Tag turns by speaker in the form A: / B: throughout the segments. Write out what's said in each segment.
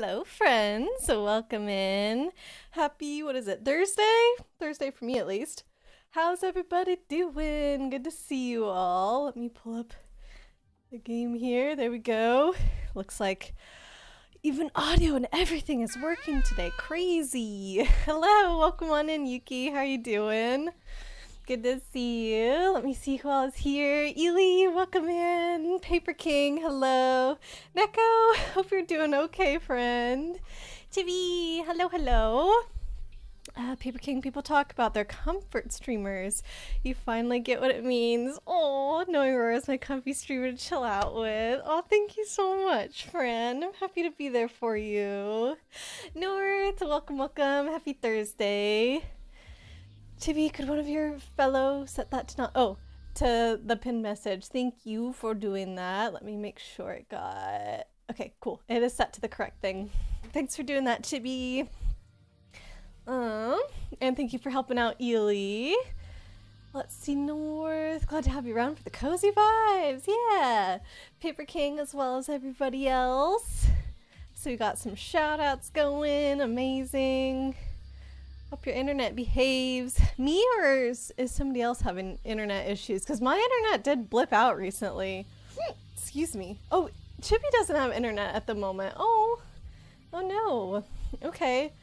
A: Hello, friends. Welcome in. Happy, what is it, Thursday? Thursday for me, at least. How's everybody doing? Good to see you all. Let me pull up the game here. There we go. Looks like even audio and everything is working today. Crazy. Hello, welcome on in, Yuki. How you doing? Good to see you. Let me see who all is here. Ely, welcome in. Paper King, hello. Neko, hope you're doing okay, friend. Chibi, hello, hello. Paper King, people talk about their comfort streamers. You finally get what it means. Oh, knowing Aurora's my comfy streamer to chill out with. Oh, thank you so much, friend. I'm happy to be there for you. North, welcome, welcome. Happy Thursday. Chibi, could one of your fellow set that to not... Oh, to the pinned message. Thank you for doing that. Let me make sure it got... Okay, cool. It is set to the correct thing. Thanks for doing that, Chibi. And thank you for helping out, Ely. Let's see, North. Glad to have you around for the cozy vibes. Yeah. Paper King as well as everybody else. So we got some shout outs going. Amazing. Hope your internet behaves. Me, or is somebody else having internet issues? Because my internet did blip out recently. Excuse me. Oh, Chippy doesn't have internet at the moment. Oh no. Okay.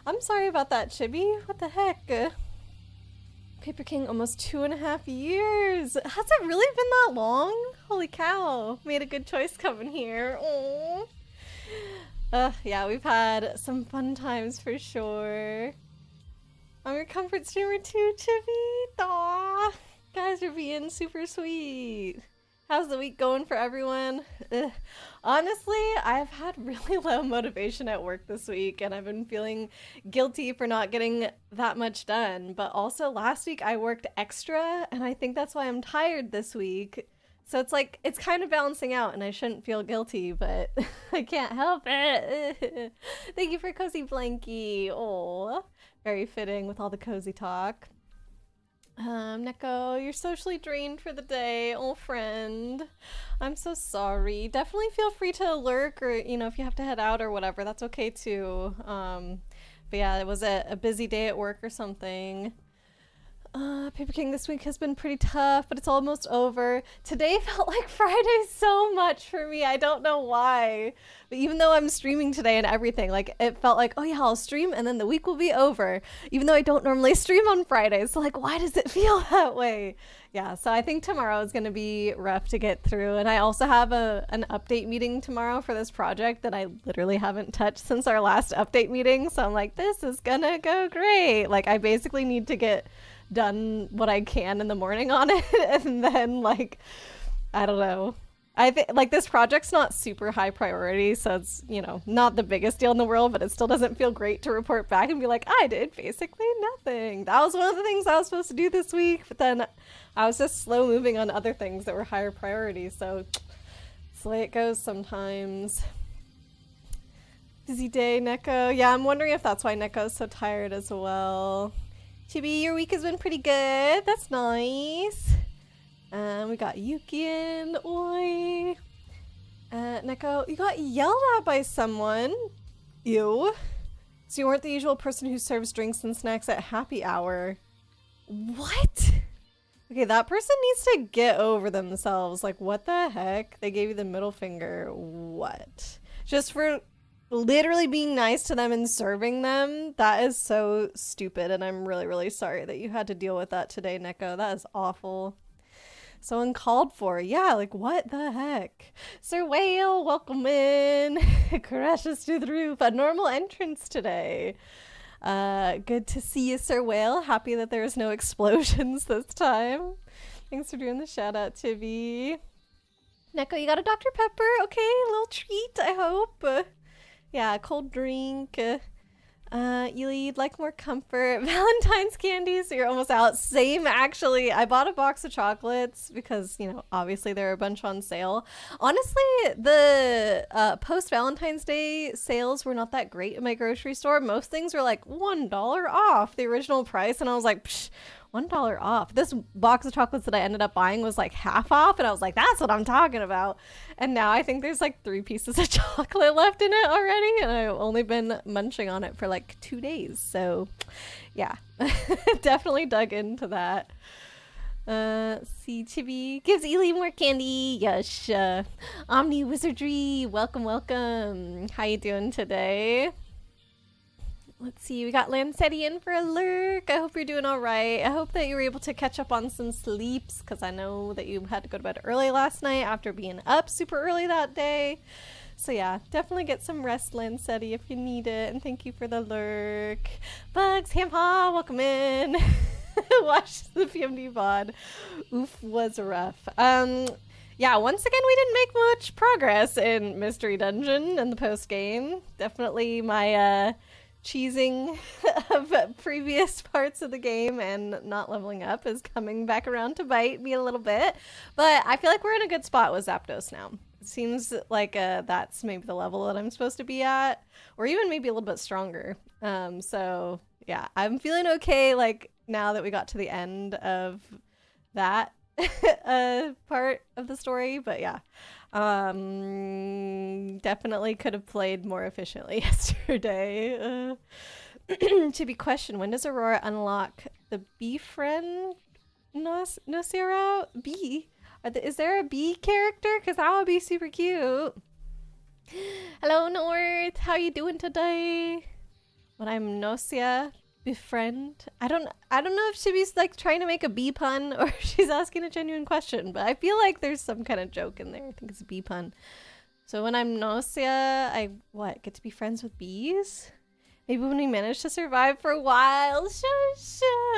A: I'm sorry about that, Chibi. What the heck? Paper King, almost 2.5 years. Has it really been that long? Holy cow. Made a good choice coming here. Oh. Yeah, we've had some fun times for sure. I'm your comfort streamer too, Chibi. Aw, guys are being super sweet. How's the week going for everyone? Honestly, I've had really low motivation at work this week, and I've been feeling guilty for not getting that much done. But also last week I worked extra, and I think that's why I'm tired this week. So it's like, it's kind of balancing out, and I shouldn't feel guilty, but I can't help it. Thank you for Cozy Blankie. Oh, very fitting with all the cozy talk. Neko, you're socially drained for the day. Oh, friend. I'm so sorry. Definitely feel free to lurk, or, you know, if you have to head out or whatever, that's okay too. But yeah, it was a busy day at work or something. Paper King, this week has been pretty tough, but it's almost over. Today felt like Friday so much for me. I don't know why. But even though I'm streaming today and everything, like, it felt like, oh yeah, I'll stream and then the week will be over. Even though I don't normally stream on Fridays. So like, why does it feel that way? Yeah, so I think tomorrow is going to be rough to get through. And I also have an update meeting tomorrow for this project that I literally haven't touched since our last update meeting. So I'm like, this is gonna go great. Like, I basically need to get done what I can in the morning on it, and then, like, I don't know. I think, like, this project's not super high priority, so it's, you know, not the biggest deal in the world, but it still doesn't feel great to report back and be like, I did basically nothing. That was one of the things I was supposed to do this week, but then I was just slow moving on other things that were higher priority, so it's the way it goes sometimes. Busy day, Neko. Yeah, I'm wondering if that's why Neko's so tired as well. Chibi, your week has been pretty good. That's nice. We got Yuki in. Oi. Neko, you got yelled at by someone. Ew. So you weren't the usual person who serves drinks and snacks at happy hour. What? Okay, that person needs to get over themselves. Like, what the heck? They gave you the middle finger. What? Just for literally being nice to them and serving them? That is so stupid, and I'm really, really sorry that you had to deal with that today, Neko. That is awful. So uncalled for. Yeah, like, what the heck? Sir Whale, welcome in. Crashes through the roof. A normal entrance today. Good to see you, Sir Whale. Happy that there's no explosions this time. Thanks for doing the shout out, Chibi. Neko, you got a Dr. Pepper? Okay, a little treat, I hope. Yeah, cold drink. You'd like more comfort. Valentine's candy, so you're almost out. Same, actually. I bought a box of chocolates because, you know, obviously there are a bunch on sale. Honestly, the post-Valentine's Day sales were not that great at my grocery store. Most things were like $1 off the original price, and I was like, psh, $1 off. This box of chocolates that I ended up buying was like half off, and I was like, that's what I'm talking about. And now I think there's like 3 pieces of chocolate left in it already, and I've only been munching on it for like 2 days. So yeah, definitely dug into that. See, Chibi gives Ely more candy. Yes. Omni Wizardry, welcome. How you doing today? Let's see, we got Lancetti in for a lurk. I hope you're doing all right. I hope that you were able to catch up on some sleeps, because I know that you had to go to bed early last night after being up super early that day. So yeah, definitely get some rest, Lancetti, if you need it. And thank you for the lurk. Bugs, Hamha, welcome in. Watch the PMD VOD. Oof, was rough. Yeah, once again, we didn't make much progress in Mystery Dungeon in the post game. Definitely my cheesing of previous parts of the game and not leveling up is coming back around to bite me a little bit. But I feel like we're in a good spot with Zapdos now. It seems like that's maybe the level that I'm supposed to be at, or even maybe a little bit stronger. So yeah, I'm feeling okay, like, now that we got to the end of that part of the story. But yeah, definitely could have played more efficiently yesterday. To be questioned, when does Aurora unlock the bee friend Gnosia route? Bee? Is there a bee character? Because that would be super cute. Hello, North. How you doing today? When I'm Gnosia, befriend. I don't know if Chibi's like trying to make a bee pun or if she's asking a genuine question, but I feel like there's some kind of joke in there. I think it's a bee pun. So when I'm Gnosia, I get to be friends with bees? Maybe when we manage to survive for a while.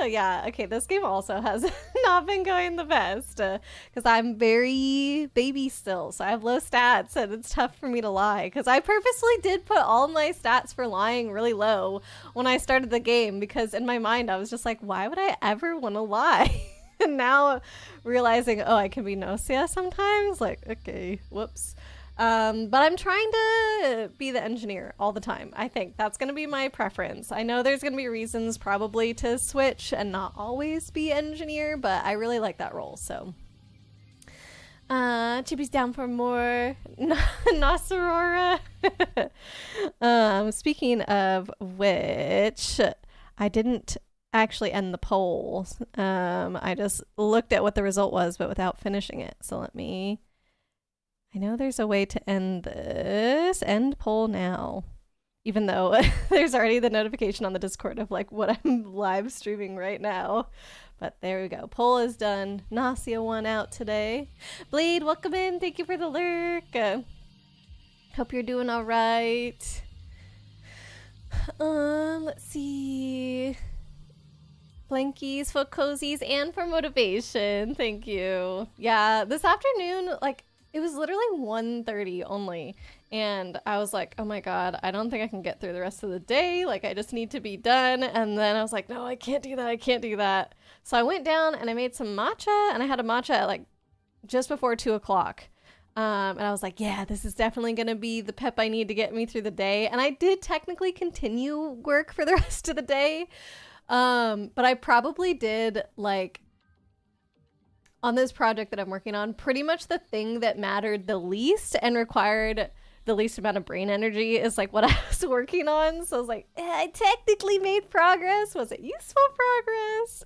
A: Yeah, okay, this game also has not been going the best because I'm very baby still, so I have low stats and it's tough for me to lie because I purposely did put all my stats for lying really low when I started the game because in my mind I was just like, why would I ever want to lie? And now realizing, oh, I can be Gnosia sometimes, like, okay, whoops. But I'm trying to be the engineer all the time. I think that's going to be my preference. I know there's going to be reasons probably to switch and not always be engineer, but I really like that role, so. Chibi's down for more Nocerora. Speaking of which, I didn't actually end the poll. I just looked at what the result was, but without finishing it. So I know there's a way to end this. End poll now. Even though there's already the notification on the Discord of like what I'm live streaming right now. But there we go. Poll is done. Gnosia won out today. Blade, welcome in. Thank you for the lurk. Hope you're doing all right. Let's see. Blankies for cozies and for motivation. Thank you. Yeah, this afternoon, like, it was literally 1:30 only, and I was like, oh my god, I don't think I can get through the rest of the day, like I just need to be done. And then I was like, no, I can't do that. So I went down and I made some matcha, and I had a matcha at like just before 2 o'clock. And I was like, yeah, this is definitely gonna be the pep I need to get me through the day. And I did technically continue work for the rest of the day, but I probably did, like, on this project that I'm working on, pretty much the thing that mattered the least and required the least amount of brain energy is like what I was working on. So I was like, I technically made progress. Was it useful progress?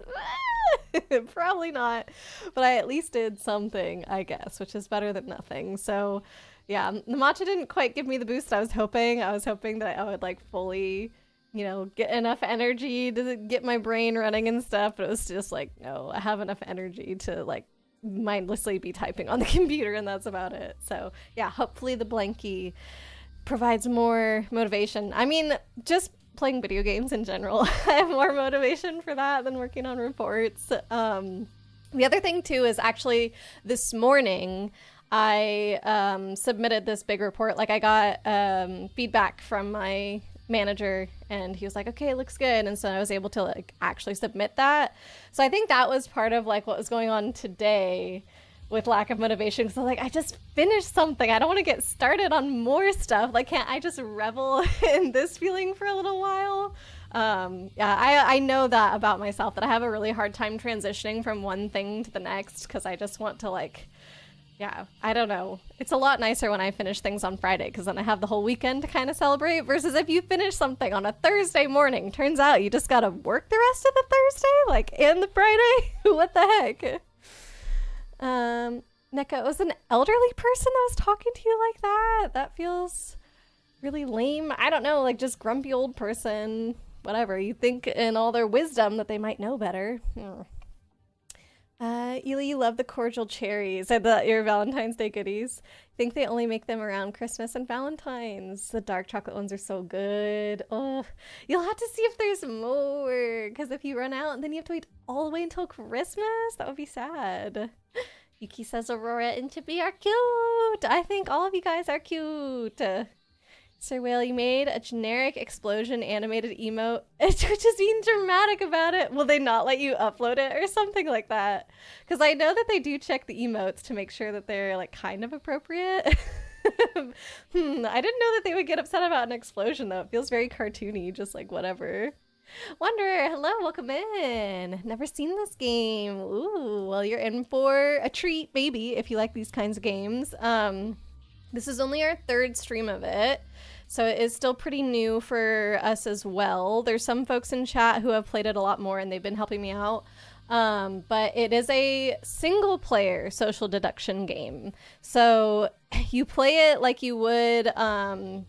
A: Probably not, but I at least did something, I guess, which is better than nothing. So yeah, the matcha didn't quite give me the boost I was hoping. I was hoping that I would like fully, you know, get enough energy to get my brain running and stuff, but it was just like, no, I have enough energy to like mindlessly be typing on the computer, and that's about it. So yeah, hopefully the Blanky provides more motivation. I mean, just playing video games in general, I have more motivation for that than working on reports. The other thing too is actually this morning I submitted this big report. Like I got feedback from my manager and he was like, okay, it looks good. And so I was able to like actually submit that. So I think that was part of like what was going on today with lack of motivation. So like, I just finished something. I don't want to get started on more stuff. Like, can't I just revel in this feeling for a little while? Yeah, I know that about myself, that I have a really hard time transitioning from one thing to the next because I just want to like, yeah, I don't know. It's a lot nicer when I finish things on Friday because then I have the whole weekend to kind of celebrate versus if you finish something on a Thursday morning, turns out you just gotta work the rest of the Thursday, like, and the Friday. What the heck? Neka, it was an elderly person that was talking to you like that? That feels really lame. I don't know, like just grumpy old person. Whatever. You think in all their wisdom that they might know better. Ely, you love the cordial cherries. I thought your Valentine's Day goodies. I think they only make them around Christmas and Valentine's. The dark chocolate ones are so good. Oh, you'll have to see if there's more. Because if you run out, then you have to wait all the way until Christmas. That would be sad. Yuki says Aurora and Chippy are cute. I think all of you guys are cute. Sir Whale, you made a generic explosion animated emote, which is being dramatic about it. Will they not let you upload it or something like that? Because I know that they do check the emotes to make sure that they're like kind of appropriate. I didn't know that they would get upset about an explosion though. It feels very cartoony, just like whatever. Wanderer, hello, welcome in. Never seen this game. Ooh, well you're in for a treat, maybe, if you like these kinds of games. This is only our third stream of it, so it is still pretty new for us as well. There's some folks in chat who have played it a lot more and they've been helping me out. But it is a single player social deduction game. So you play it like you would,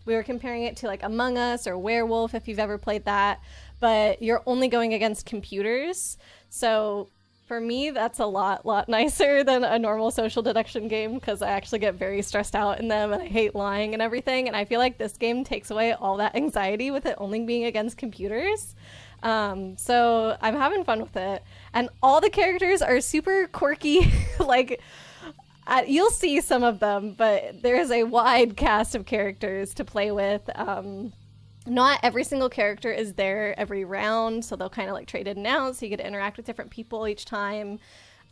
A: we were comparing it to like Among Us or Werewolf if you've ever played that, but you're only going against computers. So for me, that's a lot nicer than a normal social deduction game because I actually get very stressed out in them and I hate lying and everything. And I feel like this game takes away all that anxiety with it only being against computers. So I'm having fun with it. And all the characters are super quirky. Like, you'll see some of them, but there is a wide cast of characters to play with. Not every single character is there every round, so they'll kind of like trade in and out, so you get to interact with different people each time.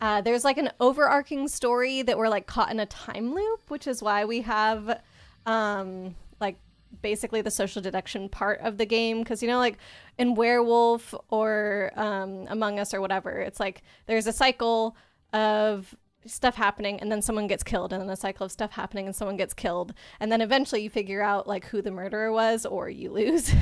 A: There's like an overarching story that we're like caught in a time loop, which is why we have like basically the social deduction part of the game, because you know, like in Werewolf or Among Us or whatever, it's like there's a cycle of stuff happening and then someone gets killed, and then a cycle of stuff happening and someone gets killed, and then eventually you figure out like who the murderer was or you lose.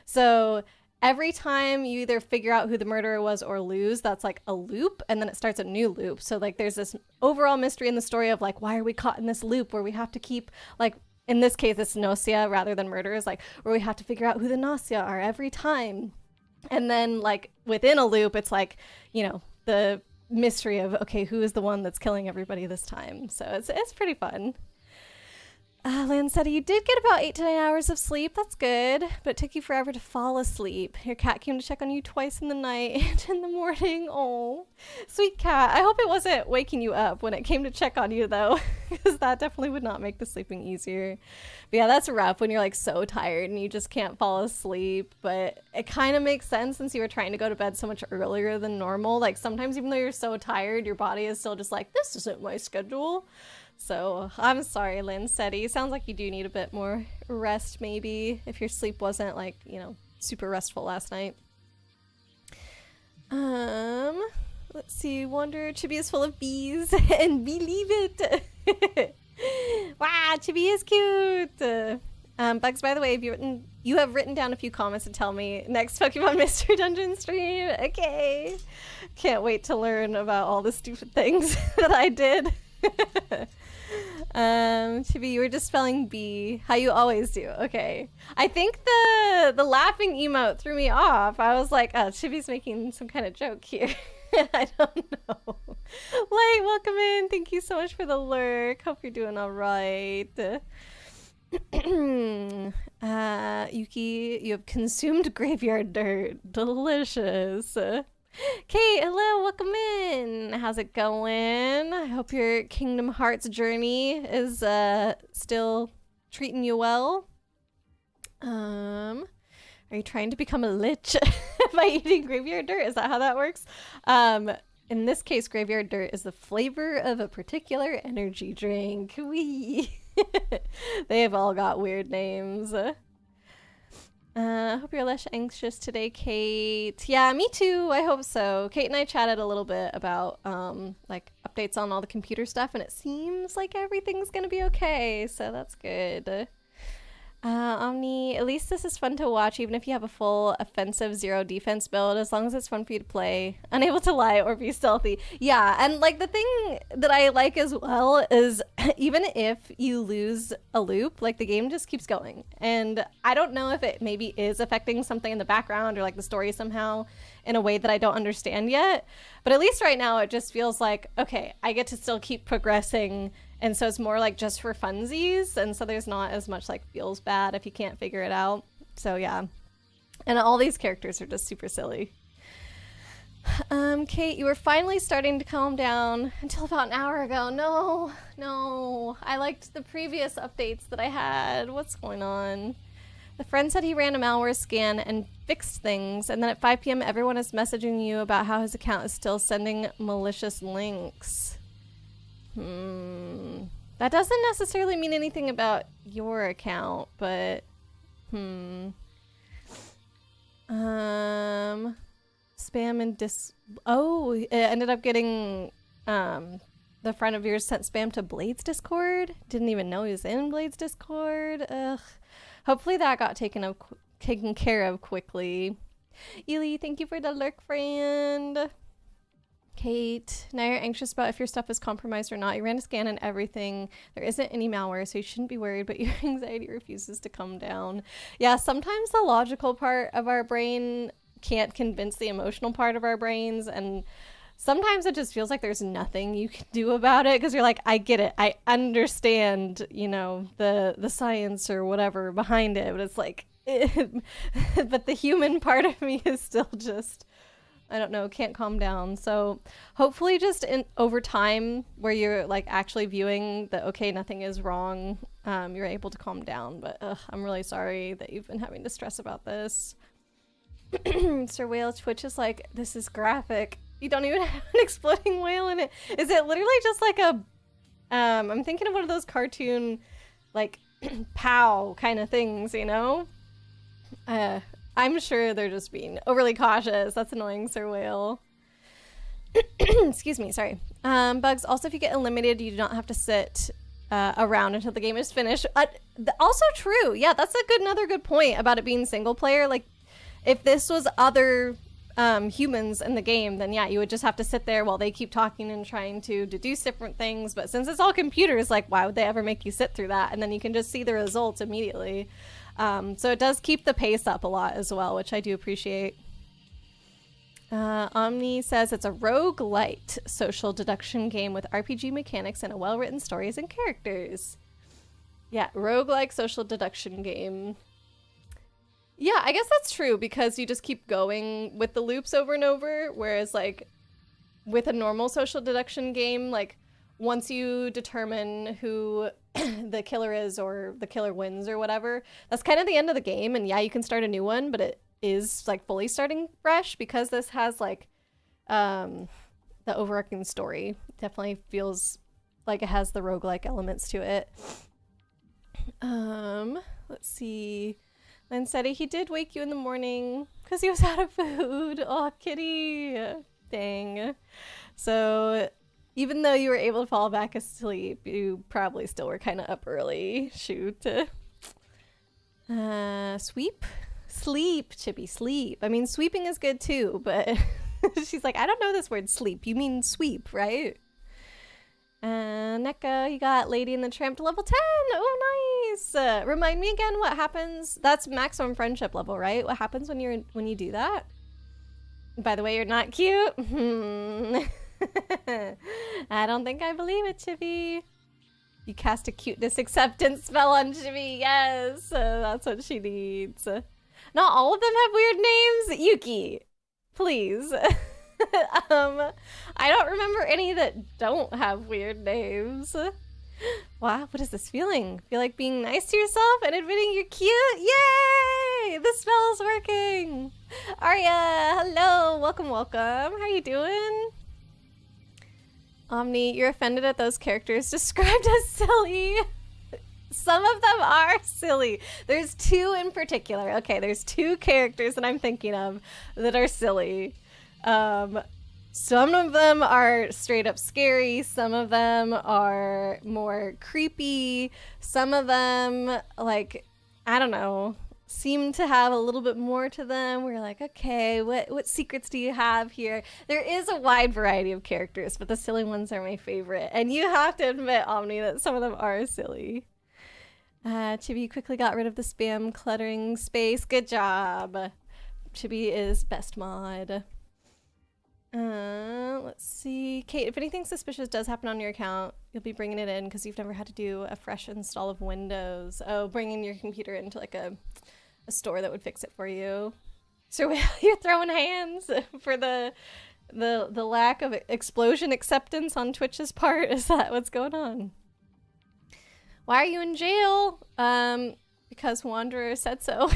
A: So every time you either figure out who the murderer was or lose, that's like a loop, and then it starts a new loop. So like there's this overall mystery in the story of like, why are we caught in this loop where we have to keep, like in this case it's Gnosia rather than murderers, like where we have to figure out who the Gnosia are every time. And then like within a loop it's like, you know, the mystery of, okay, who is the one that's killing everybody this time. So it's pretty fun. Lancetta, you did get about 8 to 9 hours of sleep. That's good, but it took you forever to fall asleep. Your cat came to check on you twice in the night and in the morning. Oh, sweet cat. I hope it wasn't waking you up when it came to check on you though, because that definitely would not make the sleeping easier. But yeah, that's rough when you're like so tired and you just can't fall asleep, but it kind of makes sense since you were trying to go to bed so much earlier than normal. Like sometimes even though you're so tired, your body is still just like, this isn't my schedule. So I'm sorry, Lancetti. Sounds like you do need a bit more rest maybe if your sleep wasn't like, you know, super restful last night. Let's see. Wonder Chibi is full of bees and believe it. Wow, Chibi is cute. Bugs, by the way, you have written down a few comments to tell me next Pokemon Mystery Dungeon stream. Okay. Can't wait to learn about all the stupid things that I did. Chibi, you were just spelling B, how you always do. Okay. I think the laughing emote threw me off. I was like, oh, Chibi's making some kind of joke here. I don't know. Light, welcome in. Thank you so much for the lurk. Hope you're doing all right. Yuki, you have consumed graveyard dirt. Delicious. Kate, hello, welcome in. How's it going? I hope your Kingdom Hearts journey is still treating you well. Are you trying to become a lich by eating graveyard dirt? Is that how that works? In this case, graveyard dirt is the flavor of a particular energy drink. Wee. They have all got weird names. Hope you're less anxious today, Kate. Yeah, me too. I hope so. Kate and I chatted a little bit about like updates on all the computer stuff, and it seems like everything's gonna be okay. So that's good. Omni, at least this is fun to watch, even if you have a full offensive zero defense build, as long as it's fun for you to play. Unable to lie or be stealthy. Yeah, and like the thing that I like as well is even if you lose a loop, like the game just keeps going. And I don't know if it maybe is affecting something in the background or like the story somehow in a way that I don't understand yet. But at least right now it just feels like, okay, I get to still keep progressing. And so it's more like just for funsies. And so there's not as much like feels bad if you can't figure it out. So yeah. And all these characters are just super silly. Kate, you were finally starting to calm down until about an hour ago. No. I liked the previous updates that I had. What's going on? The friend said he ran a malware scan and fixed things. And then at 5 p.m. everyone is messaging you about how his account is still sending malicious links. That doesn't necessarily mean anything about your account, but spam and it ended up getting the friend of yours sent spam to Blade's Discord. Didn't even know he was in Blade's Discord. Ugh. Hopefully that got taken care of quickly. Ely, thank you for the lurk, friend. Kate, now you're anxious about if your stuff is compromised or not. You ran a scan and everything. There isn't any malware, so you shouldn't be worried, but your anxiety refuses to come down. Yeah, sometimes the logical part of our brain can't convince the emotional part of our brains, and sometimes it just feels like there's nothing you can do about it because you're like, I get it. I understand, you know, the science or whatever behind it, but it's like, but the human part of me is still just, I don't know, can't calm down. So hopefully just over time where you're like actually viewing that, okay, nothing is wrong, you're able to calm down. But I'm really sorry that you've been having to stress about this. Sir Whale Twitch is like, this is graphic. You don't even have an exploding whale in it. Is it literally just like a, I'm thinking of one of those cartoon, like, pow kind of things, you know? I'm sure they're just being overly cautious. That's annoying, Sir Whale. Excuse me, sorry. Bugs, also if you get eliminated, you do not have to sit around until the game is finished. Also true. Yeah, that's another good point about it being single player. Like, if this was other humans in the game, then yeah, you would just have to sit there while they keep talking and trying to deduce different things. But since it's all computers, like, why would they ever make you sit through that? And then you can just see the results immediately. So it does keep the pace up a lot as well, which I do appreciate. Omni says it's a roguelite social deduction game with RPG mechanics and a well-written stories and characters. Yeah, roguelike social deduction game. Yeah, I guess that's true because you just keep going with the loops over and over, whereas like with a normal social deduction game, like once you determine who the killer is or the killer wins or whatever, that's kind of the end of the game. And yeah, you can start a new one, but it is like fully starting fresh because this has like the overarching story. Definitely feels like it has the roguelike elements to it. Let's see. Len said he did wake you in the morning because he was out of food. Oh, kitty. Dang. So even though you were able to fall back asleep, you probably still were kind of up early. Shoot. Sweep? Sleep, Chippy, sleep. I mean, sweeping is good too, but she's like, I don't know this word sleep. You mean sweep, right? NECA, you got Lady in the Tramp to level 10. Oh, nice. Remind me again what happens. That's maximum friendship level, right? What happens when you do that? By the way, you're not cute. I don't think I believe it, Chippy. You cast a cuteness acceptance spell on Chippy. Yes, that's what she needs. Not all of them have weird names. Yuki, please. I don't remember any that don't have weird names. Wow, what is this feeling? Feel like being nice to yourself and admitting you're cute? Yay! The spell's working! Arya, hello! Welcome, welcome. How you doing? Omni, you're offended at those characters described as silly. Some of them are silly. There's two in particular. Okay, there's two characters that I'm thinking of that are silly. Some of them are straight up scary. Some of them are more creepy. Some of them, like, I don't know, seem to have a little bit more to them. We're like, okay, what secrets do you have here? There is a wide variety of characters, but the silly ones are my favorite. And you have to admit, Omni, that some of them are silly. Chibi quickly got rid of the spam cluttering space. Good job. Chibi is best mod. Let's see. Kate, if anything suspicious does happen on your account, you'll be bringing it in because you've never had to do a fresh install of Windows. Oh, bringing your computer into like a store that would fix it for you. So you're throwing hands for the lack of explosion acceptance on Twitch's part. Is that what's going on? Why are you in jail? Because Wanderer said so.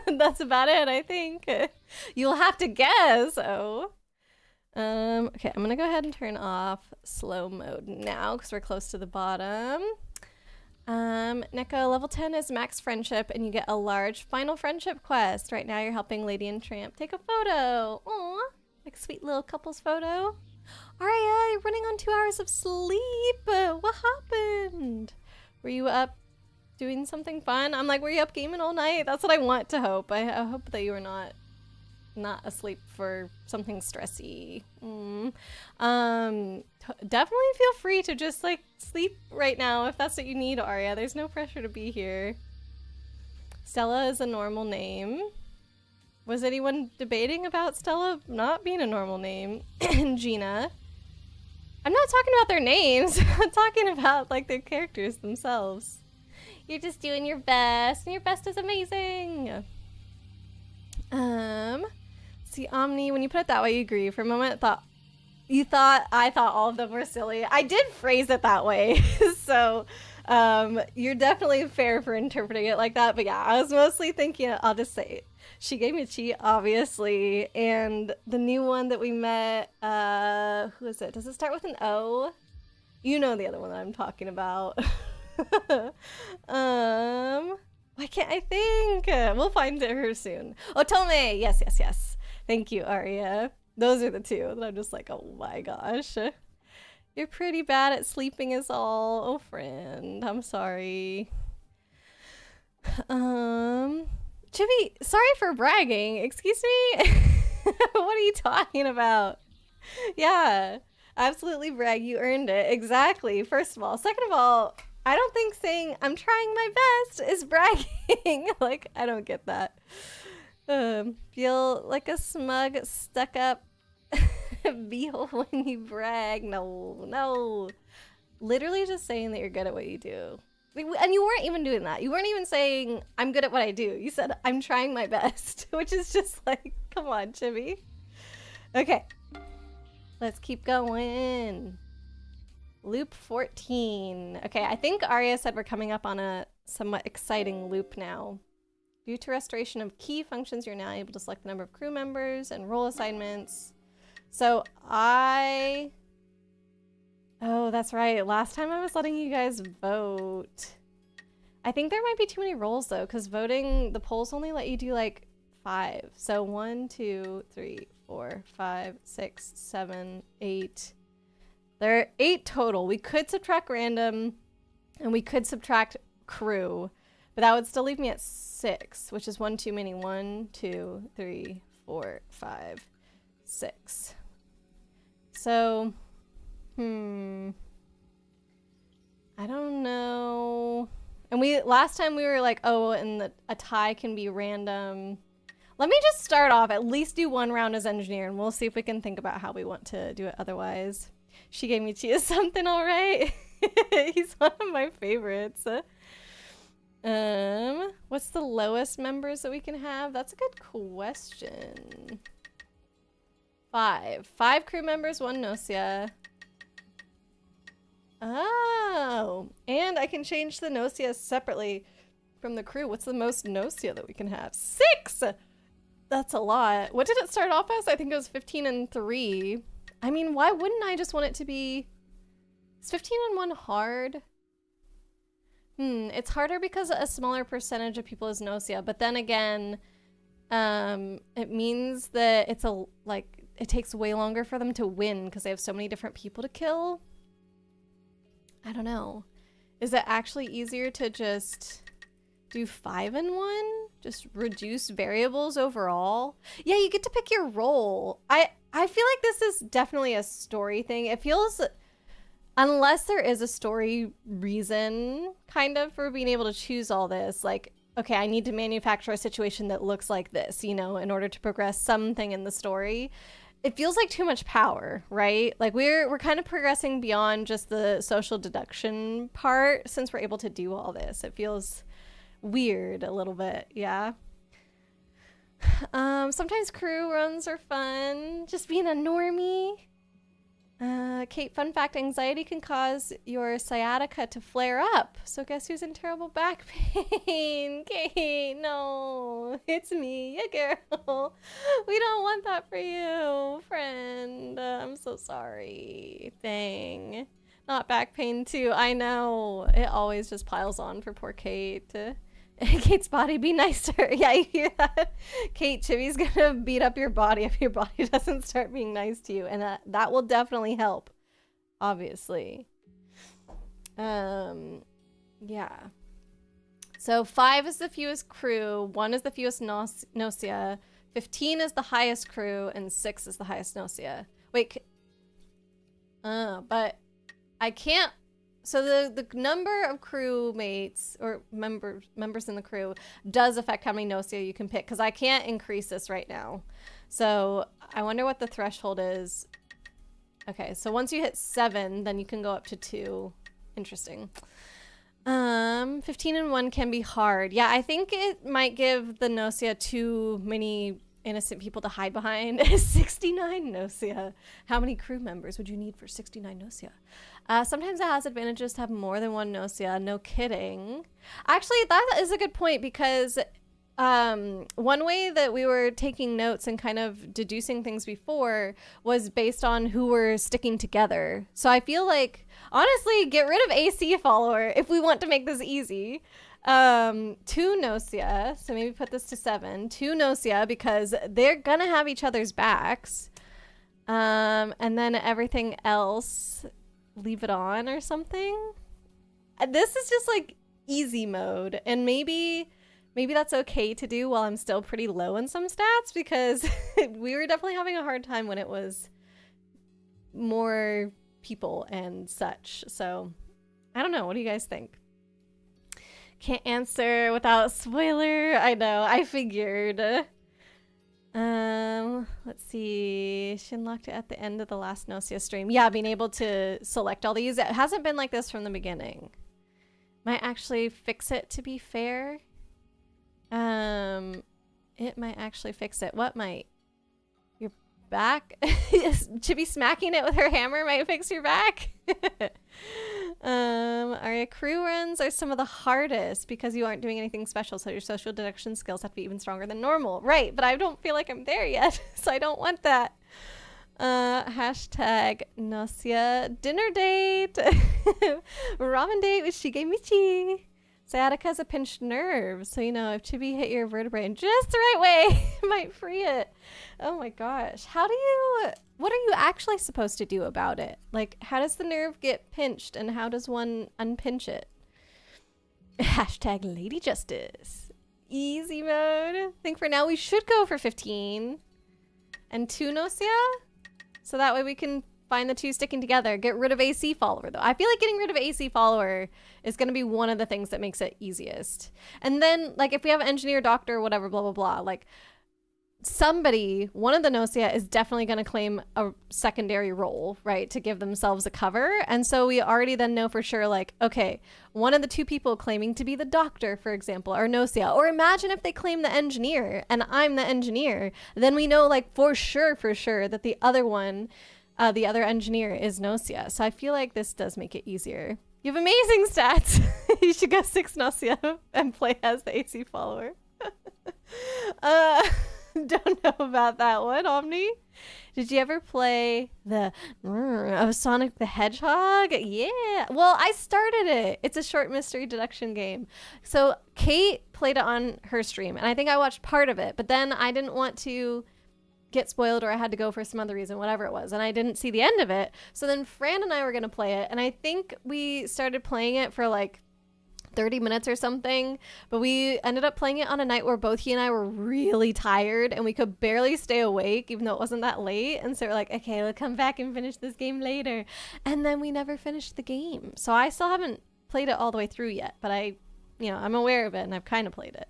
A: That's about it, I think. You'll have to guess. Oh. Okay, I'm gonna go ahead and turn off slow mode now because we're close to the bottom. Neko, level 10 is max friendship and you get a large final friendship quest. Right now you're helping Lady and Tramp take a photo. Aw, like a sweet little couple's photo. Aria, you're running on 2 hours of sleep. What happened? Were you up doing something fun? I'm like, were you up gaming all night? That's what I want to hope. I hope that you were not asleep for something stressy. Definitely feel free to just like sleep right now if that's what you need, Arya. There's no pressure to be here. Stella is a normal name. Was anyone debating about Stella not being a normal name? And Gina. I'm not talking about their names. I'm talking about like their characters themselves. You're just doing your best, and your best is amazing. See, Omni, when you put it that way, you agree. For a moment, I thought all of them were silly. I did phrase it that way. So, you're definitely fair for interpreting it like that. But yeah, I was mostly thinking, I'll just say it. She gave me a cheat, obviously. And the new one that we met, who is it? Does it start with an O? You know the other one that I'm talking about. Why can't I think? We'll find her soon. Otome! Yes, yes, yes. Thank you, Arya. Those are the two that I'm just like, oh my gosh. You're pretty bad at sleeping is all. Oh, friend. I'm sorry. Chibi, sorry for bragging. Excuse me? What are you talking about? Yeah, absolutely brag. You earned it. Exactly. First of all. Second of all, I don't think saying I'm trying my best is bragging. Like, I don't get that. Feel like a smug, stuck up beetle when you brag. No. Literally just saying that you're good at what you do. And you weren't even doing that. You weren't even saying I'm good at what I do. You said I'm trying my best, which is just like, come on, Chibi. Okay. Let's keep going. Loop 14. Okay, I think Arya said we're coming up on a somewhat exciting loop now. Due to restoration of key functions, you're now able to select the number of crew members and role assignments. So oh, that's right. Last time I was letting you guys vote. I think there might be too many roles though, because voting, the polls only let you do like 5. So 1, 2, 3, 4, 5, 6, 7, 8. There are 8 total. We could subtract random and we could subtract crew, but that would still leave me at 6, which is one too many. 1, 2, 3, 4, 5, 6. So, I don't know. And last time we were like, oh, and a tie can be random. Let me just start off, at least do 1 round as engineer, and we'll see if we can think about how we want to do it otherwise. She gave me Chia something, all right. He's one of my favorites. What's the lowest members that we can have? That's a good question. 5. 5 crew members, 1 Gnosia. Oh, and I can change the Gnosia separately from the crew. What's the most Gnosia that we can have? 6! That's a lot. What did it start off as? I think it was 15 and 3. I mean, why wouldn't I just want it to be... Is 15 and 1 hard? It's harder because a smaller percentage of people is Gnosia, but then again, it means that it's it takes way longer for them to win because they have so many different people to kill. I don't know. Is it actually easier to just do 5 in 1? Just reduce variables overall? Yeah, you get to pick your role. I feel like this is definitely a story thing. It feels, unless there is a story reason kind of for being able to choose all this, like, okay, I need to manufacture a situation that looks like this, you know, in order to progress something in the story. It feels like too much power, right? Like we're kind of progressing beyond just the social deduction part since we're able to do all this. It feels weird a little bit, yeah. Sometimes crew runs are fun. Just being a normie. Kate, fun fact, anxiety can cause your sciatica to flare up. So guess who's in terrible back pain? Kate, no. It's me, yeah, girl. We don't want that for you, friend. I'm so sorry. Dang. Not back pain too. I know. It always just piles on for poor Kate. Kate's body, be nice to her. Yeah, you hear that? Kate, Chibi's gonna beat up your body if your body doesn't start being nice to you. And that will definitely help, obviously. Yeah. So 5 is the fewest crew, 1 is the fewest Gnosia, 15 is the highest crew, and 6 is the highest Gnosia. Wait, but I can't. So the number of crewmates or members in the crew does affect how many Gnosia you can pick, because I can't increase this right now. So I wonder what the threshold is. Okay, so once you hit 7, then you can go up to 2. Interesting. 15 and 1 can be hard. Yeah, I think it might give the Gnosia too many innocent people to hide behind. 69 Gnosia. How many crew members would you need for 69 Gnosia? Sometimes it has advantages to have more than 1 Gnosia. No kidding. Actually, that is a good point, because one way that we were taking notes and kind of deducing things before was based on who were sticking together. So I feel like, honestly, get rid of AC follower if we want to make this easy. 2 Gnosia, so maybe put this to 7. 2 Gnosia, because they're gonna have each other's backs. And then everything else, leave it on or something. This is just like easy mode, and maybe that's okay to do while I'm still pretty low in some stats, because we were definitely having a hard time when it was more people and such. So I don't know, what do you guys think? Can't answer without spoiler. I know, I figured. Let's see. She unlocked it at the end of the last Gnosia stream. Yeah, being able to select all these. It hasn't been like this from the beginning. Might actually fix it, to be fair. It might actually fix it. What might? Your back? Chibi smacking it with her hammer might fix your back? Our crew runs are some of the hardest because you aren't doing anything special, so your social deduction skills have to be even stronger than normal. Right, but I don't feel like I'm there yet, so I don't want that. Hashtag Gnosia dinner date. Ramen date with Shigemichi. Sciatica's a pinched nerve, so you know, if Chibi hit your vertebrae in just the right way, it might free it. Oh my gosh. What are you actually supposed to do about it? Like, how does the nerve get pinched, and how does one unpinch it? Hashtag Lady Justice. Easy mode. I think for now we should go for 15. And 2 Gnosia? So that way we can find the 2 sticking together. Get rid of AC follower, though. I feel like getting rid of AC follower is going to be one of the things that makes it easiest. And then, like, if we have engineer, doctor, whatever, blah, blah, blah, like, one of the Gnosia is definitely going to claim a secondary role, right, to give themselves a cover. And so we already then know for sure, like, okay, one of the 2 people claiming to be the doctor, for example, are Gnosia. Or imagine if they claim the engineer and I'm the engineer, then we know, like, for sure that the other one, the other engineer is Gnosia. So I feel like this does make it easier. You have amazing stats. You should go 6 Gnosia and play as the AC follower. Don't know about that one, Omni. Did you ever play the of Sonic the Hedgehog? Yeah. Well, I started it. It's a short mystery deduction game. So Kate played it on her stream, and I think I watched part of it, but then I didn't want to get spoiled, or I had to go for some other reason, whatever it was, and I didn't see the end of it. So then Fran and I were going to play it, and I think we started playing it for like 30 minutes or something, but we ended up playing it on a night where both he and I were really tired and we could barely stay awake even though it wasn't that late, and so we're like, okay, we'll come back and finish this game later, and then we never finished the game. So I still haven't played it all the way through yet, but I'm aware of it and I've kind of played it.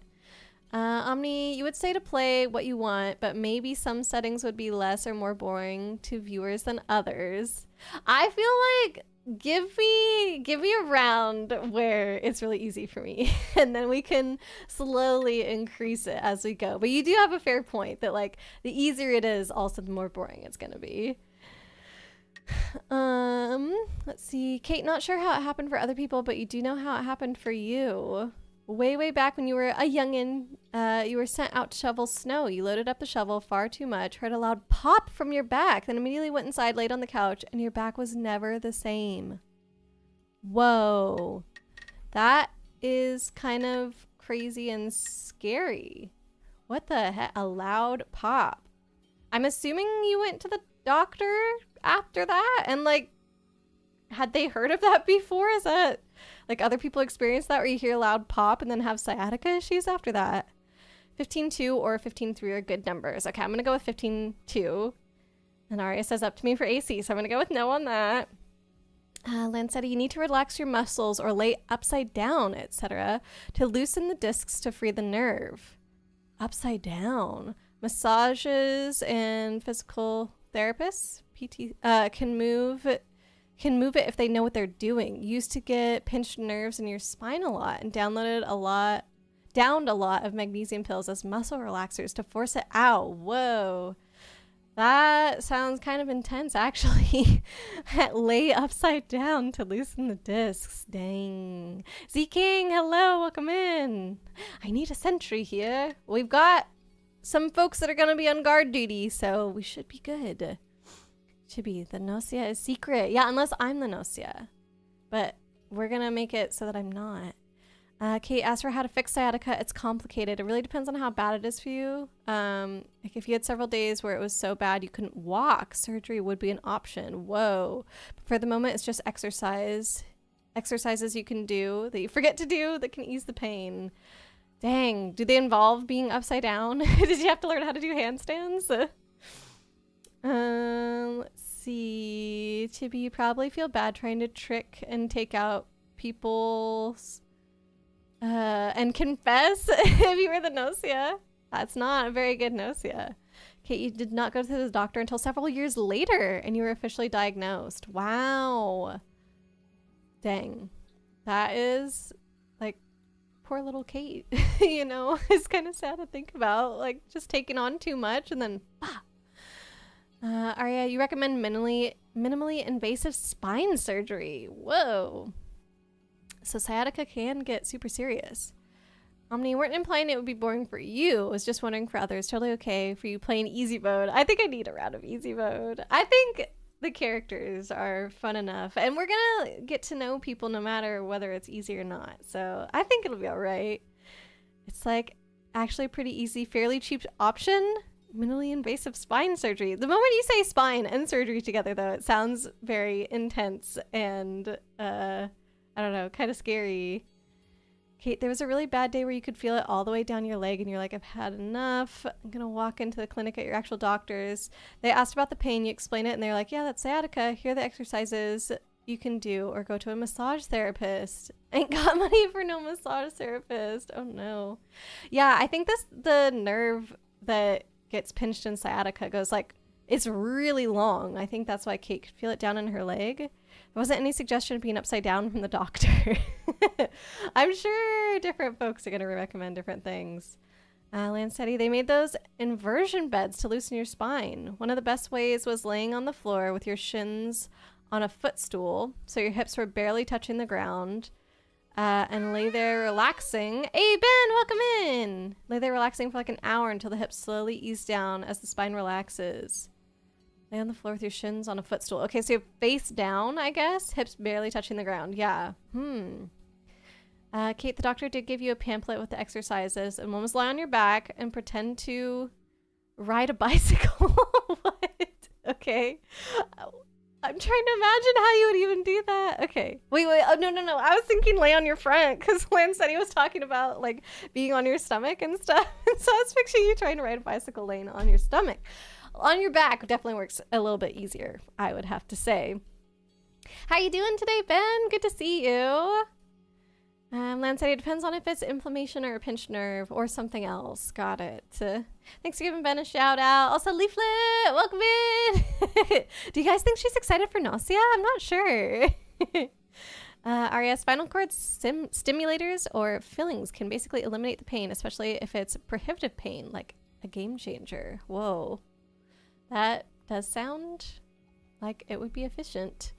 A: Omni, you would say to play what you want, but maybe some settings would be less or more boring to viewers than others. I feel like give me a round where it's really easy for me and then we can slowly increase it as we go. But you do have a fair point that like the easier it is, also the more boring it's gonna be. Let's see. Kate, not sure how it happened for other people, but you do know how it happened for you. Way back when you were a youngin', you were sent out to shovel snow. You loaded up the shovel far too much, heard a loud pop from your back, then immediately went inside, laid on the couch, and your back was never the same. Whoa. That is kind of crazy and scary. What the heck? A loud pop. I'm assuming you went to the doctor after that, and like, had they heard of that before? Is that like other people experience that where you hear a loud pop and then have sciatica issues after that? 15-2 or 15-3 are good numbers. Okay, I'm gonna go with 15-2. And Aria says up to me for AC, so I'm gonna go with no on that. Lancetti, you need to relax your muscles or lay upside down, etc. to loosen the discs to free the nerve. Upside down. Massages and physical therapists, PT, can move it if they know what they're doing. Used to get pinched nerves in your spine a lot and downed a lot of magnesium pills as muscle relaxers to force it out. Whoa. That sounds kind of intense, actually. Lay upside down to loosen the discs. Dang. Z-King, hello, welcome in. I need a sentry here. We've got some folks that are going to be on guard duty, so we should be good. Should be. The Gnosia is secret. Yeah, unless I'm the Gnosia. But we're going to make it so that I'm not. Kate asked for how to fix sciatica. It's complicated. It really depends on how bad it is for you. Like if you had several days where it was so bad you couldn't walk, surgery would be an option. Whoa. But for the moment, it's just exercises you can do that you forget to do that can ease the pain. Dang. Do they involve being upside down? Did you have to learn how to do handstands? Let's see. Chibi, you probably feel bad trying to trick and take out people's and confess if you were the Gnosia. That's not a very good Gnosia. Kate, you did not go to the doctor until several years later and you were officially diagnosed. Wow. Dang. That is like poor little Kate. You know, it's kind of sad to think about, like just taking on too much and then Arya, you recommend minimally invasive spine surgery. Whoa. So sciatica can get super serious. Omni, you weren't implying it would be boring for you. I was just wondering for others. Totally okay for you playing easy mode. I think I need a round of easy mode. I think the characters are fun enough. And we're going to get to know people no matter whether it's easy or not. So I think it'll be all right. It's like actually a pretty easy, fairly cheap option. Minimally invasive spine surgery. The moment you say spine and surgery together, though, it sounds very intense and, I don't know, kind of scary. Kate, there was a really bad day where you could feel it all the way down your leg and you're like, I've had enough. I'm going to walk into the clinic at your actual doctor's. They asked about the pain. You explain it and they're like, yeah, that's sciatica. Here are the exercises you can do or go to a massage therapist. Ain't got money for no massage therapist. Oh, no. Yeah, I think the nerve that gets pinched in sciatica goes like, it's really long. I think that's why Kate could feel it down in her leg. There wasn't any suggestion of being upside down from the doctor. I'm sure different folks are going to recommend different things. Lancetti, they made those inversion beds to loosen your spine. One of the best ways was laying on the floor with your shins on a footstool, so your hips were barely touching the ground. and lay there relaxing. Hey, Ben, welcome in. Lay there relaxing for like an hour until the hips slowly ease down as the spine relaxes. Lay on the floor with your shins on a footstool. Okay, so you're face down, I guess. Hips barely touching the ground. Yeah. Kate, the doctor did give you a pamphlet with the exercises, and one was lie on your back and pretend to ride a bicycle. What? Okay. I'm trying to imagine how you would even do that. Okay. Wait. Oh, no. I was thinking lay on your front because Lance said he was talking about like being on your stomach and stuff. And so I was picturing you trying to ride a bicycle laying on your stomach. On your back definitely works a little bit easier, I would have to say. How you doing today, Ben? Good to see you. Lance said it depends on if it's inflammation or a pinched nerve or something else. Got it. Thanks for giving Ben a shout out. Also, Leaflet, welcome in. Do you guys think she's excited for Gnosia? I'm not sure. Aria, spinal cord stimulators or fillings can basically eliminate the pain, especially if it's prohibitive pain, like a game changer. Whoa. That does sound like it would be efficient.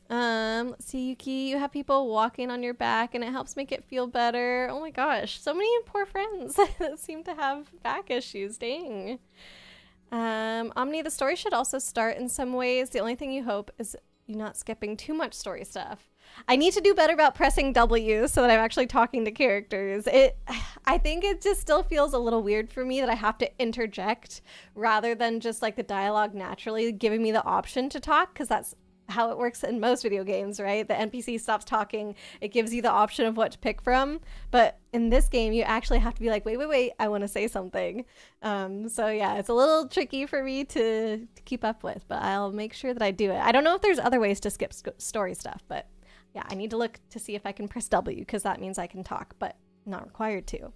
A: Let's see, Yuki, you have people walking on your back and it helps make it feel better. Oh my gosh, so many poor friends that seem to have back issues. Dang. Omni, the story should also start in some ways. The only thing you hope is you not skipping too much story stuff. I need to do better about pressing W so that I'm actually talking to characters. I think it just still feels a little weird for me that I have to interject rather than just like the dialogue naturally giving me the option to talk, because that's how it works in most video games, right? The NPC stops talking, it gives you the option of what to pick from. But in this game, you actually have to be like, wait, I want to say something. So yeah, it's a little tricky for me to keep up with, but I'll make sure that I do it. I don't know if there's other ways to skip story stuff, but yeah, I need to look to see if I can press W, because that means I can talk, but not required to.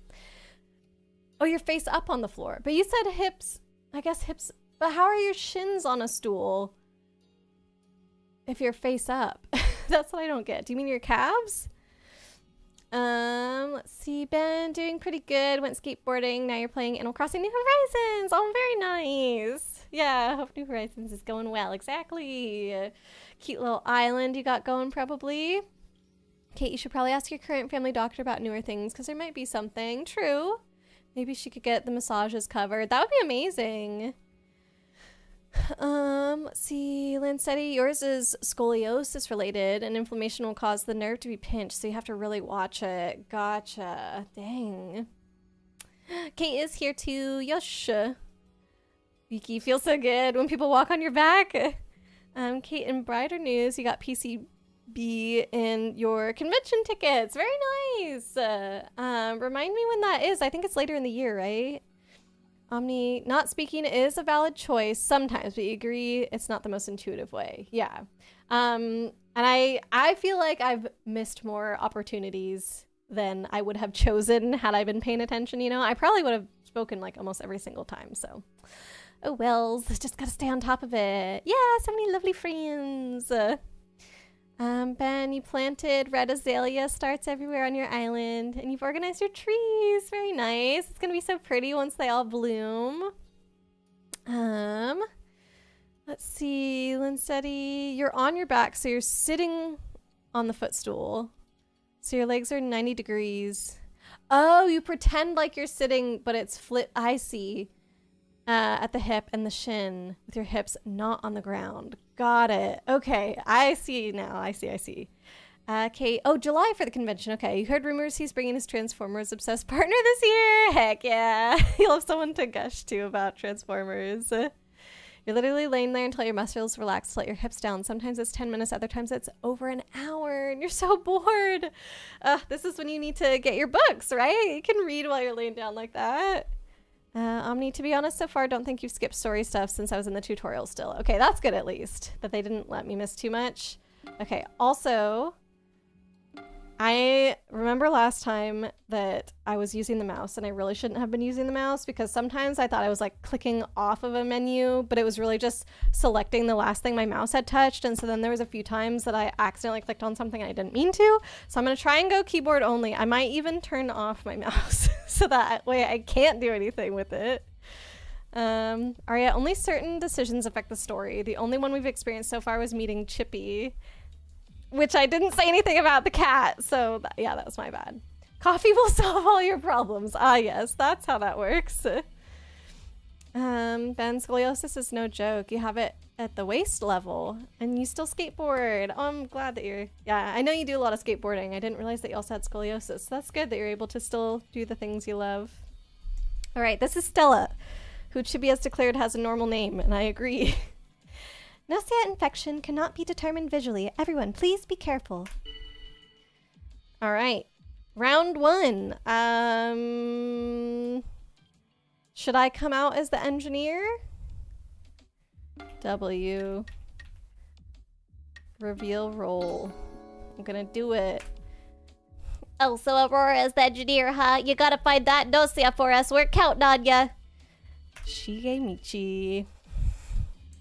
A: Oh, you're face up on the floor. But you said hips, I guess hips, but how are your shins on a stool if you're face up? That's what I don't get. Do you mean your calves? Let's see. Ben, doing pretty good. Went skateboarding. Now you're playing Animal Crossing New Horizons. Oh, very nice. Yeah, I hope New Horizons is going well. Exactly. Cute little island you got going, probably. Kate, you should probably ask your current family doctor about newer things, because there might be something. True. Maybe she could get the massages covered. That would be amazing. Let's see. Lancetti, yours is scoliosis related, and inflammation will cause the nerve to be pinched, so you have to really watch it. Gotcha. Dang. Kate is here too. Yosh. Vicky, feels so good when people walk on your back. Kate, in brighter news, you got PCB in your convention tickets. Very nice. Remind me when that is. I think it's later in the year, right? Omni, not speaking is a valid choice sometimes, but you agree it's not the most intuitive way. Yeah. And I feel like I've missed more opportunities than I would have chosen had I been paying attention, you know? I probably would have spoken like almost every single time, so. Oh wells, just gotta stay on top of it. Yeah, so many lovely friends. Ben, you planted red azalea starts everywhere on your island, and you've organized your trees. Very nice. It's gonna be so pretty once they all bloom. Let's see, Linsetti, you're on your back, so you're sitting on the footstool. So your legs are 90 degrees. Oh, you pretend like you're sitting, but it's flip. I see. At the hip and the shin with your hips not on the ground. Got it. Okay, I see now. I see. Kate, oh, July for the convention. Okay, you heard rumors he's bringing his Transformers obsessed partner this year. Heck yeah. You'll have someone to gush to about Transformers. You're literally laying there until your muscles relax to let your hips down. Sometimes it's 10 minutes, other times it's over an hour, and you're so bored. This is when you need to get your books, right? You can read while you're laying down like that. Omni, to be honest, so far, I don't think you've skipped story stuff since I was in the tutorial still. Okay, that's good at least, that they didn't let me miss too much. Okay, also, I remember last time that I was using the mouse, and I really shouldn't have been using the mouse, because sometimes I thought I was like clicking off of a menu, but it was really just selecting the last thing my mouse had touched, and so then there was a few times that I accidentally clicked on something I didn't mean to, so I'm going to try and go keyboard only. I might even turn off my mouse, so that way I can't do anything with it. Aria, only certain decisions affect the story. The only one we've experienced so far was meeting Chippy. which I didn't say anything about the cat. So yeah, that was my bad. Coffee will solve all your problems. Ah, yes, that's how that works. Ben, scoliosis is no joke. You have it at the waist level and you still skateboard. Oh, I'm glad that you're, yeah, I know you do a lot of skateboarding. I didn't realize that you also had scoliosis. So that's good that you're able to still do the things you love. All right, this is Stella, who Chibias declared has a normal name, and I agree. Gnosia infection cannot be determined visually. Everyone, please be careful. All right, round 1. Should I come out as the engineer? W. Reveal role. I'm gonna do it.
B: Oh, so Aurora is the engineer, huh? You gotta find that Gnosia for us. We're counting on ya.
A: Shigemichi.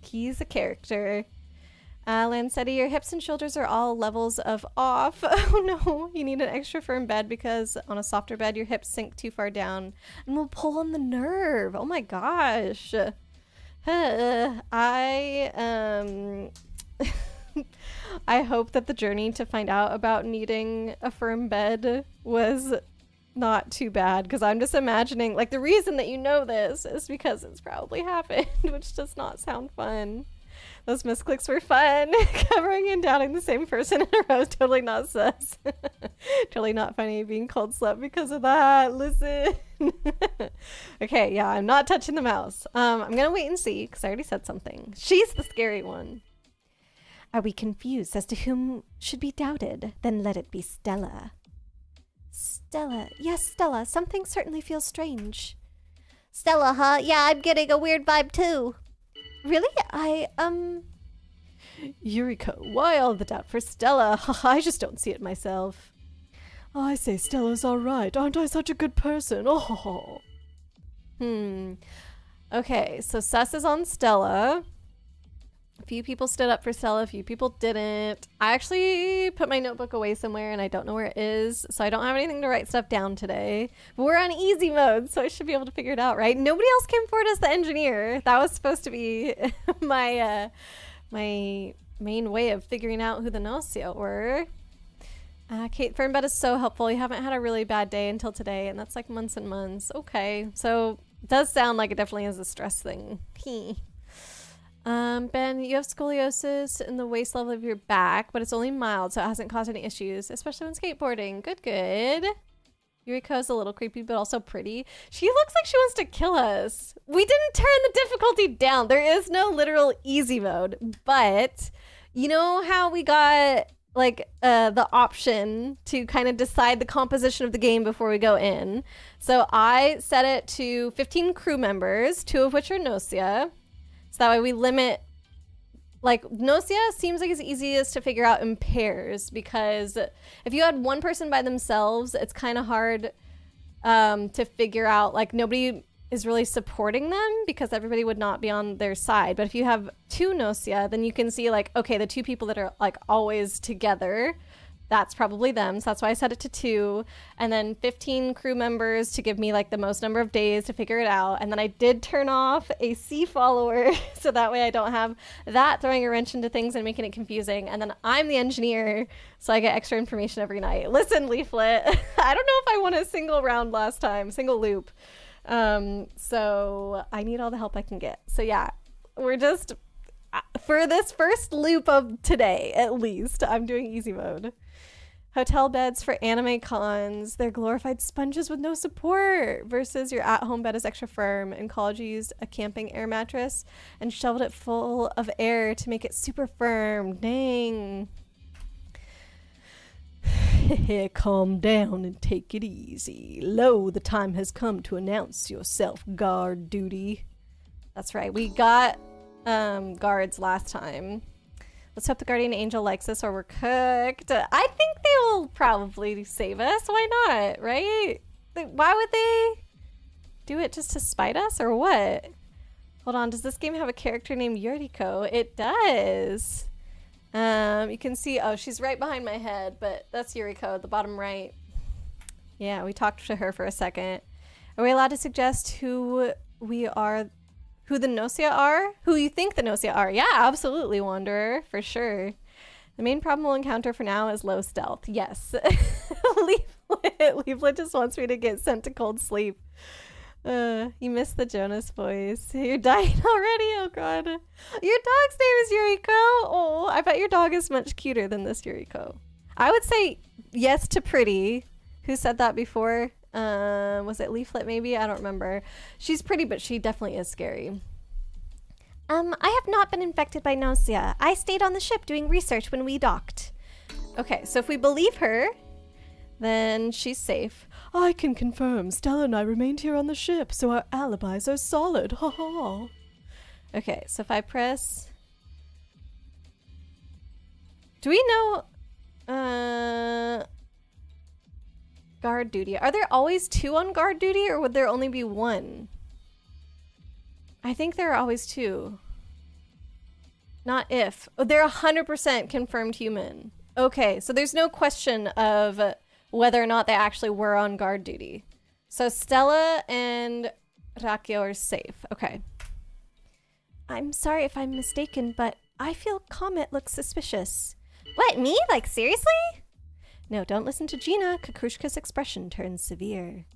A: He's a character. Lancetti, your hips and shoulders are all levels of off. Oh no, you need an extra firm bed because on a softer bed your hips sink too far down and will pull on the nerve. Oh my gosh. I hope that the journey to find out about needing a firm bed was not too bad, because I'm just imagining, like, the reason that you know this is because it's probably happened, which does not sound fun. Those misclicks were fun. Covering and downing the same person in a row is totally not sus. Totally not funny being cold slut because of that. Listen. Okay, yeah, I'm not touching the mouse. I'm gonna wait and see, because I already said something. She's the scary one. Are we confused as to whom should be doubted? Then let it be Stella. Stella. Yes, Stella. Something certainly feels strange.
B: Stella, huh? Yeah, I'm getting a weird vibe too.
A: Really? Yuriko, why all the doubt for Stella? I just don't see it myself. I say Stella's alright. Aren't I such a good person? Oh. Okay, so sus is on Stella. A few people stood up for Stella, a few people didn't. I actually put my notebook away somewhere and I don't know where it is, so I don't have anything to write stuff down today. But we're on easy mode, so I should be able to figure it out, right? Nobody else came forward as the engineer. That was supposed to be my my main way of figuring out who the Gnosia were. Kate, firm bed is so helpful. You haven't had a really bad day until today, and that's like months and months. Okay, so it does sound like it definitely is a stress thing. Ben, you have scoliosis in the waist level of your back, but it's only mild, so it hasn't caused any issues, especially when skateboarding. Good, good. Yuriko's a little creepy, but also pretty. She looks like she wants to kill us. We didn't turn the difficulty down. There is no literal easy mode, but you know how we got like the option to kind of decide the composition of the game before we go in. So I set it to 15 crew members, 2 of which are Gnosia. So that way we limit, like, Gnosia seems like it's easiest to figure out in pairs, because if you had one person by themselves, it's kind of hard to figure out, like, nobody is really supporting them because everybody would not be on their side. But if you have 2 Gnosia, then you can see, like, okay, the 2 people that are, like, always together, that's probably them. So that's why I set it to 2. And then 15 crew members to give me like the most number of days to figure it out. And then I did turn off a C follower so that way I don't have that throwing a wrench into things and making it confusing. And then I'm the engineer, so I get extra information every night. Listen, Leaflet, I don't know if I won a single round last time, single loop. So I need all the help I can get. So yeah, we're just, for this first loop of today, at least, I'm doing easy mode. Hotel beds for anime cons. They're glorified sponges with no support versus your at-home bed is extra firm. In college, you used a camping air mattress and shoveled it full of air to make it super firm. Dang. Calm down and take it easy. Lo, the time has come to announce your self-guard duty. That's right. We got guards last time. Let's hope the guardian angel likes us or we're cooked. I think they will probably save us. Why not, right? Why would they do it just to spite us or what? Hold on, does this game have a character named Yuriko? It does. You can see, oh, she's right behind my head, but that's Yuriko at the bottom right. Yeah, we talked to her for a second. Are we allowed to suggest who we are? Who the Gnosia are? Who you think the Gnosia are? Yeah, absolutely, Wanderer, for sure. The main problem we'll encounter for now is low stealth. Yes. Leaflet just wants me to get sent to cold sleep. You missed the Jonas voice. You're dying already? Oh god. Your dog's name is Yuriko? Oh, I bet your dog is much cuter than this Yuriko. I would say yes to Pretty. Who said that before? Was it Leaflet maybe? I don't remember. She's pretty, but she definitely is scary.
B: I have not been infected by Gnosia. I stayed on the ship doing research when we docked.
A: Okay, so if we believe her, then she's safe. I can confirm Stella and I remained here on the ship, so our alibis are solid. Ha ha. Okay, so if I press... Do we know... Guard duty. Are there always 2 on guard duty, or would there only be 1? I think there are always 2. Not if. Oh, they're 100% confirmed human. Okay, so there's no question of whether or not they actually were on guard duty. So Stella and Rakio are safe. Okay.
B: I'm sorry if I'm mistaken, but I feel Comet looks suspicious. What, me? Like, seriously?
A: No, don't listen to Gina. Kakrushka's expression turns severe.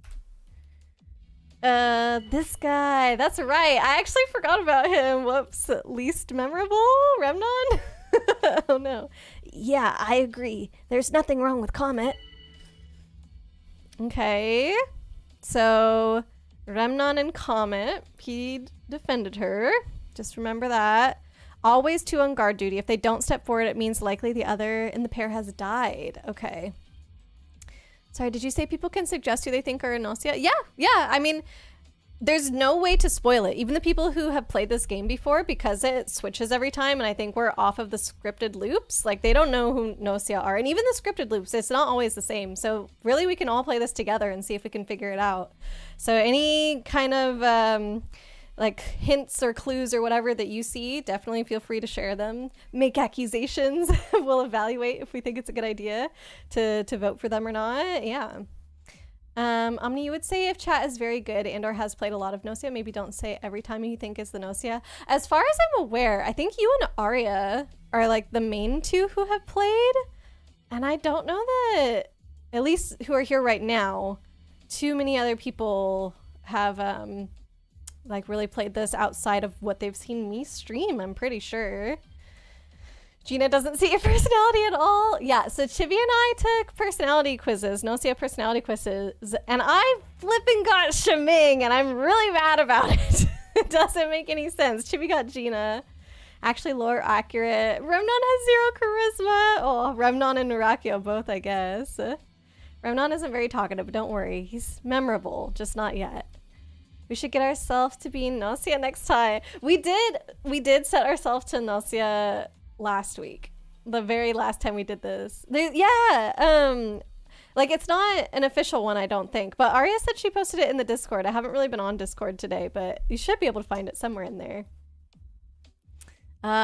A: This guy. That's right. I actually forgot about him. Whoops. Least memorable? Remnon? Oh no.
B: Yeah, I agree. There's nothing wrong with Comet.
A: Okay. So, Remnon and Comet. He defended her. Just remember that. Always 2 on guard duty. If they don't step forward, it means likely the other in the pair has died. Okay. Sorry, did you say people can suggest who they think are Gnosia? Yeah. I mean, there's no way to spoil it. Even the people who have played this game before, because it switches every time, and I think we're off of the scripted loops, like, they don't know who Gnosia are. And even the scripted loops, it's not always the same. So really, we can all play this together and see if we can figure it out. So any kind of... like hints or clues or whatever that you see, definitely feel free to share them. Make accusations. We'll evaluate if we think it's a good idea to vote for them or not. Yeah. Omni, you would say if chat is very good and or has played a lot of Gnosia, maybe don't say every time you think is the Gnosia. As far as I'm aware, I think you and Arya are like the main 2 who have played. And I don't know that, at least who are here right now, too many other people have like really played this outside of what they've seen me stream, I'm pretty sure. Gina doesn't see your personality at all. Yeah, so Chibi and I took personality quizzes, Gnosia personality quizzes, and I flipping got Shaming, and I'm really mad about it. It doesn't make any sense. Chibi got Gina. Actually, lore accurate. Remnon has 0 charisma. Oh, Remnon and Nurakio both, I guess. Remnon isn't very talkative, but don't worry. He's memorable, just not yet. We should get ourselves to be Gnosia next time. We did set ourselves to Gnosia last week. The very last time we did this. Like, it's not an official one, I don't think. But Arya said she posted it in the Discord. I haven't really been on Discord today, but you should be able to find it somewhere in there.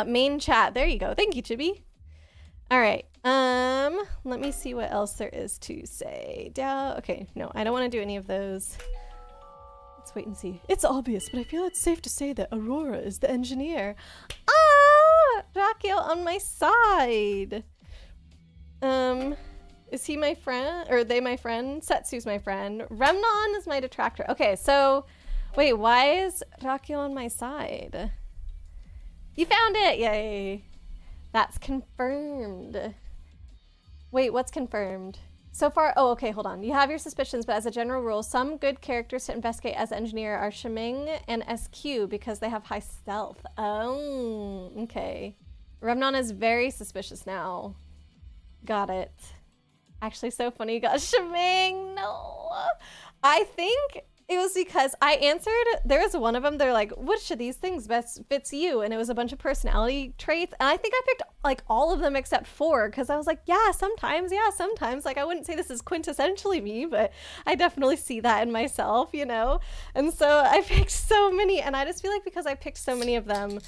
A: Main chat. There you go. Thank you, Chibi. All right. Let me see what else there is to say. Okay, no, I don't want to do any of those. Let's wait and see. It's obvious, but I feel it's safe to say that Aurora is the engineer. Ah! Rakio on my side. Is he my friend? Or are they my friend? Setsu's my friend. Remnon is my detractor. Okay, so... Wait, why is Rakio on my side? You found it! Yay! That's confirmed. Wait, what's confirmed? So far, oh, okay, hold on. You have your suspicions, but as a general rule, some good characters to investigate as engineer are Shiming and SQ because they have high stealth. Oh, okay. Remnon is very suspicious now. Got it. Actually, so funny you got Shiming. No. I think it was because I answered, there was one of them, they're like, which of these things best fits you? And it was a bunch of personality traits. And I think I picked like all of them except 4 because I was like, yeah, sometimes. Like, I wouldn't say this is quintessentially me, but I definitely see that in myself, you know? And so I picked so many, and I just feel like because I picked so many of them,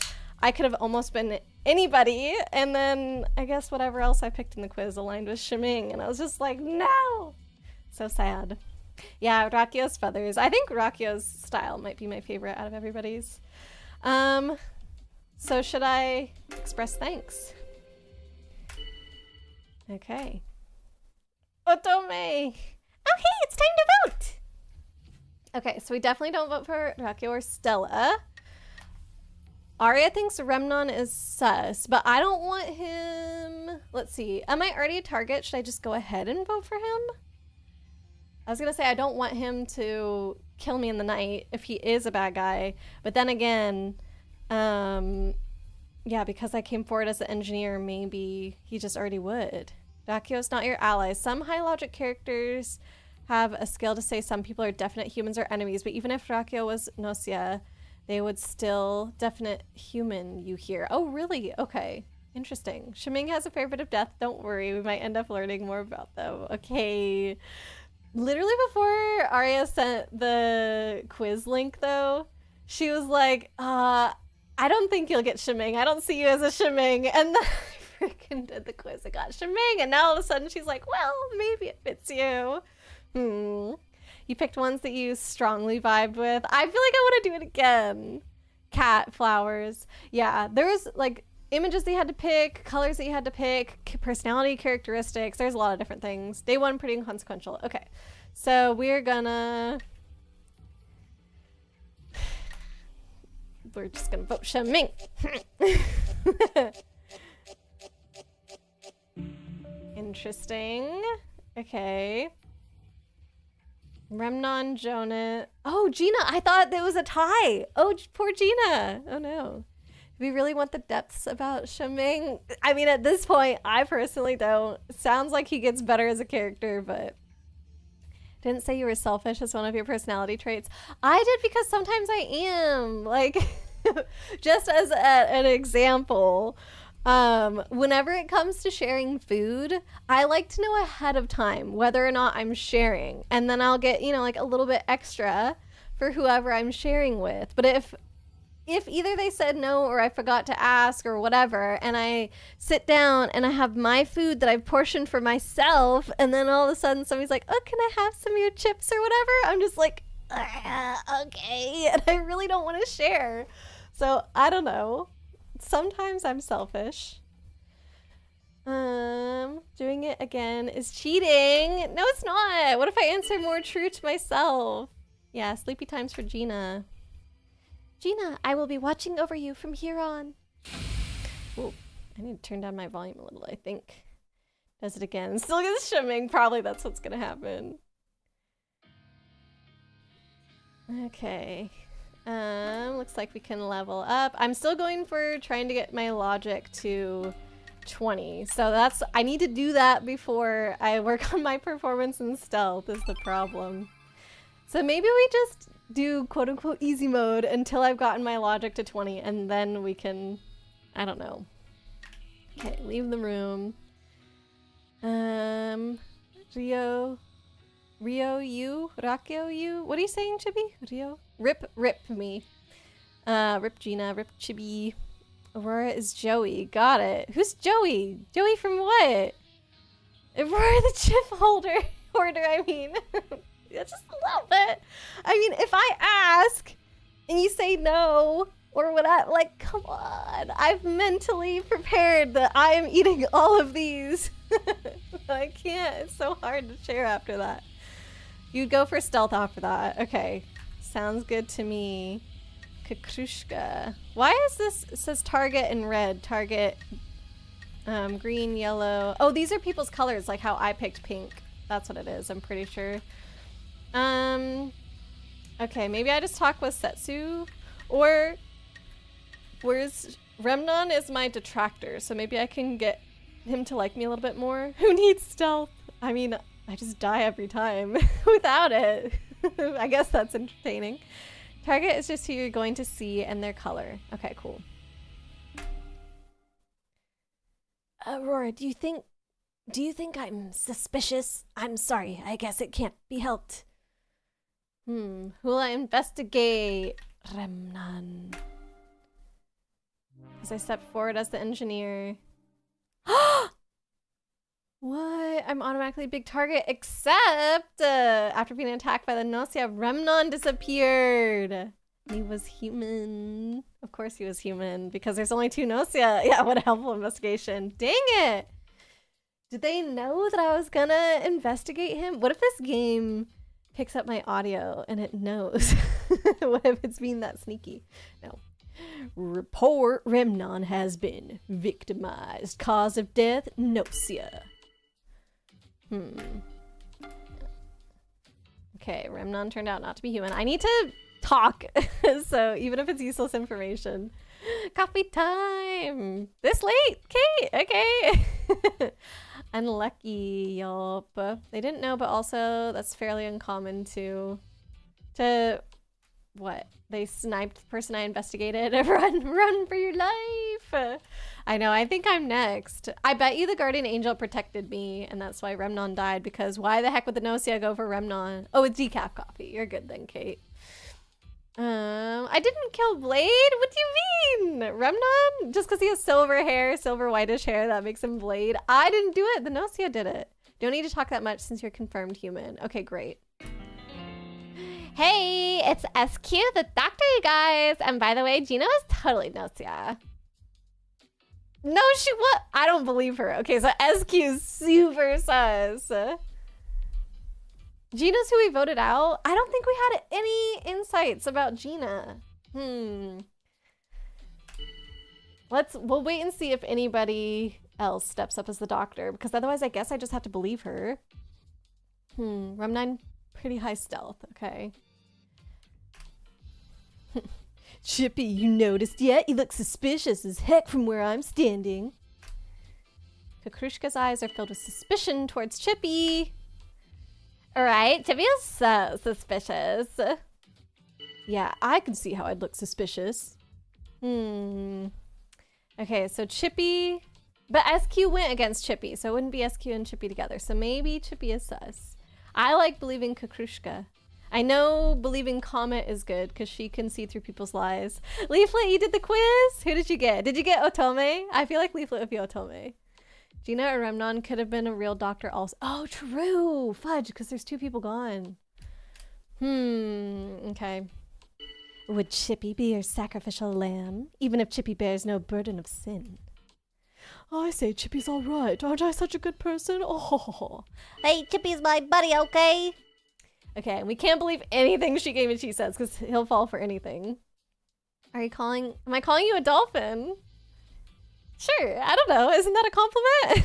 A: I could have almost been anybody. And then I guess whatever else I picked in the quiz aligned with Shiming. And I was just like, no! So sad. Yeah, Rakio's feathers. I think Rakio's style might be my favorite out of everybody's. So should I express thanks? Okay. Otome!
B: Oh, hey, it's time to vote!
A: Okay, so we definitely don't vote for Rakio or Stella. Arya thinks Remnon is sus, but I don't want him... Let's see. Am I already a target? Should I just go ahead and vote for him? I was gonna say I don't want him to kill me in the night if he is a bad guy. But then again, yeah, because I came forward as an engineer, maybe he just already would. Rakio's not your ally. Some high logic characters have a skill to say some people are definite humans or enemies, but even if Rakio was Gnosia, they would still definite human you hear. Oh, really? Okay. Interesting. Shiming has a fair bit of death. Don't worry. We might end up learning more about them. Okay. Literally before Arya sent the quiz link, though, she was like, I don't think you'll get Shiming. I don't see you as a Shiming. And then I freaking did the quiz and got Shiming. And now all of a sudden she's like, well, maybe it fits you. You picked ones that you strongly vibed with. I feel like I want to do it again. Cat, flowers. Yeah, there was like images that you had to pick, colors that you had to pick, personality characteristics. There's a lot of different things. Day one, pretty inconsequential. Okay, so we're just gonna vote Shiming. Interesting. Okay. Remnon, Jonah. Oh, Gina. I thought there was a tie. Oh, poor Gina. Oh, no. We really want the depths about Shiming. I mean, at this point, I personally don't. Sounds like he gets better as a character, but... Didn't say you were selfish as one of your personality traits. I did because sometimes I am. Like, just as an example... whenever it comes to sharing food, I like to know ahead of time whether or not I'm sharing, and then I'll get, you know, like a little bit extra for whoever I'm sharing with. But if either they said no or I forgot to ask or whatever, and I sit down and I have my food that I've portioned for myself, and then all of a sudden somebody's like, oh, can I have some of your chips or whatever? I'm just like, okay, and I really don't want to share. So I don't know. Sometimes I'm selfish. Doing it again is cheating. No, it's not. What if I answer more true to myself? Yeah, sleepy times for Gina.
B: Gina, I will be watching over you from here on.
A: Ooh, I need to turn down my volume a little, I think. Does it again. Still gets Shiming. Probably that's what's gonna happen. Okay. Looks like we can level up. I'm still going for trying to get my logic to 20. So that's, I need to do that before I work on my performance and stealth is the problem. So maybe we just do quote unquote easy mode until I've gotten my logic to 20 and then we can, I don't know. Okay, leave the room. Rakio, you? What are you saying, Chibi? Rio? Rip me. Rip Gina, rip Chibi. Aurora is Joey. Got it. Who's Joey? Joey from what? Aurora the chip hoarder, I mean. Yeah, just a little bit. I mean, if I ask and you say no or whatever, like, come on. I've mentally prepared that I am eating all of these. I can't. It's so hard to share after that. You'd go for stealth after that. Okay. Sounds good to me. Kakrushka. Why is this? It says target in red. Target green, yellow. Oh, these are people's colors, like how I picked pink. That's what it is, I'm pretty sure. Okay, maybe I just talk with Setsu. Or where's Remnon is my detractor, so maybe I can get him to like me a little bit more. Who needs stealth? I mean, I just die every time without it. I guess that's entertaining. Target is just who you're going to see and their color. Okay, cool.
B: Aurora, do you think I'm suspicious? I'm sorry, I guess it can't be helped.
A: Who will I investigate? Remnon. As I step forward as the engineer. What? I'm automatically a big target, except after being attacked by the Gnosia, Remnon disappeared. He was human. Of course he was human, because there's only 2 Gnosia. Yeah, what a helpful investigation. Dang it! Did they know that I was gonna investigate him? What if this game picks up my audio and it knows? What if it's being that sneaky? No. Report, Remnon has been victimized. Cause of death, Gnosia. Okay, Remnon turned out not to be human. I need to talk, so even if it's useless information. Coffee time! This late? Kate! Okay! Unlucky, yup. They didn't know, but also that's fairly uncommon to what? They sniped the person I investigated. Run for your life! I know, I think I'm next. I bet you the guardian angel protected me, and that's why Remnon died, because why the heck would the Gnosia go for Remnon? Oh, it's decaf coffee. You're good then, Kate. I didn't kill Blade? What do you mean? Remnon? Just because he has silver hair, silver whitish hair, that makes him Blade? I didn't do it. The Gnosia did it. Don't need to talk that much since you're confirmed human. Okay, great. Hey, it's SQ, the doctor, you guys. And by the way, Gino is totally Gnosia. No, she what? I don't believe her. Okay, so SQ is super sus. Gina's who we voted out? I don't think we had any insights about Gina. We'll wait and see if anybody else steps up as the doctor, because otherwise I guess I just have to believe her. Rem9, pretty high stealth, okay. Chippy, you noticed yet? You look suspicious as heck from where I'm standing. Kakrushka's eyes are filled with suspicion towards Chippy. Alright, Chippy is so suspicious. Yeah, I can see how I'd look suspicious. Okay, so Chippy... But SQ went against Chippy, so it wouldn't be SQ and Chippy together. So maybe Chippy is sus. I like believing Kakrushka. I know believing Comet is good because she can see through people's lies. Leaflet, you did the quiz? Who did you get? Did you get Otome? I feel like Leaflet would be Otome. Gina or Remnon could have been a real doctor also. Oh, true! Fudge, because there's two people gone. Okay. Would Chippy be your sacrificial lamb, even if Chippy bears no burden of sin? I say Chippy's all right. Aren't I such a good person? Oh.
B: Hey, Chippy's my buddy, okay?
A: Okay, and we can't believe anything Shigemichi says because he'll fall for anything. Am I calling you a dolphin? Sure, I don't know. Isn't that a compliment?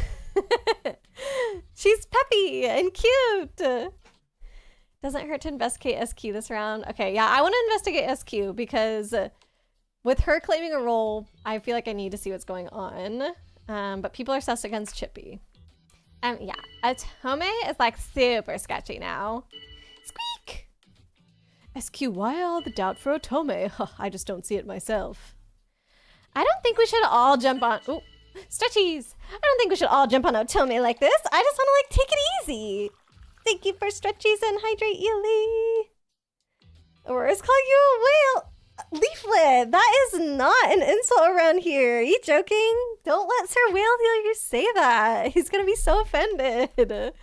A: She's peppy and cute. Doesn't hurt to investigate SQ this round. Okay, yeah, I want to investigate SQ because with her claiming a role, I feel like I need to see what's going on. But people are sus against Chippy. Yeah, Otome is like super sketchy now. Squeak! SQ, why all the doubt for Otome? I just don't see it myself. I don't think we should all jump on... Ooh, stretchies! I don't think we should all jump on Otome like this. I just want to, like, take it easy. Thank you for stretchies and hydrate, Ely. Aurora's calling you a whale. Leaflet, that is not an insult around here. Are you joking? Don't let Sir Whale Healer say that. He's gonna be so offended.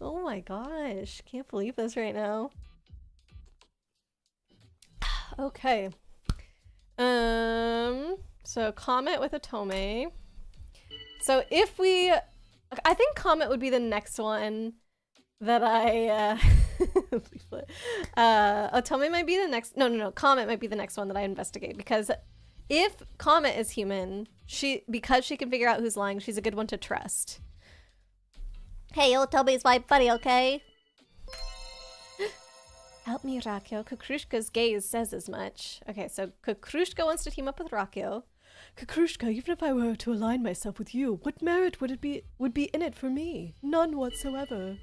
A: Oh my gosh. Can't believe this right now. Okay. So Comet with Otome. So if we... I think Comet would be the next one that I... Otome might be the next... No. Comet might be the next one that I investigate, because if Comet is human, because she can figure out who's lying, she's a good one to trust.
B: Hey, Otome's my buddy, okay?
A: Help me, Rakyo. Kakrushka's gaze says as much. Okay, so Kakrushka wants to team up with Rakyo. Kakrushka, even if I were to align myself with you, what merit would be in it for me? None whatsoever.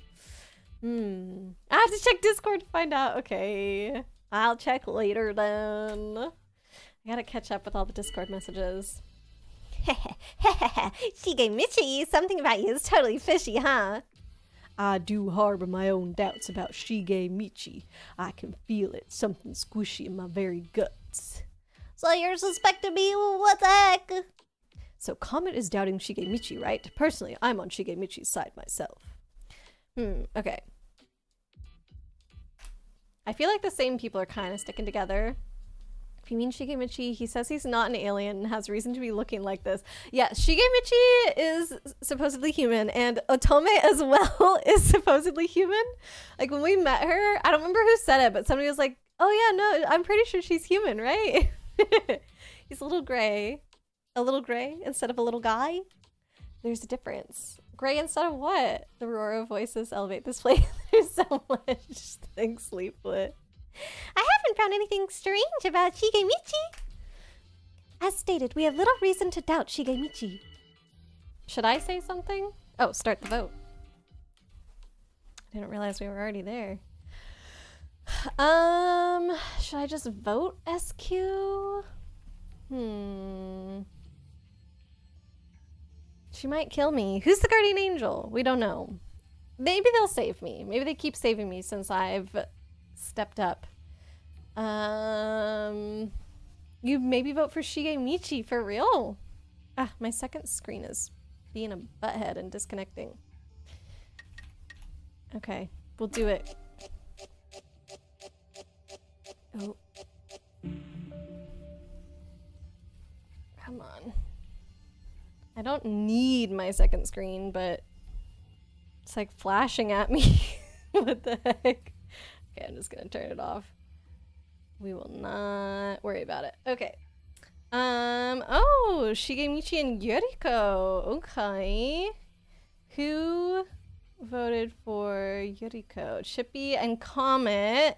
A: I have to check Discord to find out. Okay. I'll check later then. I gotta catch up with all the Discord messages.
B: Shigemichi, something about you is totally fishy, huh?
A: I do harbor my own doubts about Shigemichi. I can feel it. Something squishy in my very guts.
B: So you're suspecting me? What the heck?
A: So Comet is doubting Shigemichi, right? Personally, I'm on Shigemichi's side myself. Okay. I feel like the same people are kind of sticking together. You mean Shigemichi? He says he's not an alien and has reason to be looking like this. Yeah, Shigemichi is supposedly human, and Otome as well is supposedly human. Like, when we met her, I don't remember who said it, but somebody was like, oh yeah, no, I'm pretty sure she's human, right? He's a little gray. A little gray instead of a little guy. There's a difference. Gray instead of what? The roar of voices elevate this place. There's so much. Thanks, Leaflet.
B: I haven't found anything strange about Shigemichi. As stated, we have little reason to doubt Shigemichi.
A: Should I say something? Oh, start the vote. I didn't realize we were already there. Should I just vote SQ? She might kill me. Who's the guardian angel? We don't know. Maybe they'll save me. Maybe they keep saving me since I've stepped up. You maybe vote for Shigemichi for real. Ah, my second screen is being a butthead and disconnecting. Okay, we'll do it. Oh. Come on. I don't need my second screen, but it's like flashing at me. What the heck? Okay, I'm just gonna turn it off. We will not worry about it. Okay. Oh, Shigemichi and Yuriko. Okay. Who voted for Yuriko? Chippy and Comet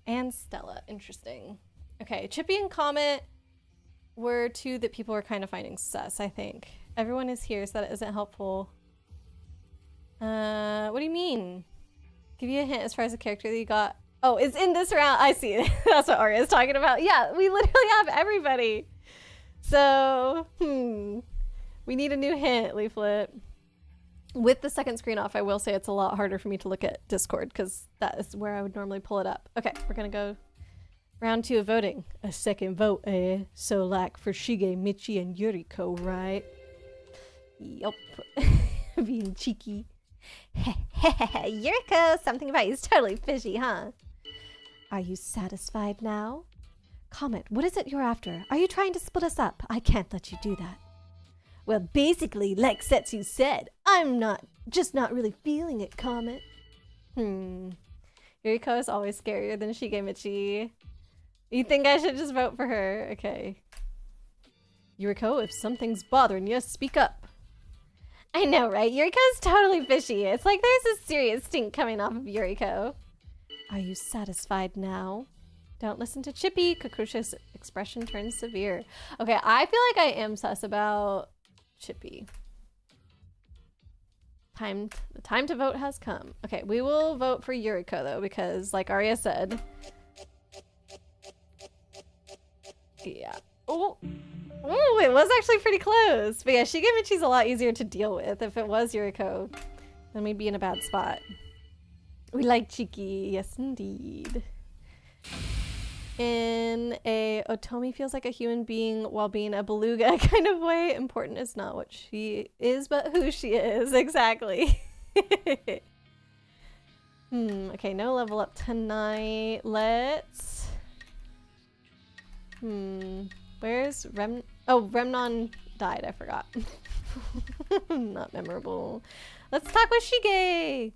A: and Stella. Interesting. Okay, Chippy and Comet were two that people were kind of finding sus, I think. Everyone is here, so that isn't helpful. What do you mean? Give you a hint as far as the character that you got. Oh, it's in this round. I see. That's what Arya is talking about. Yeah, we literally have everybody. So, we need a new hint, Leaflet. With the second screen off, I will say it's a lot harder for me to look at Discord because that is where I would normally pull it up. Okay, we're gonna go round 2 of voting. A second vote, eh? So like for Shigemichi and Yuriko, right? Yup. Being cheeky.
B: Yuriko, something about you is totally fishy, huh?
A: Are you satisfied now? Comet, what is it you're after? Are you trying to split us up? I can't let you do that.
B: Well, basically, like Setsu said, I'm not really feeling it, Comet.
A: Yuriko is always scarier than Shigemichi. You think I should just vote for her? Okay. Yuriko, if something's bothering you, speak up.
B: I know, right? Yuriko's totally fishy. It's like there's a serious stink coming off of Yuriko.
A: Are you satisfied now? Don't listen to Chippy. Kakusha's expression turns severe. Okay, I feel like I am sus about Chippy. The time to vote has come. Okay, we will vote for Yuriko though, because like Arya said. Yeah. Oh, it was actually pretty close. But yeah, Shigemichi's a lot easier to deal with. If it was Yuriko, then we'd be in a bad spot. We like Chiki, yes indeed. In a Otomi feels like a human being while being a beluga kind of way. Important is not what she is, but who she is. Exactly. Okay, no level up tonight. Let's... Where's Remnon died, I forgot. Not memorable. Let's talk with Shige!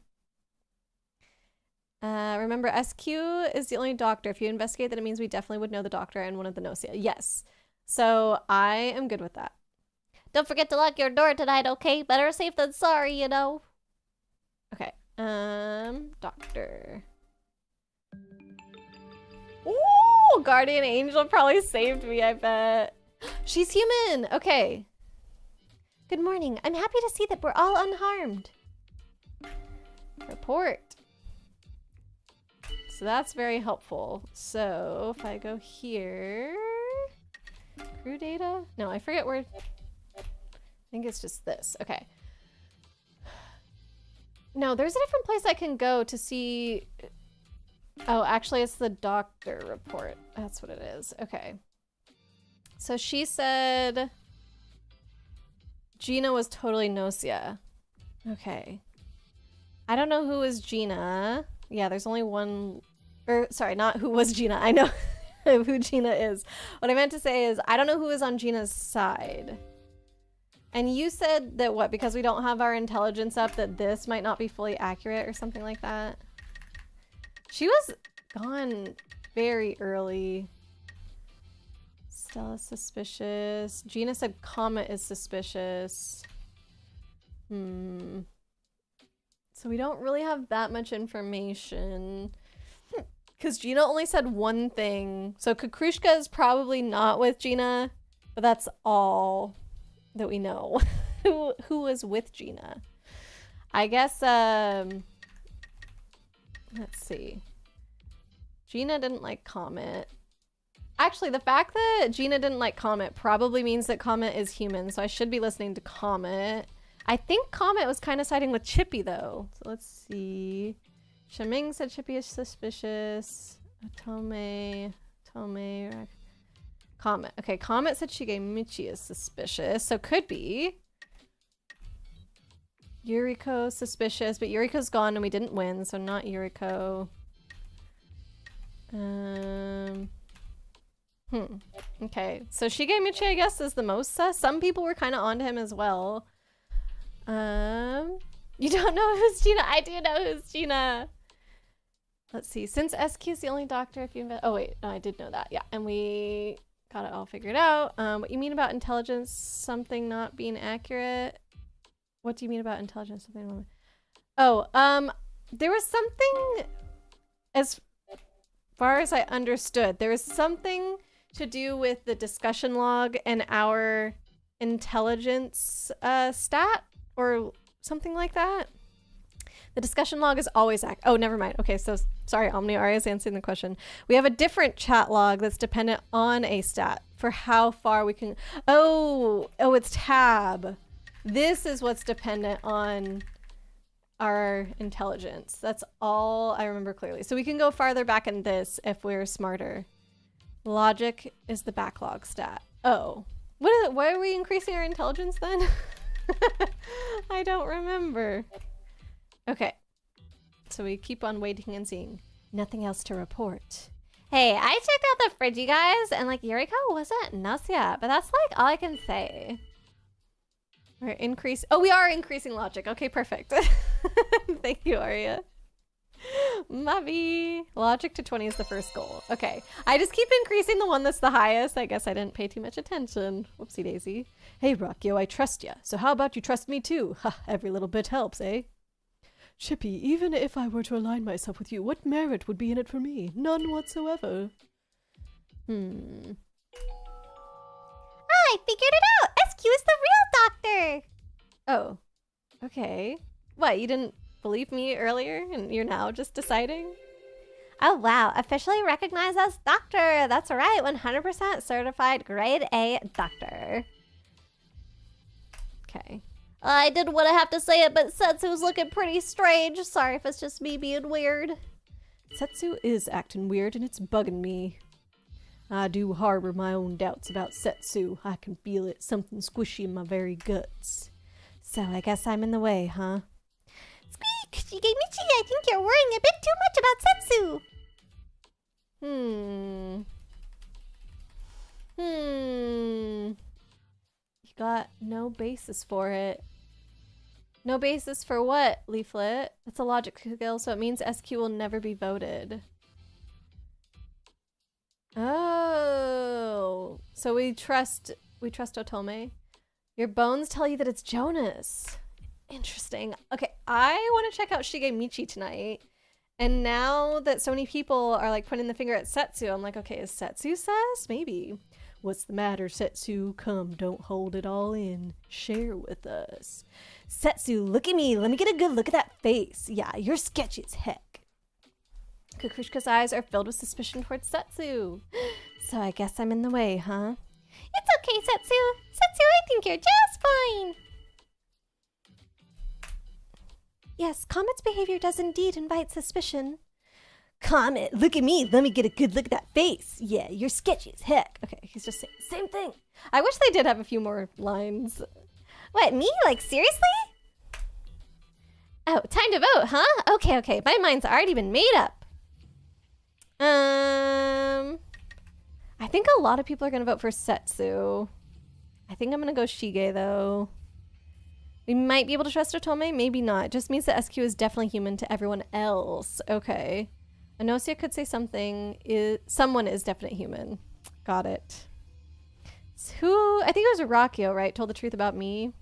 A: Remember, SQ is the only doctor. If you investigate that, it means we definitely would know the doctor and one of the Gnosia. Yes. So I am good with that.
B: Don't forget to lock your door tonight, okay? Better safe than sorry, you know.
A: Okay. Doctor. Ooh, Guardian Angel probably saved me, I bet. She's human. Okay.
B: Good morning. I'm happy to see that we're all unharmed.
A: Report. So that's very helpful. So if I go here, crew data? No, I forget where. I think it's just this. Okay. No, there's a different place I can go to see. Oh, actually, it's the doctor report. That's what it is. Okay. So she said Gina was totally Gnosia. Okay. I don't know who is Gina. Yeah, there's only one. Or, sorry, not who was Gina. I know of who Gina is. What I meant to say is I don't know who is on Gina's side. And you said that what, because we don't have our intelligence up, that this might not be fully accurate or something like that? She was gone very early. Stella's suspicious. Gina said Comet is suspicious. So we don't really have that much information. Because Gina only said one thing. So Kukrushka is probably not with Gina, but that's all that we know. Who was with Gina? I guess, let's see. Gina didn't like Comet. Actually, the fact that Gina didn't like Comet probably means that Comet is human, so I should be listening to Comet. I think Comet was kind of siding with Chippy, though. So let's see. Shaming said Chippy is suspicious. Tome, Comet. Okay, Comet said Shigemichi is suspicious, so could be. Yuriko suspicious, but Yuriko's gone and we didn't win, so not Yuriko. Okay, so Shigemichi, I guess, is the most sus. Some people were kind of onto him as well. You don't know who's Gina? I do know who's Gina. Let's see. Since SQ is the only doctor, if you oh wait, no, I did know that. Yeah, and we got it all figured out. What you mean about intelligence? Something not being accurate? What do you mean about intelligence? Something. Oh, there was something. As far as I understood, there was something to do with the discussion log and our intelligence stat or something like that. The discussion log is always oh, never mind. Okay, so sorry, Omni Aria is answering the question. We have a different chat log that's dependent on a stat for how far we can. Oh, it's tab. This is what's dependent on our intelligence. That's all I remember clearly. So we can go farther back in this if we're smarter. Logic is the backlog stat. Oh, what is it? Why are we increasing our intelligence then? I don't remember. Okay, so we keep on waiting and seeing. Nothing else to report. Hey, I checked out the fridge, you guys, and like Yuriko wasn't Gnosia, but that's like all I can say. We're we are increasing logic. Okay, perfect. Thank you, Aria. Mubby. Logic to 20 is the first goal. Okay, I just keep increasing the one that's the highest. I guess I didn't pay too much attention. Whoopsie daisy. Hey, Rockyo, I trust ya. So how about you trust me too? Ha, every little bit helps, eh? Chippy, even if I were to align myself with you, what merit would be in it for me? None whatsoever. I figured it out! SQ is the real doctor! Oh. Okay. What, you didn't believe me earlier and you're now just deciding? Oh wow, officially recognized as doctor! That's right, 100% certified grade A doctor. Okay. I didn't want to have to say it, but Setsu's looking pretty strange. Sorry if it's just me being weird. Setsu is acting weird and it's bugging me. I do harbor my own doubts about Setsu. I can feel it, something squishy in my very guts. So I guess I'm in the way, huh? Squeak! Shigemichi, I think you're worrying a bit too much about Setsu! You got no basis for it. No basis for what, Leaflet? That's a logic skill, so it means SQ will never be voted. Oh, so we trust Otome. Your bones tell you that it's Jonas. Interesting. Okay, I want to check out Shigemichi tonight. And now that so many people are like pointing the finger at Setsu, I'm like, okay, is Setsu sus? Maybe. What's the matter, Setsu? Come, don't hold it all in. Share with us. Setsu, look at me. Let me get a good look at that face. Yeah, you're sketchy as heck. Kukrushka's eyes are filled with suspicion towards Setsu. So I guess I'm in the way, huh? It's okay, Setsu. Setsu, I think you're just fine. Yes, Comet's behavior does indeed invite suspicion. Comet, look at me. Let me get a good look at that face. Yeah, you're sketchy as heck. Okay, he's just saying the same thing. I wish they did have a few more lines. What, me? Like, seriously? Oh, time to vote, huh? Okay, my mind's already been made up. I think a lot of people are gonna vote for Setsu. I think I'm gonna go Shige though. We might be able to trust Otome, maybe not. It just means that SQ is definitely human to everyone else. Okay. Gnosia could say something. Someone is definite human. Got it. So who? I think it was Arakio, right? Told the truth about me.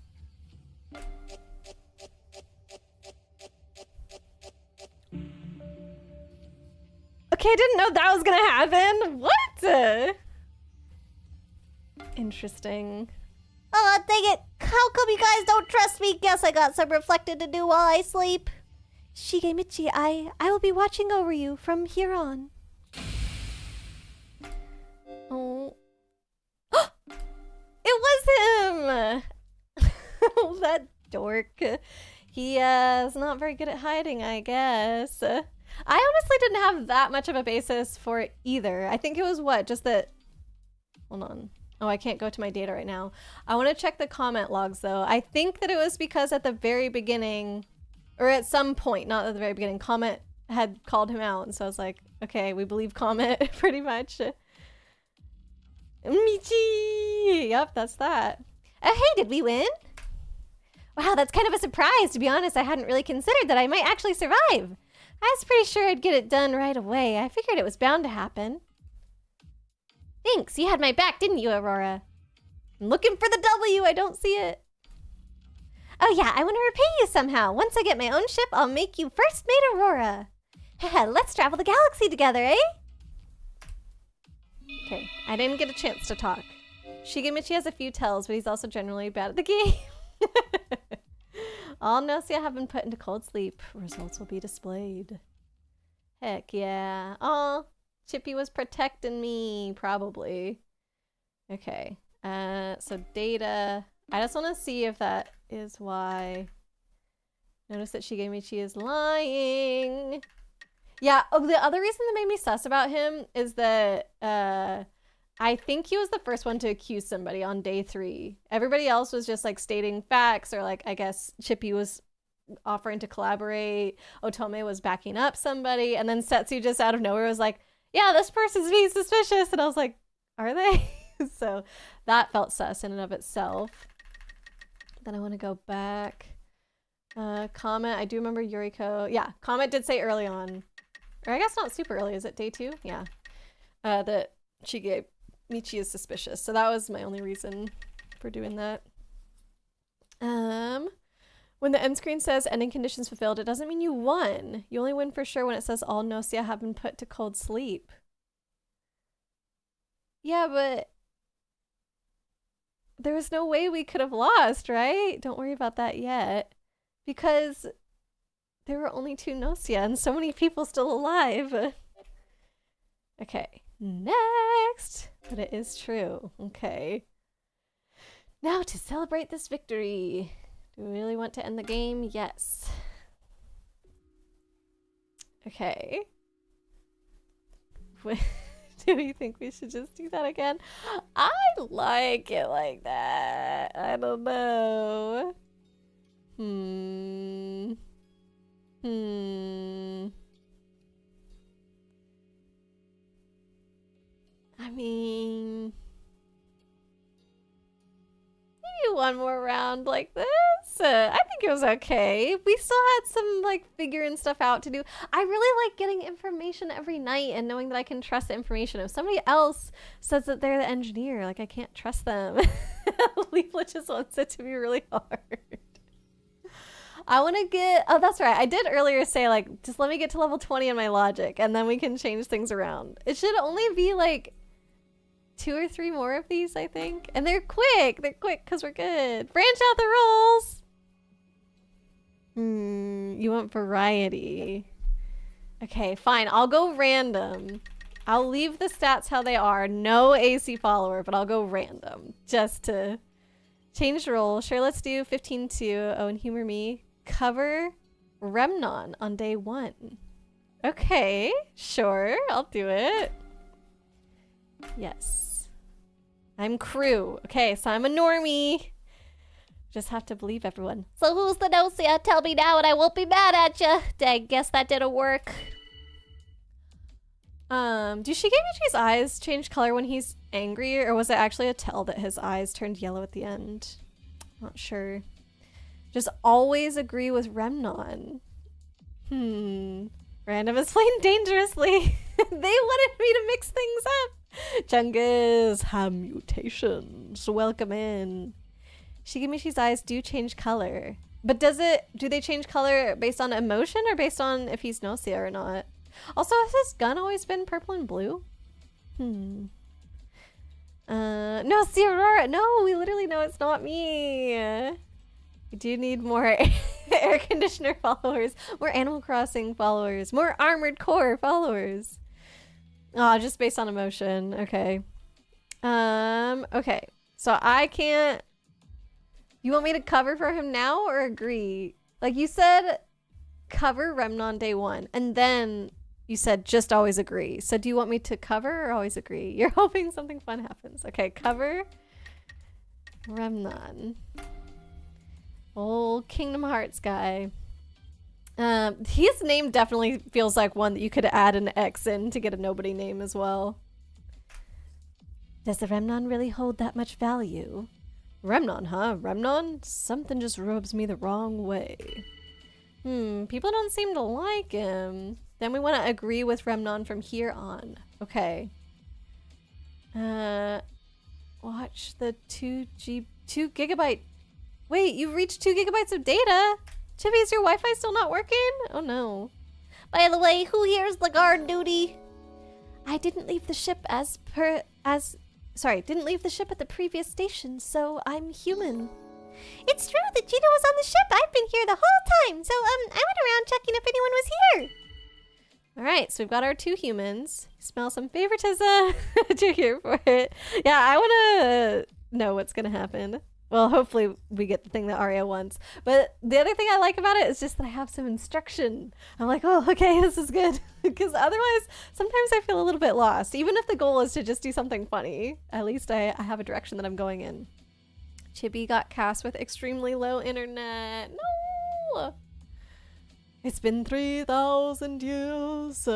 A: Okay, I didn't know that was gonna happen. What? Interesting.
B: Oh, dang it. How come you guys don't trust me? Guess I got some reflecting to do while I sleep. Shigemichi, I will be watching over you from here on.
A: Oh. It was him! Oh, that dork. He is not very good at hiding, I guess. I honestly didn't have that much of a basis for it either. I think it was what? Just that... Hold on. Oh, I can't go to my data right now. I want to check the comment logs though. I think that it was because at the very beginning, or at some point, not at the very beginning, Comet had called him out. And so I was like, okay, we believe Comet pretty much. Michi! Yep, that's that.
B: Hey, did we win? Wow, that's kind of a surprise. To be honest, I hadn't really considered that I might actually survive. I was pretty sure I'd get it done right away. I figured it was bound to happen. Thanks, you had my back, didn't you, Aurora?
A: I'm looking for the W, I don't see it.
B: Oh yeah, I want to repay you somehow. Once I get my own ship, I'll make you first mate Aurora. Let's travel the galaxy together, eh?
A: Okay, I didn't get a chance to talk. Shigemichi has a few tells, but he's also generally bad at the game. All Gnosia have been put into cold sleep. Results will be displayed. Heck yeah. Aw, Chippy was protecting me, probably. Okay, so data. I just want to see if that is why. Notice that Shigemichi is lying. Yeah, oh, the other reason that made me sus about him is that I think he was the first one to accuse somebody on day 3. Everybody else was just like stating facts, or like I guess Chippy was offering to collaborate, Otome was backing up somebody, and then Setsu just out of nowhere was like, yeah, this person's being suspicious, and I was like, are they? So that felt sus in and of itself. Then I want to go back. Comment, I do remember Yuriko. Yeah, Comment did say early on, or I guess not super early, is it day 2? Yeah. That Shigemichi is suspicious. So that was my only reason for doing that. When the end screen says ending conditions fulfilled, it doesn't mean you won. You only win for sure when it says all Gnosia have been put to cold sleep. Yeah, but there was no way we could have lost, right? Don't worry about that yet. Because there were only 2 Gnosia and so many people still alive. Okay, next. But it is true. Okay. Now to celebrate this victory. Do we really want to end the game? Yes. Okay. Do we think we should just do that again? I like it like that. I don't know. I mean, maybe one more round like this. I think it was okay. We still had some like figuring stuff out to do. I really like getting information every night and knowing that I can trust the information. If somebody else says that they're the engineer, like I can't trust them. Leaflet just wants it to be really hard. I want to get, oh, that's right. I did earlier say like, just let me get to level 20 in my logic and then we can change things around. It should only be like 2 or 3 more of these, I think. And they're quick. They're quick because we're good. Branch out the rules. You want variety. Okay, fine. I'll go random. I'll leave the stats how they are. No AC follower, but I'll go random just to change the role. Sure, let's do 15-2. Oh, and humor me. Cover Remnon on day 1. Okay, sure. I'll do it. Yes. I'm crew. Okay, so I'm a normie. Just have to believe everyone.
B: So who's the Gnosia? Tell me now and I won't be mad at you. Dang, guess that didn't work.
A: Do Shigemishi's eyes change color when he's angry, or was it actually a tell that his eyes turned yellow at the end? Not sure. Just always agree with Remnon. Random is playing dangerously. They wanted me to mix things up. Chungus, have mutations. Welcome in. Shigemishi's eyes do change color. But do they change color based on emotion or based on if he's Gnosia or not? Also, has his gun always been purple and blue? No, see Aurora. No, we literally know it's not me. We do need more air conditioner followers, more Animal Crossing followers, more Armored Core followers. Oh, just based on emotion. Okay. Okay. So I can't... You want me to cover for him now or agree? Like you said, cover Remnon day one, and then you said just always agree. So do you want me to cover or always agree? You're hoping something fun happens. Okay, cover Remnon. Old Kingdom Hearts guy. His name definitely feels like one that you could add an X in to get a nobody name as well. Does the Remnon really hold that much value? Remnon, huh? Remnon? Something just rubs me the wrong way. People don't seem to like him. Then we want to agree with Remnon from here on. Okay. Watch the 2 gigabyte. Wait, you've reached 2 gigabytes of data? Chippy, is your Wi-Fi still not working? Oh no. By the way, who here's the guard duty? I didn't leave the ship didn't leave the ship at the previous station, so I'm human. It's true that Gino was on the ship. I've been here the whole time, so I went around checking if anyone was here. All right, so we've got our 2 humans. Smell some favoritism. You're here for it. Yeah, I want to know what's gonna happen. Well, hopefully we get the thing that Arya wants. But the other thing I like about it is just that I have some instruction. I'm like, oh, okay, this is good. Because otherwise, sometimes I feel a little bit lost. Even if the goal is to just do something funny, at least I have a direction that I'm going in. Chibi got cast with extremely low internet. No! It's been 3,000 years.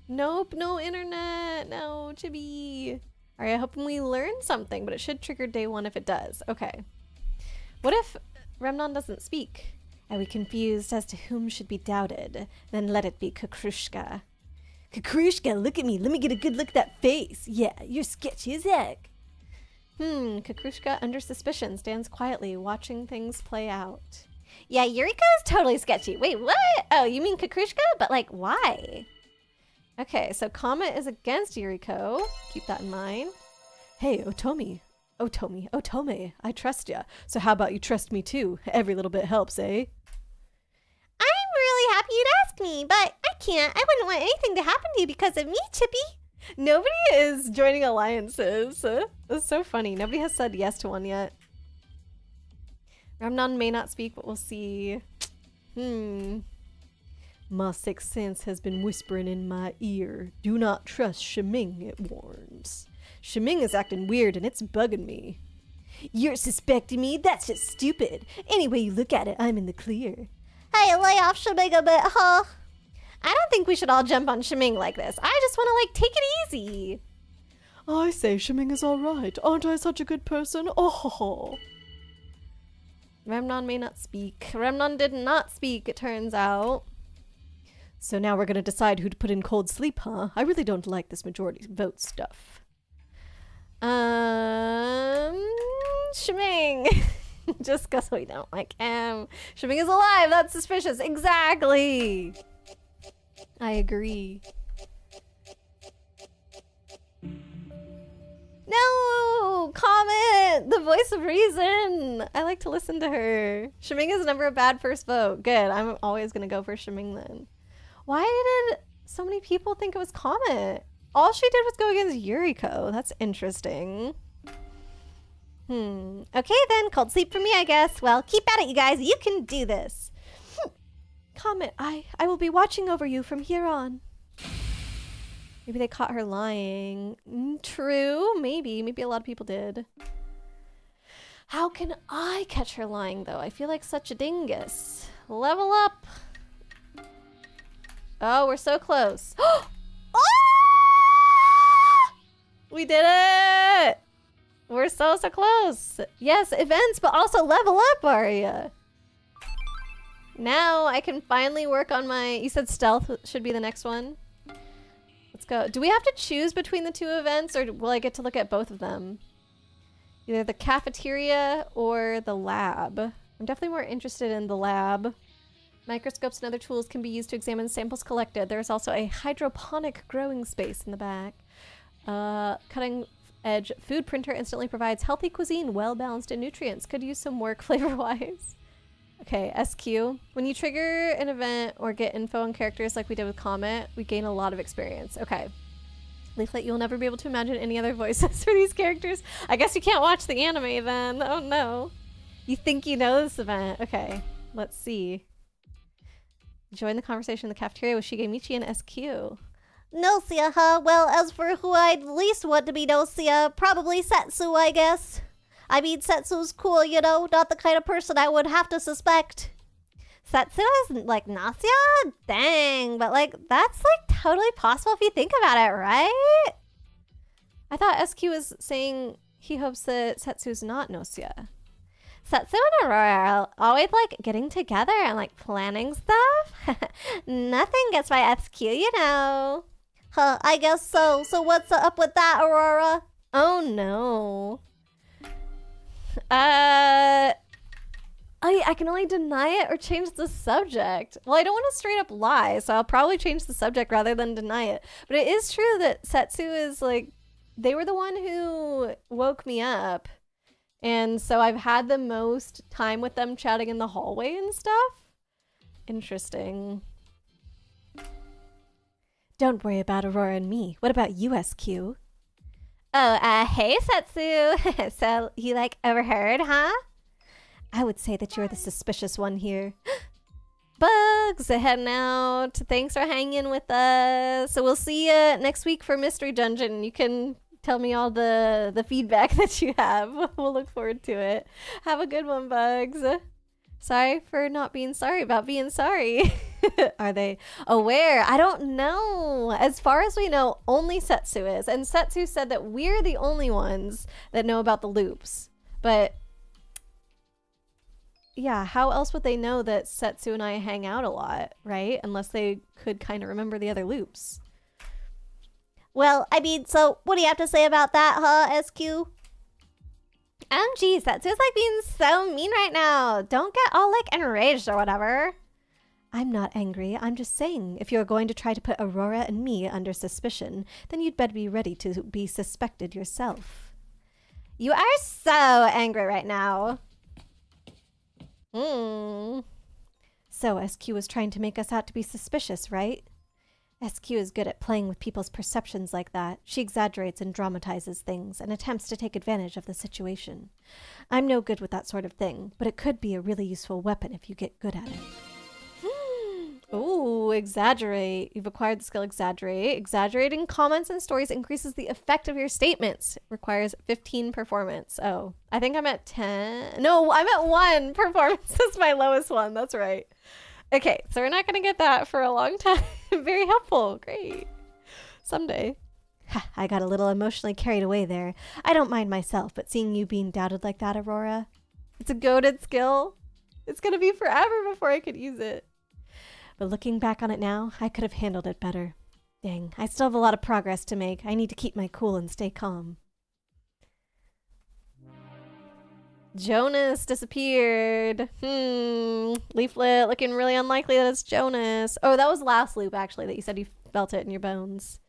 A: Nope, no internet. No, Chibi. All right, hoping we learn something, but it should trigger day one if it does. Okay. What if Remnon doesn't speak? Are we confused as to whom should be doubted? Then let it be Kakrushka. Kakrushka, look at me. Let me get a good look at that face. Yeah, you're sketchy as heck. Kakrushka, under suspicion, stands quietly, watching things play out. Yeah, Yuriko's totally sketchy. Wait, what? Oh, you mean Kakrushka? But like, why? Okay, so Comet is against Yuriko. Keep that in mind. Hey, Otome, I trust ya. So how about you trust me too? Every little bit helps, eh?
B: I'm really happy you'd ask me, but I can't. I wouldn't want anything to happen to you because of me, Chippy.
A: Nobody is joining alliances. That's so funny. Nobody has said yes to one yet. Remnon may not speak, but we'll see. My sixth sense has been whispering in my ear. Do not trust Shiming, it warns. Shiming is acting weird and it's bugging me. You're suspecting me? That's just stupid. Any way you look at it, I'm in the clear.
B: Hey, lay off Shiming a bit, huh? I don't think we should all jump on Shiming like this. I just want to, take it easy.
A: I say Shiming is alright. Aren't I such a good person? Oh ho ho. Remnon may not speak. Remnon did not speak, it turns out. So now we're going to decide who to put in cold sleep, huh? I really don't like this majority vote stuff. Shiming. Just because we don't like him. Shiming is alive. That's suspicious. Exactly. I agree. No! Comet! The voice of reason! I like to listen to her. Shiming is never a bad first vote. Good. I'm always going to go for Shiming then. Why did so many people think it was Comet? All she did was go against Yuriko. That's interesting.
B: Okay then, cold sleep for me, I guess. Well, keep at it, you guys. You can do this.
A: Comet, I will be watching over you from here on. Maybe they caught her lying. True, maybe. Maybe a lot of people did. How can I catch her lying, though? I feel like such a dingus. Level up. Oh, we're so close. Oh! We did it! We're so close. Yes, events, but also level up, Aria. Now I can finally work on my... You said stealth should be the next one? Let's go. Do we have to choose between the two events, or will I get to look at both of them? Either the cafeteria or the lab. I'm definitely more interested in the lab. Microscopes and other tools can be used to examine samples collected. There's also a hydroponic growing space in the back. Cutting edge food printer instantly provides healthy cuisine, well balanced in nutrients. Could use some work flavor-wise. Okay, SQ. When you trigger an event or get info on characters like we did with Comet, we gain a lot of experience. Okay. Leaflet, you'll never be able to imagine any other voices for these characters. I guess you can't watch the anime then. Oh no. You think you know this event. Okay, let's see. Join the conversation in the cafeteria with Shigemichi and SQ.
B: Gnosia, huh? Well, as for who I'd least want to be Gnosia, probably Setsu, I guess. I mean, Setsu's cool, you know? Not the kind of person I would have to suspect. Setsu isn't like Gnosia? Dang, but like, that's like totally possible if you think about it, right?
A: I thought SQ was saying he hopes that Setsu's not Gnosia.
B: Setsu and Aurora are always like getting together and like planning stuff. Nothing gets by SQ, you know. Huh, I guess so. So what's up with that, Aurora?
A: Oh no. I can only deny it or change the subject. Well, I don't want to straight up lie, so I'll probably change the subject rather than deny it. But it is true that Setsu is like, they were the one who woke me up. And so I've had the most time with them chatting in the hallway and stuff. Interesting. Don't worry about Aurora and me. What about you, SQ?
B: Oh, hey, Setsu. So you like overheard, huh?
A: I would say that you're the suspicious one here. Bugs, heading out. Thanks for hanging with us. So we'll see you next week for Mystery Dungeon. You can tell me all the feedback that you have. We'll look forward to it. Have a good one, Bugs. Sorry for not being sorry about being sorry. Are they aware? I don't know. As far as we know, only Setsu is. And Setsu said that we're the only ones that know about the loops. But yeah, how else would they know that Setsu and I hang out a lot, right? Unless they could kind of remember the other loops.
B: Well, I mean, so what do you have to say about that, huh, SQ? Geez, Setsu's like being so mean right now. Don't get all like enraged or whatever.
A: I'm not angry. I'm just saying, if you're going to try to put Aurora and me under suspicion, then you'd better be ready to be suspected yourself.
B: You are so angry right now.
A: So SQ was trying to make us out to be suspicious, right? SQ is good at playing with people's perceptions like that. She exaggerates and dramatizes things and attempts to take advantage of the situation. I'm no good with that sort of thing, but it could be a really useful weapon if you get good at it. Ooh, exaggerate. You've acquired the skill exaggerate. Exaggerating comments and stories increases the effect of your statements. Requires 15 performance. Oh, I think I'm at 10. No, I'm at 1 performance. That's my lowest one. That's right. Okay, so we're not going to get that for a long time. Very helpful. Great. Someday. I got a little emotionally carried away there. I don't mind myself, but seeing you being doubted like that, Aurora, it's a goated skill. It's going to be forever before I could use it. But looking back on it now, I could have handled it better. Dang, I still have a lot of progress to make. I need to keep my cool and stay calm. Jonas disappeared. Leaflet looking really unlikely that it's Jonas. Oh, that was last loop actually that you said you felt it in your bones.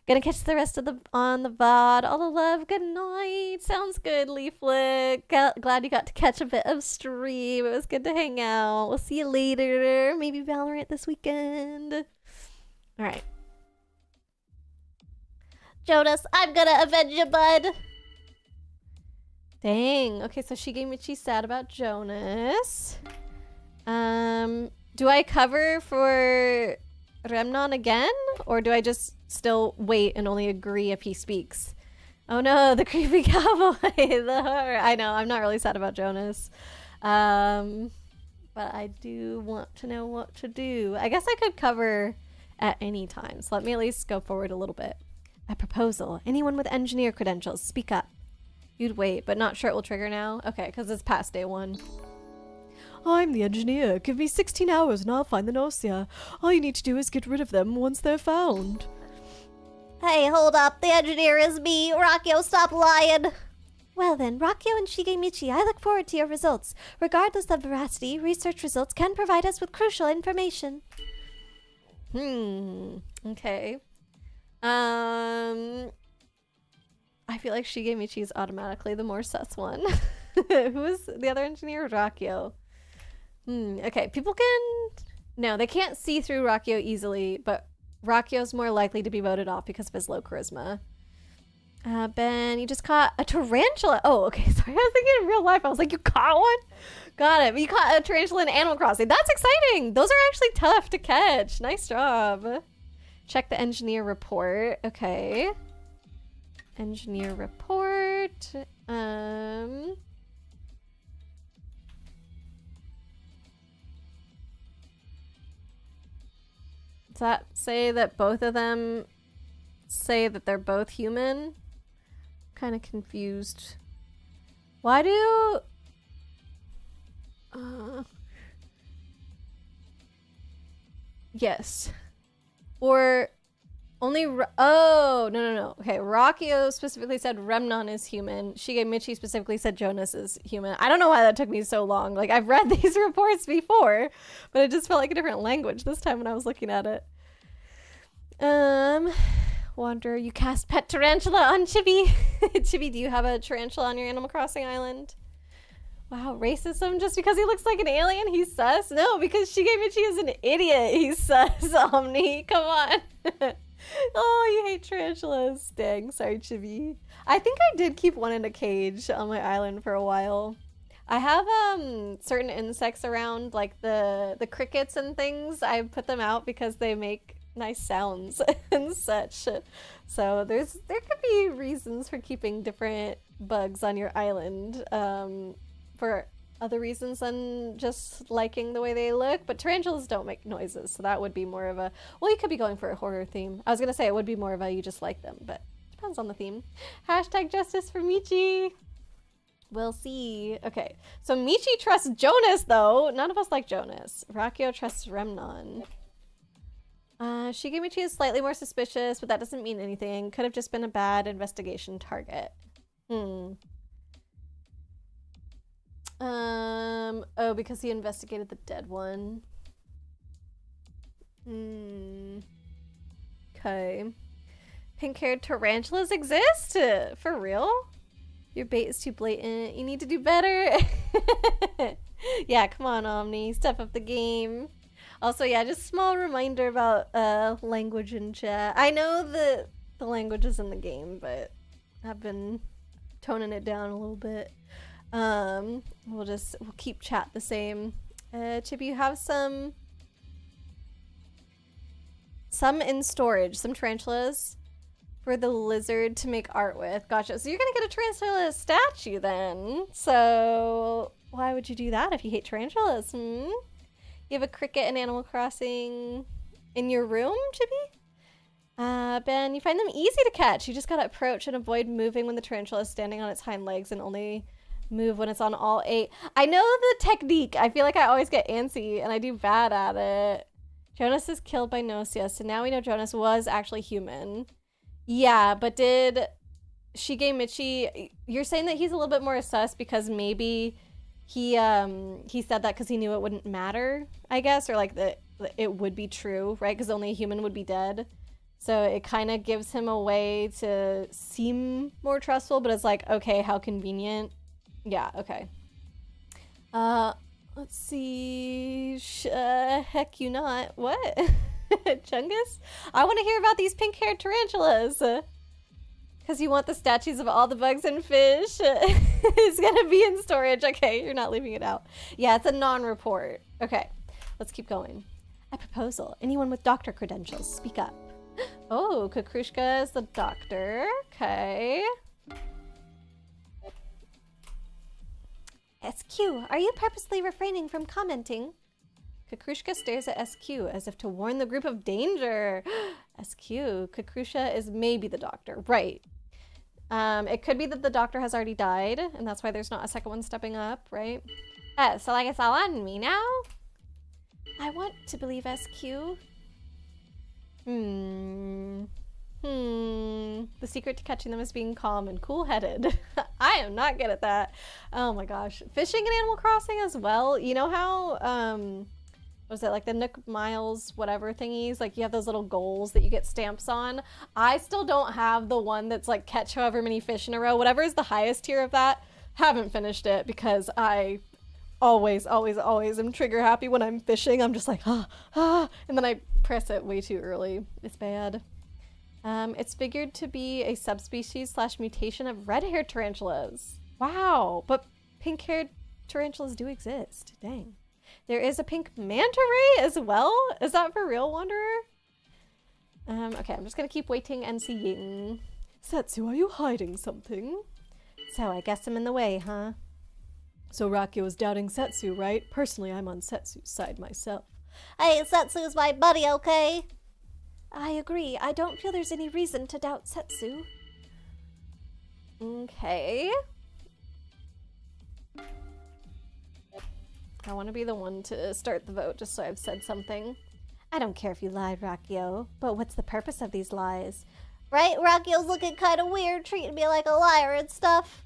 A: Gonna catch the rest of the on the VOD. All the love. Good night. Sounds good, Leaflet. Glad you got to catch a bit of stream. It was good to hang out. We'll see you later. Maybe Valorant this weekend. All right.
B: Jonas, I'm gonna avenge you, bud.
A: Dang. Okay, so Shigemichi's sad about Jonas. Do I cover for Remnon again? Or do I just still wait and only agree if he speaks? Oh no, the creepy cowboy. I know, I'm not really sad about Jonas. But I do want to know what to do. I guess I could cover at any time. So let me at least go forward a little bit. A proposal. Anyone with engineer credentials, speak up. You'd wait, but not sure it will trigger now? Okay, because it's past day 1. I'm the engineer. Give me 16 hours and I'll find the Gnosia. All you need to do is get rid of them once they're found.
B: Hey, hold up. The engineer is me. Rakio, stop lying. Well then, Rakio and Shigemichi, I look forward to your results. Regardless of veracity, research results can provide us with crucial information.
A: Okay. I feel like Shigemichi is automatically the more sus one. Who is the other engineer? Rakio. Okay, people can... No, they can't see through Rakio easily, but Rakio's more likely to be voted off because of his low charisma. Ben, you just caught a tarantula. Oh, okay, sorry. I was thinking in real life. I was like, you caught one? Got it. But you caught a tarantula in Animal Crossing. That's exciting. Those are actually tough to catch. Nice job. Check the engineer report. Okay. Engineer report. Does that say that both of them say that they're both human? Kind of confused. Why do... yes. Or only... oh, no. Okay, Rakio specifically said Remnon is human. Shigemichi specifically said Jonas is human. I don't know why that took me so long. Like, I've read these reports before, but it just felt like a different language this time when I was looking at it. Wanderer, you cast pet tarantula on Chibi. Chibi, do you have a tarantula on your Animal Crossing island? Wow, racism just because he looks like an alien? He's sus? No, because Shigemichi is an idiot. He's sus, Omni. Come on. Oh, you hate tarantulas. Dang, sorry, Chibi. I think I did keep one in a cage on my island for a while. I have certain insects around, like the crickets and things. I put them out because they make nice sounds and such. So there could be reasons for keeping different bugs on your island for other reasons than just liking the way they look. But tarantulas don't make noises, so that would be more of a... well, you could be going for a horror theme. I was gonna say it would be more of a you just like them, but depends on the theme. Hashtag justice for Michi. We'll see. Okay, so Michi trusts Jonas, though. None of us like Jonas. Rakio trusts Remnon. Shigemichi is slightly more suspicious, but that doesn't mean anything. Could have just been a bad investigation target. Oh, because he investigated the dead one. Okay. Pink-haired tarantulas exist? For real? Your bait is too blatant. You need to do better. Yeah, come on, Omni. Step up the game. Also, yeah, just small reminder about language in chat. I know the language is in the game, but I've been toning it down a little bit. We'll keep chat the same. Chip, you have some in storage, some tarantulas for the lizard to make art with. Gotcha. So you're gonna get a tarantula statue then. So why would you do that if you hate tarantulas? You have a cricket in Animal Crossing in your room, Chibi? Ben, you find them easy to catch. You just gotta approach and avoid moving when the tarantula is standing on its hind legs and only move when it's on all 8. I know the technique. I feel like I always get antsy and I do bad at it. Jonas is killed by Gnosia, so now we know Jonas was actually human. Yeah, but did Shigemichi... You're saying that he's a little bit more sus because maybe he said that because he knew it wouldn't matter, I guess, or like that it would be true, right? Because only a human would be dead. So it kind of gives him a way to seem more trustful, but it's like, okay, how convenient. Yeah, okay. Let's see. Heck you not. What? Chungus? I want to hear about these pink-haired tarantulas. Because you want the statues of all the bugs and fish. It's gonna be in storage. Okay, you're not leaving it out. Yeah, it's a non-report. Okay, let's keep going. A proposal. Anyone with doctor credentials, speak up. Oh, Kukrushka is the doctor. Okay.
B: SQ, are you purposely refraining from commenting?
A: Kakrushka stares at SQ as if to warn the group of danger. SQ. Kakrusha is maybe the doctor. Right. It could be that the doctor has already died, and that's why there's not a second one stepping up, right? So like it's all on me now? I want to believe SQ. The secret to catching them is being calm and cool-headed. I am not good at that. Oh my gosh. Fishing in Animal Crossing as well. You know how, what was it, like the Nook Miles whatever thingies? Like you have those little goals that you get stamps on. I still don't have the one that's like catch however many fish in a row. Whatever is the highest tier of that. Haven't finished it because I always am trigger happy when I'm fishing. I'm just like, and then I press it way too early. It's bad. It's figured to be a subspecies / mutation of red-haired tarantulas. Wow, but pink-haired tarantulas do exist. Dang. There is a pink manta ray as well? Is that for real, Wanderer? Okay, I'm just gonna keep waiting and seeing. Setsu, are you hiding something? So I guess I'm in the way, huh? So Rakio is doubting Setsu, right? Personally, I'm on Setsu's side myself.
B: Hey, Setsu's my buddy, okay?
A: I agree. I don't feel there's any reason to doubt Setsu. Okay. I want to be the one to start the vote just so I've said something.
B: I don't care if you lied, Rakio, but what's the purpose of these lies? Right? Rakio's looking kind of weird, treating me like a liar and stuff.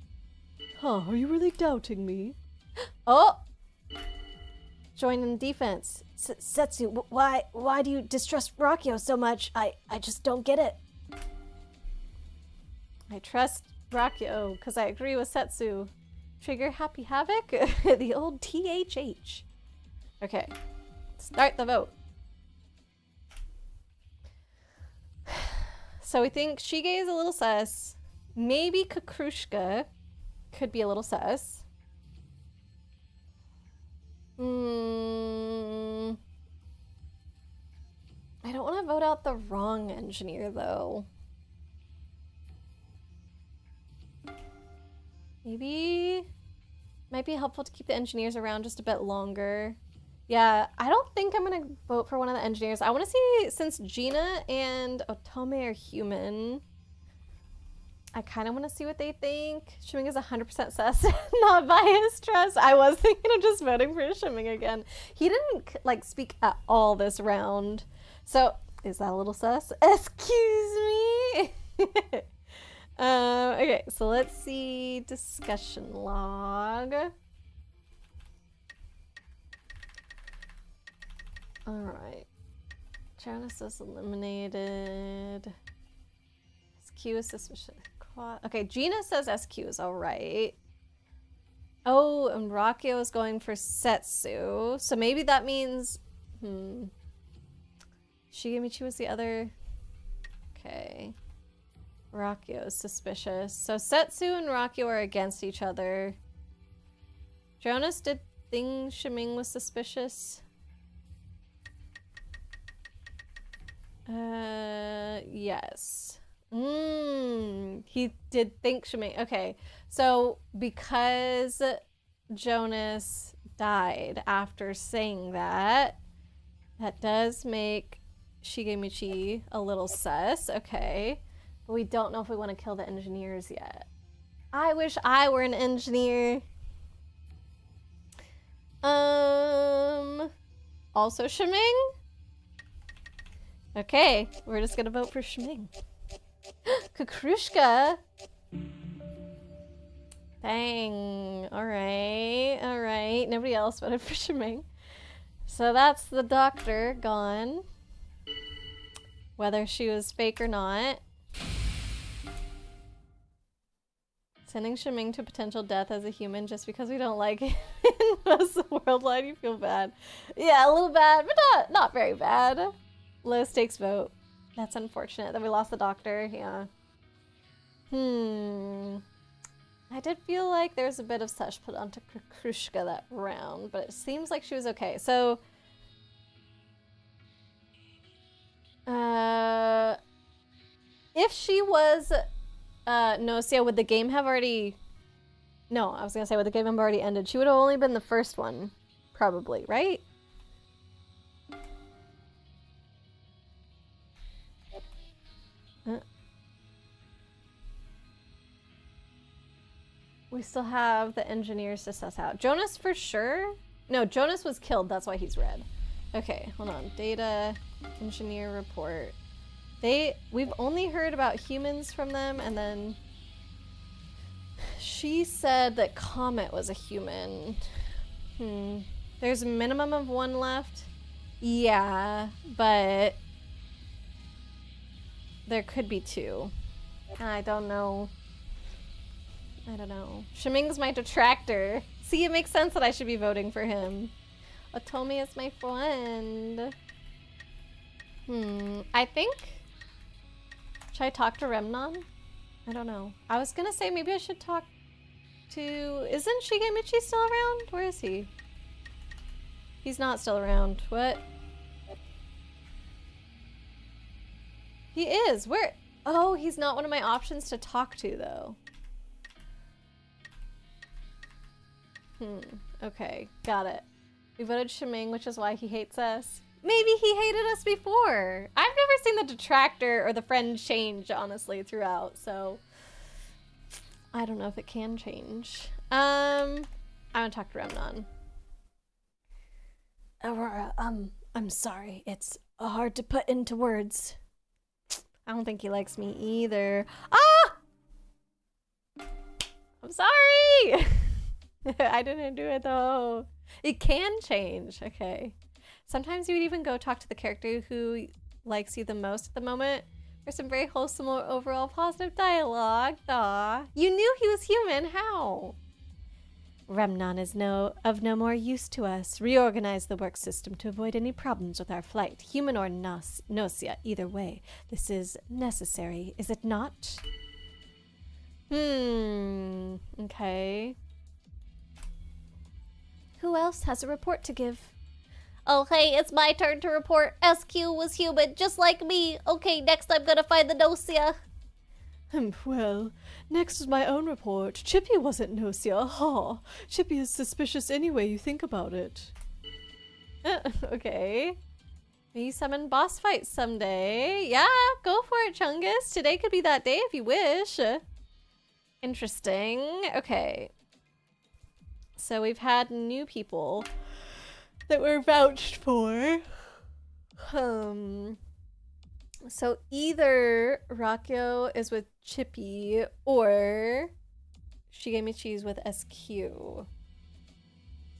A: Huh, are you really doubting me? Oh! Join in defense.
B: Setsu, why do you distrust Rakio so much? I just don't get it.
A: I trust Rakio because I agree with Setsu. Trigger Happy Havoc? The old THH. Okay, start the vote. So we think Shige is a little sus. Maybe Kakrushka could be a little sus. I don't want to vote out the wrong engineer, though. Maybe might be helpful to keep the engineers around just a bit longer. Yeah, I don't think I'm gonna vote for one of the engineers. I want to see, since Gina and Otome are human, I kind of want to see what they think. Shimming is 100% sus, not biased, trust. I was thinking of just voting for Shimming again. He didn't like speak at all this round. So, is that a little sus? Excuse me? Okay, so let's see discussion log. Alright. Jonas is eliminated. SQ is suspicious. Okay, Gina says SQ is alright. Oh, and Rakio is going for Setsu. So maybe that means... Shigemichi was the other... Okay. Rakio is suspicious. So Setsu and Rakio are against each other. Jonas did think Shiming was suspicious. Yes. He did think Shiming. Okay, so because Jonas died after saying that, that does make Shigemichi a little sus. Okay. But we don't know if we want to kill the engineers yet. I wish I were an engineer. Also Shiming? Okay, we're just gonna vote for Shiming. Kakrushka? Dang. Alright. Nobody else voted for Shiming. So that's the doctor gone. Whether she was fake or not. Sending Shiming to potential death as a human just because we don't like it in most worldwide, you feel bad. Yeah, a little bad, but not very bad. Low stakes vote. That's unfortunate that we lost the doctor, yeah. I did feel like there's a bit of such put onto Kakrushka that round, but it seems like she was okay. So, if she was Gnosia, would the game have already... No, I was gonna say, would the game have already ended? She would have only been the first one, probably, right? We still have the engineers to suss out. Jonas for sure? No, Jonas was killed. That's why he's red. Okay, hold on. Data, engineer report. We've only heard about humans from them, and then she said that Comet was a human. There's a minimum of 1 left. Yeah, but there could be 2. I don't know. I don't know. Shiming's my detractor. See, it makes sense that I should be voting for him. Otome is my friend. I think... Should I talk to Remnon? I don't know. I was gonna say maybe I should talk to... Isn't Shigemichi still around? Where is he? He's not still around. What? He is. Where? Oh, he's not one of my options to talk to, though. Okay, got it. We voted Shiming, which is why he hates us. Maybe he hated us before. I've never seen the detractor or the friend change, honestly, throughout, so I don't know if it can change. I'm gonna talk to Remnon. Aurora, I'm sorry. It's hard to put into words. I don't think he likes me either. Ah! I'm sorry! I didn't do it though. It can change. Okay. Sometimes you would even go talk to the character who likes you the most at the moment for some very wholesome or overall positive dialogue. Aw. You knew he was human. How? Remnon is of no more use to us. Reorganize the work system to avoid any problems with our flight. Human or Gnosia, either way. This is necessary, is it not? Okay. Who else has a report to give? Oh, hey, it's my turn to report. SQ was human, just like me. Okay, next I'm gonna find the Gnosia. Well, next is my own report. Chippy wasn't Gnosia. Ha! Chippy is suspicious any way you think about it. Okay. Maybe summon boss fight someday. Yeah, go for it, Chungus. Today could be that day if you wish. Interesting. Okay. So we've had new people that were vouched for. So either Rakyo is with Chippy or Shigemichi is with SQ.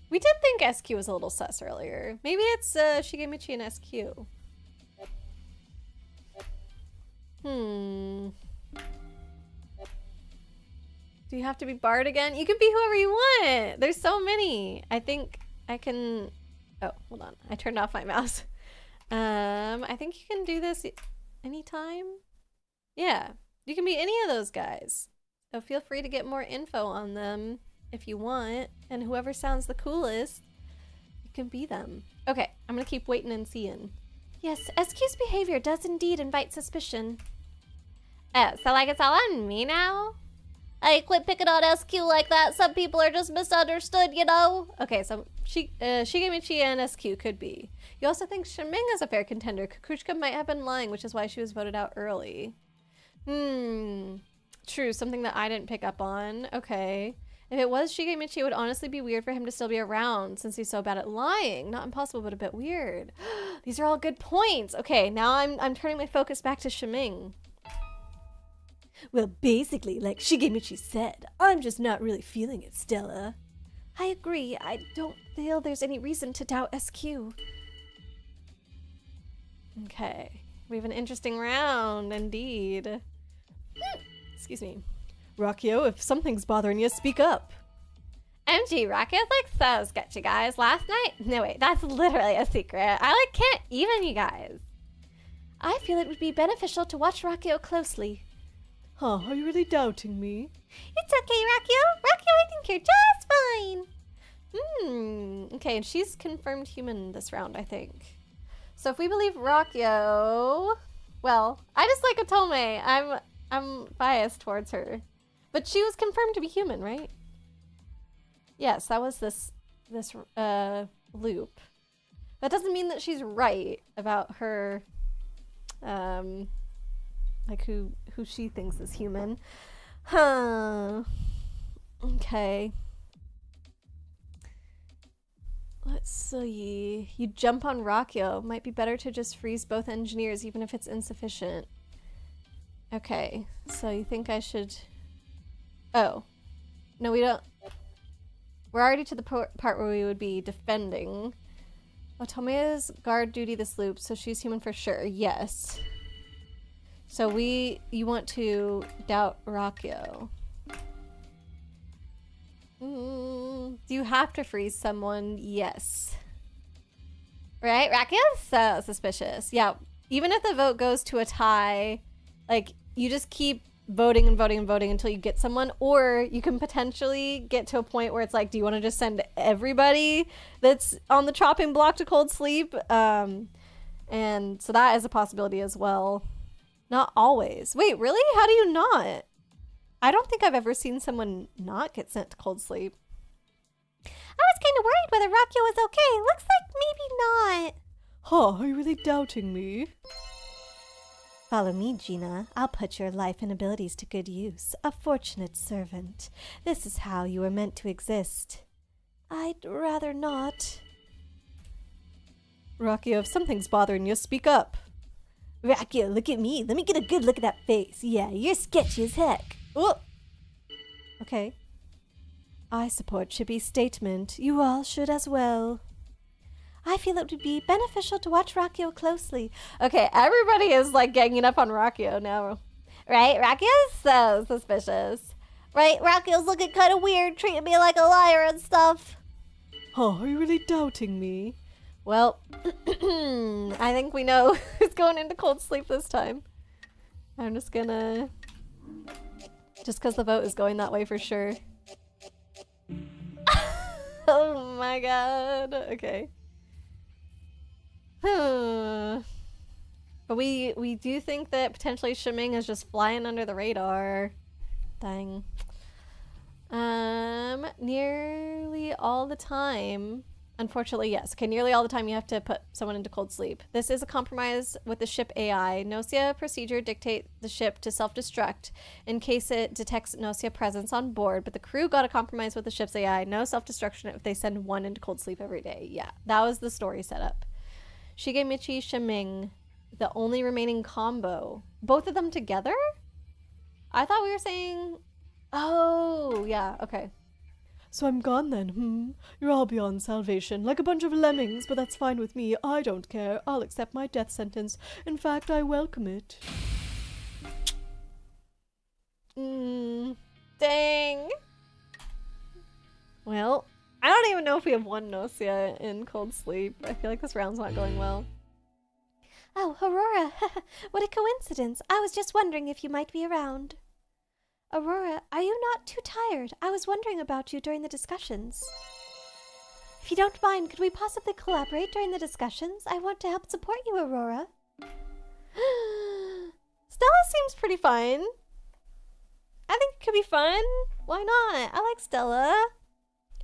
A: We did think SQ was a little sus earlier. Maybe it's Shigemichi and SQ. Do you have to be Bard again? You can be whoever you want. There's so many. I think I can... Oh, hold on. I turned off my mouse. I think you can do this anytime. Yeah, you can be any of those guys. So feel free to get more info on them if you want. And whoever sounds the coolest, you can be them. Okay, I'm gonna keep waiting and seeing. Yes, SQ's behavior does indeed invite suspicion. Oh, so like it's all on me now? Hey, quit picking on SQ like that. Some people are just misunderstood, you know? Okay, so Shigemichi and SQ could be. You also think Shiming is a fair contender. Kukushka might have been lying, which is why she was voted out early. True, something that I didn't pick up on. Okay. If it was Shigemichi, it would honestly be weird for him to still be around since he's so bad at lying. Not impossible, but a bit weird. These are all good points. Okay, now I'm turning my focus back to Shiming. Well, basically, like Shigemichi said, I'm just not really feeling it, Stella. I agree. I don't feel there's any reason to doubt SQ. Okay. We have an interesting round, indeed. Excuse me. Rakyo, if something's bothering you, speak up. MG, Rakyo's like so sketchy, guys. Last night? No, wait, that's literally a secret. I can't even, you guys. I feel it would be beneficial to watch Rakyo closely. Huh, are you really doubting me? It's okay, Rakyo. Rakyo, I think you're just fine. Okay, and she's confirmed human this round, I think. So if we believe Rakyo, well, I just like Otome. I'm biased towards her. But she was confirmed to be human, right? Yes, that was this loop. That doesn't mean that she's right about her Like who she thinks is human. Huh. Okay. Let's see. You jump on Rockio. Might be better to just freeze both engineers even if it's insufficient. Okay. So you think I should... Oh. No, we don't... We're already to the part where we would be defending. Otome's guard duty this loop, so she's human for sure. Yes. So you want to doubt Rockio. Do you have to freeze someone? Yes. Right, Rockio? So suspicious. Yeah, even if the vote goes to a tie, like, you just keep voting and voting and voting until you get someone, or you can potentially get to a point where it's like, do you want to just send everybody that's on the chopping block to cold sleep? And so that is a possibility as well. Not always. Wait, really? How do you not? I don't think I've ever seen someone not get sent to cold sleep.
B: I was kind of worried whether Rockio was okay. Looks like maybe not.
A: Huh, are you really doubting me?
B: Follow me, Gina. I'll put your life and abilities to good use. A fortunate servant. This is how you were meant to exist.
A: I'd rather not. Rockio, if something's bothering you, speak up.
B: Rockio, look at me. Let me get a good look at that face. Yeah, you're sketchy as heck.
A: Oh. Okay. I support Chippy's statement. You all should as well.
B: I feel it would be beneficial to watch Rockio closely.
A: Okay, everybody is like ganging up on Rockio now.
B: Right? Rockio's so suspicious. Right? Rockio's looking kind of weird, treating me like a liar and stuff.
A: Oh, are you really doubting me? Well, I think we know who's going into cold sleep this time. I'm just gonna... Just because the vote is going that way for sure. Oh my god. Okay. But we do think that potentially Shiming is just flying under the radar. Dang. Nearly all the time. Unfortunately, yes. Okay, nearly all the time you have to put someone into cold sleep. This is a compromise with the ship AI. Gnosia procedure dictate the ship to self-destruct in case it detects Gnosia presence on board, but the crew got a compromise with the ship's AI. No self-destruction if they send one into cold sleep every day. Yeah, that was the story setup. Shigemichi Shiming, the only remaining combo. Both of them together? I thought we were saying... Oh, yeah, okay. So I'm gone then, You're all beyond salvation, like a bunch of lemmings, but that's fine with me. I don't care. I'll accept my death sentence. In fact, I welcome it. Dang. Well, I don't even know if we have one Gnosia in cold sleep. I feel like this round's not going well.
B: Oh, Aurora. What a coincidence. I was just wondering if you might be around. Aurora, are you not too tired? I was wondering about you during the discussions. If you don't mind, could we possibly collaborate during the discussions? I want to help support you, Aurora.
A: Stella seems pretty fun. I think it could be fun. Why not? I like Stella.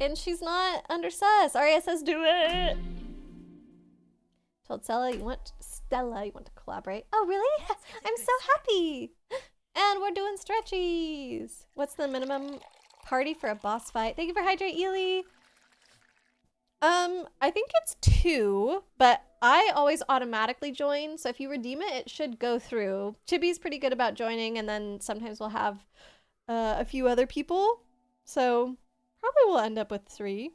A: And she's not under sus. Arya says do it. Told Stella you want to collaborate. Oh, really? I'm so happy. And we're doing stretchies. What's the minimum party for a boss fight? Thank you for Hydrate, Ely. I think it's 2, but I always automatically join. So if you redeem it, it should go through. Chibi's pretty good about joining, and then sometimes we'll have a few other people. So probably we'll end up with 3.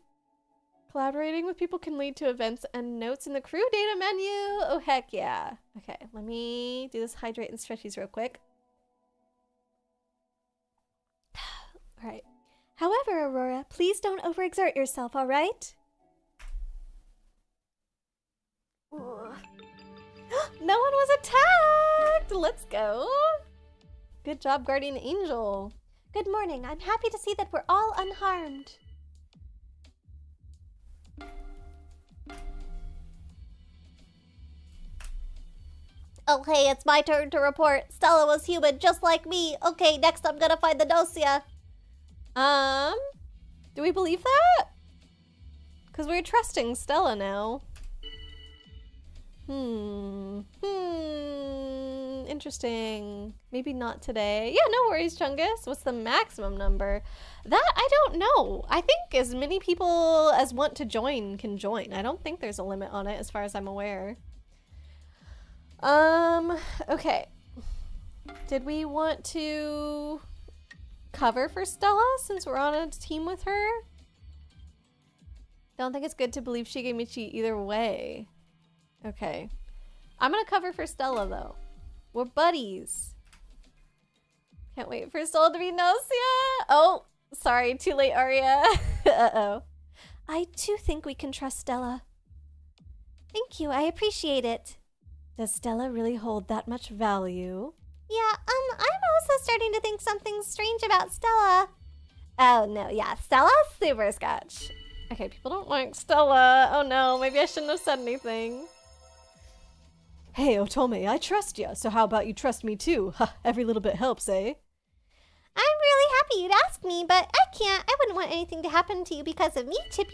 A: Collaborating with people can lead to events and notes in the crew data menu. Oh, heck yeah. Okay, let me do this hydrate and stretchies real quick. All right.
B: However, Aurora, please don't overexert yourself, all right?
A: No one was attacked! Let's go! Good job, Guardian Angel.
B: Good morning. I'm happy to see that we're all unharmed. Okay, it's my turn to report. Stella was human, just like me. Okay, next I'm gonna find the Gnosia.
A: Do we believe that? Because we're trusting Stella now. Interesting. Maybe not today. Yeah, no worries, Chungus. What's the maximum number? That I don't know. I think as many people as want to join can join. I don't think there's a limit on it as far as I'm aware. Okay. Did we want to cover for Stella since we're on a team with her? Don't think it's good to believe Shigemichi either way. Okay. I'm gonna cover for Stella though. We're buddies. Can't wait for Stella to be Gnosia. Oh, sorry, too late, Arya. Uh-oh.
B: I too think we can trust Stella. Thank you, I appreciate it.
A: Does Stella really hold that much value?
B: Yeah, I'm also starting to think something strange about Stella. Oh no, yeah, Stella's super sketch.
A: Okay, people don't like Stella. Oh no, maybe I shouldn't have said anything. Hey, Otome, I trust you, so how about you trust me too? Ha, every little bit helps, eh?
B: I'm really happy you'd ask me, but I wouldn't want anything to happen to you because of me, Chippy.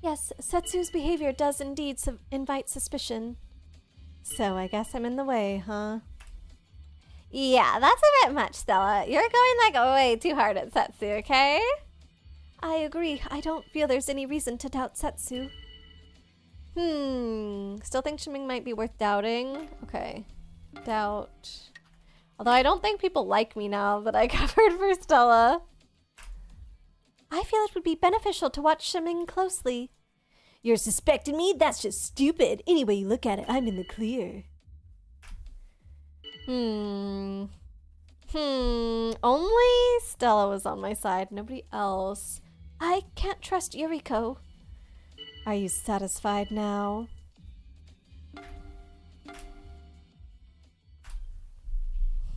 A: Yes, Setsu's behavior does indeed invite suspicion. So I guess I'm in the way, huh?
B: Yeah, that's a bit much, Stella. You're going like way too hard at Setsu, okay?
A: I agree. I don't feel there's any reason to doubt Setsu. Still think Shiming might be worth doubting. Okay. Doubt. Although I don't think people like me now that I covered for Stella. I feel it would be beneficial to watch Shiming closely. You're suspecting me? That's just stupid. Any way you look at it, I'm in the clear. Only Stella was on my side, nobody else. I can't trust Yuriko. Are you satisfied now?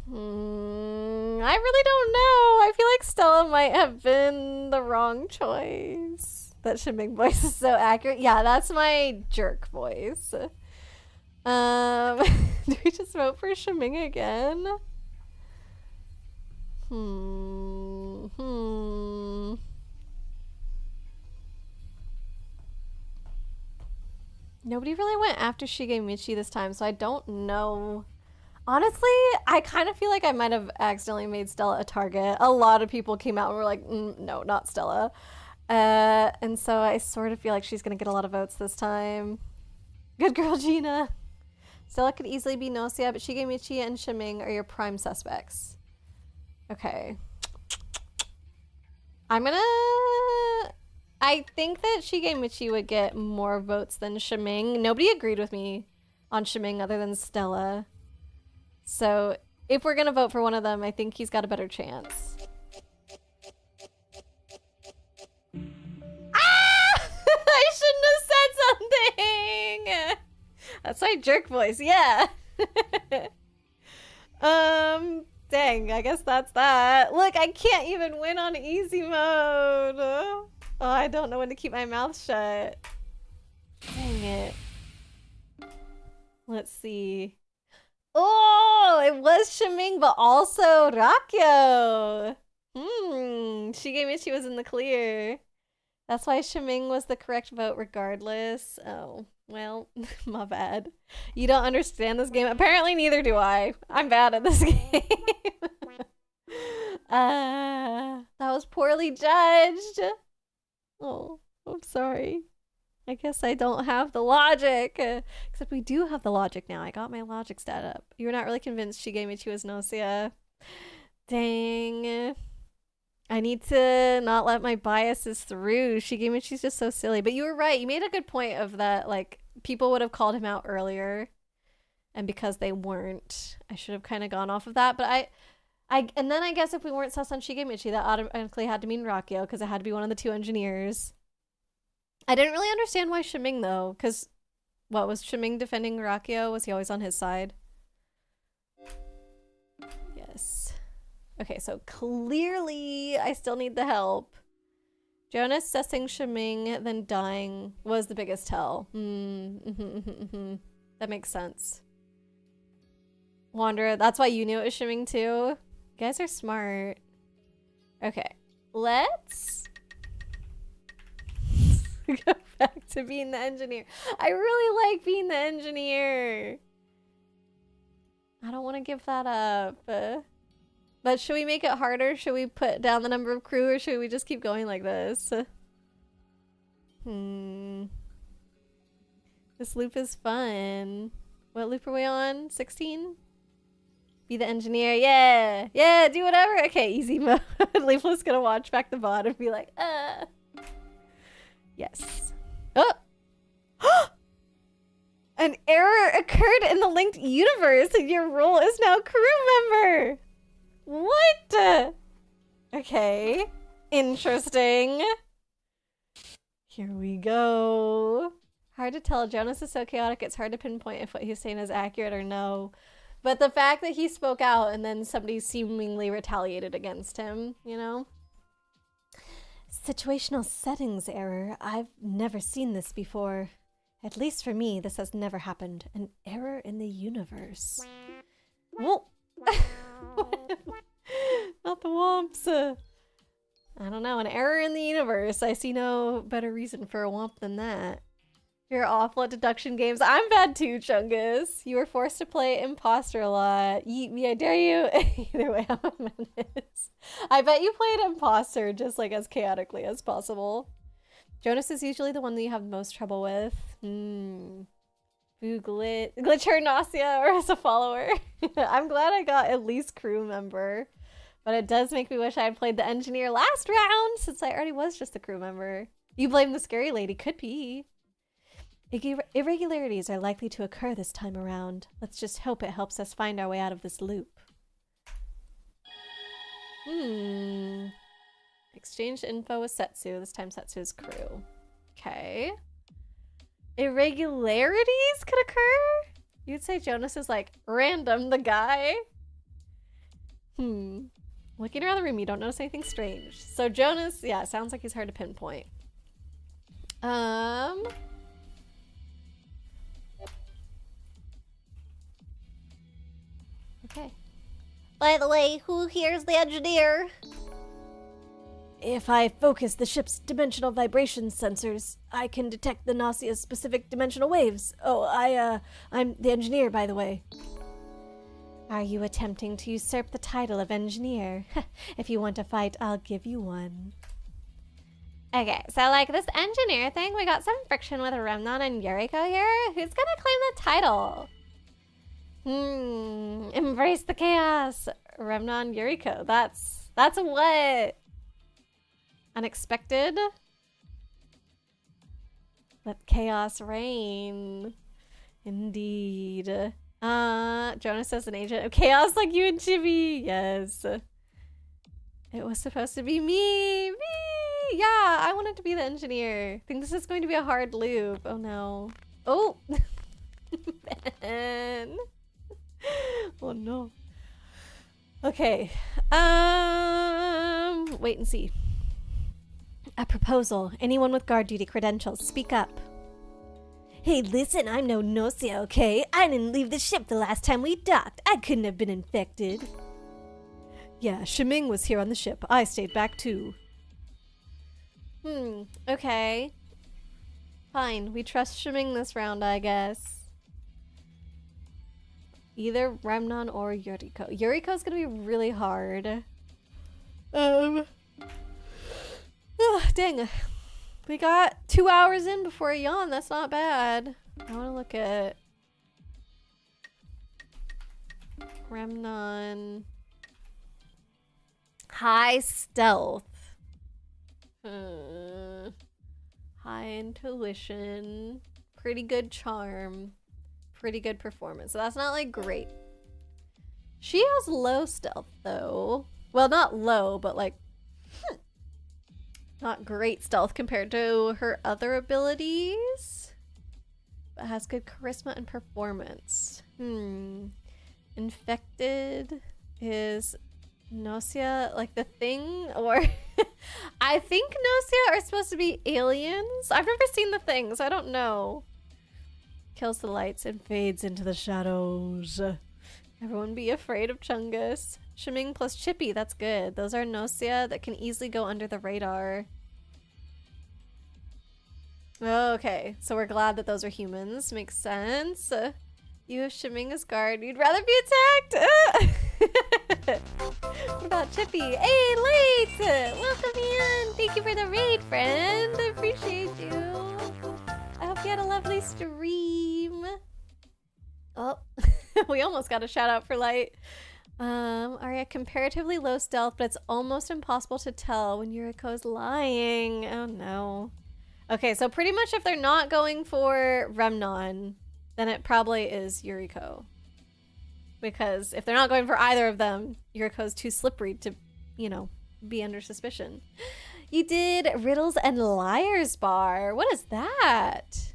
A: I really don't know. I feel like Stella might have been the wrong choice. That Shiming voice is so accurate. Yeah, that's my jerk voice. Do we just vote for Shiming again? Nobody really went after Shigemichi this time, so I don't know. Honestly, I kind of feel like I might have accidentally made Stella a target. A lot of people came out and were like, no, not Stella. And so I sort of feel like she's going to get a lot of votes this time. Good girl, Gina. Stella could easily be Gnosia, but Shigemichi and Shiming are your prime suspects. Okay. I think that Shigemichi would get more votes than Shiming. Nobody agreed with me on Shiming other than Stella. So if we're gonna vote for one of them, I think he's got a better chance. Ah! I shouldn't have said something! That's my jerk voice, yeah. Dang, I guess that's that. Look, I can't even win on easy mode. Oh, I don't know when to keep my mouth shut. Dang it. Let's see. Oh, it was Shiming, but also Rakyo. Shigemichi was in the clear. That's why Shiming was the correct vote regardless. Oh, well, my bad. You don't understand this game? Apparently neither do I. I'm bad at this game. That was poorly judged. Oh, I'm sorry. I guess I don't have the logic. Except we do have the logic now. I got my logic stat up. You were not really convinced Shigemichi was Gnosia. Dang. I need to not let my biases through. Shigemichi's just so silly. But you were right. You made a good point of that, like, people would have called him out earlier. And because they weren't, I should have kind of gone off of that. But and then I guess if we weren't sus on Shigemichi, that automatically had to mean Rakyo, because it had to be one of the two engineers. I didn't really understand why Shiming, though, because what was Shiming defending Rakyo? Was he always on his side? Yes. Okay, so clearly I still need the help. Jonas sussing Shiming, then dying was the biggest tell. That makes sense. Wanderer, that's why you knew it was Shiming too? You guys are smart. Okay, let's go back to being the engineer. I really like being the engineer. I don't want to give that up. But should we make it harder? Should we put down the number of crew, or should we just keep going like this? This loop is fun. What loop are we on? 16? Be the engineer. Yeah. Yeah, do whatever. Okay, easy mode. Leaflet's gonna watch back the VOD and be like, Yes. Oh! An error occurred in the linked universe and your role is now crew member. What? Okay. Interesting. Here we go. Hard to tell. Jonas is so chaotic, it's hard to pinpoint if what he's saying is accurate or no. But the fact that he spoke out and then somebody seemingly retaliated against him, you know? Situational settings error. I've never seen this before. At least for me, this has never happened. An error in the universe. Whoa! Not the womps. I don't know. An error in the universe. I see no better reason for a womp than that. You're awful at deduction games. I'm bad too, Chungus. You were forced to play imposter a lot. Yeet me, I dare you. Either way, I'm a menace. I bet you played imposter just like as chaotically as possible. Jonas is usually the one that you have the most trouble with. Boo glitcher Gnosia or as a follower. I'm glad I got at least crew member. But it does make me wish I had played the engineer last round since I already was just a crew member. You blame the scary lady. Could be. Irregularities are likely to occur this time around. Let's just hope it helps us find our way out of this loop. Exchange info with Setsu. This time Setsu's crew. Okay. Irregularities could occur? You'd say Jonas is like random, the guy. Looking around the room, you don't notice anything strange. So Jonas, yeah, it sounds like he's hard to pinpoint. Okay.
B: By the way, who here's the engineer?
A: If I focus the ship's dimensional vibration sensors, I can detect the Gnosia's specific dimensional waves. Oh, I'm the engineer, by the way. Are you attempting to usurp the title of engineer? If you want to fight, I'll give you one.
B: Okay, so like this engineer thing, we got some friction with Remnon and Yuriko here. Who's gonna claim the title? Embrace the chaos. Remnon, Yuriko. That's what? Unexpected? Let chaos reign. Indeed. Jonas as an agent of chaos like you and Chibi. Yes. It was supposed to be me. Yeah, I wanted to be the engineer. I think this is going to be a hard loop. Oh no. Oh. Ben. Oh no. Okay. Wait and see. A proposal. Anyone with guard duty credentials, speak up. Hey, listen, I'm no Gnosia, okay? I didn't leave the ship the last time we docked. I couldn't have been infected. Yeah, Shiming was here on the ship. I stayed back too. Okay. Fine, we trust Shiming this round, I guess. Either Remnon or Yuriko. Yuriko's gonna be really hard. Dang. We got 2 hours in before a yawn. That's not bad. I want to look at Remnon. High stealth. High intuition. Pretty good charm. Pretty good performance. So that's not like great. She has low stealth though. Well, not low, but like not great stealth compared to her other abilities. But has good charisma and performance. Infected is Gnosia like the thing? Or I think Gnosia are supposed to be aliens. I've never seen the thing, so I don't know. Kills the lights and fades into the shadows. Everyone be afraid of Chungus. Shiming plus Chippy, that's good. Those are Gnosia that can easily go under the radar. Okay, so we're glad that those are humans. Makes sense. You have Shimming as guard. You'd rather be attacked. What about Chippy? Hey, Late! Welcome in. Thank you for the raid, friend. I appreciate you. I hope you had a lovely stream. Oh, we almost got a shout out for Light. Arya, comparatively low stealth, but it's almost impossible to tell when Yuriko's lying. Oh no. Okay, so pretty much if they're not going for Remnon, then it probably is Yuriko. Because if they're not going for either of them, Yuriko's too slippery to, you know, be under suspicion. You did Riddles and Liars Bar. What is that?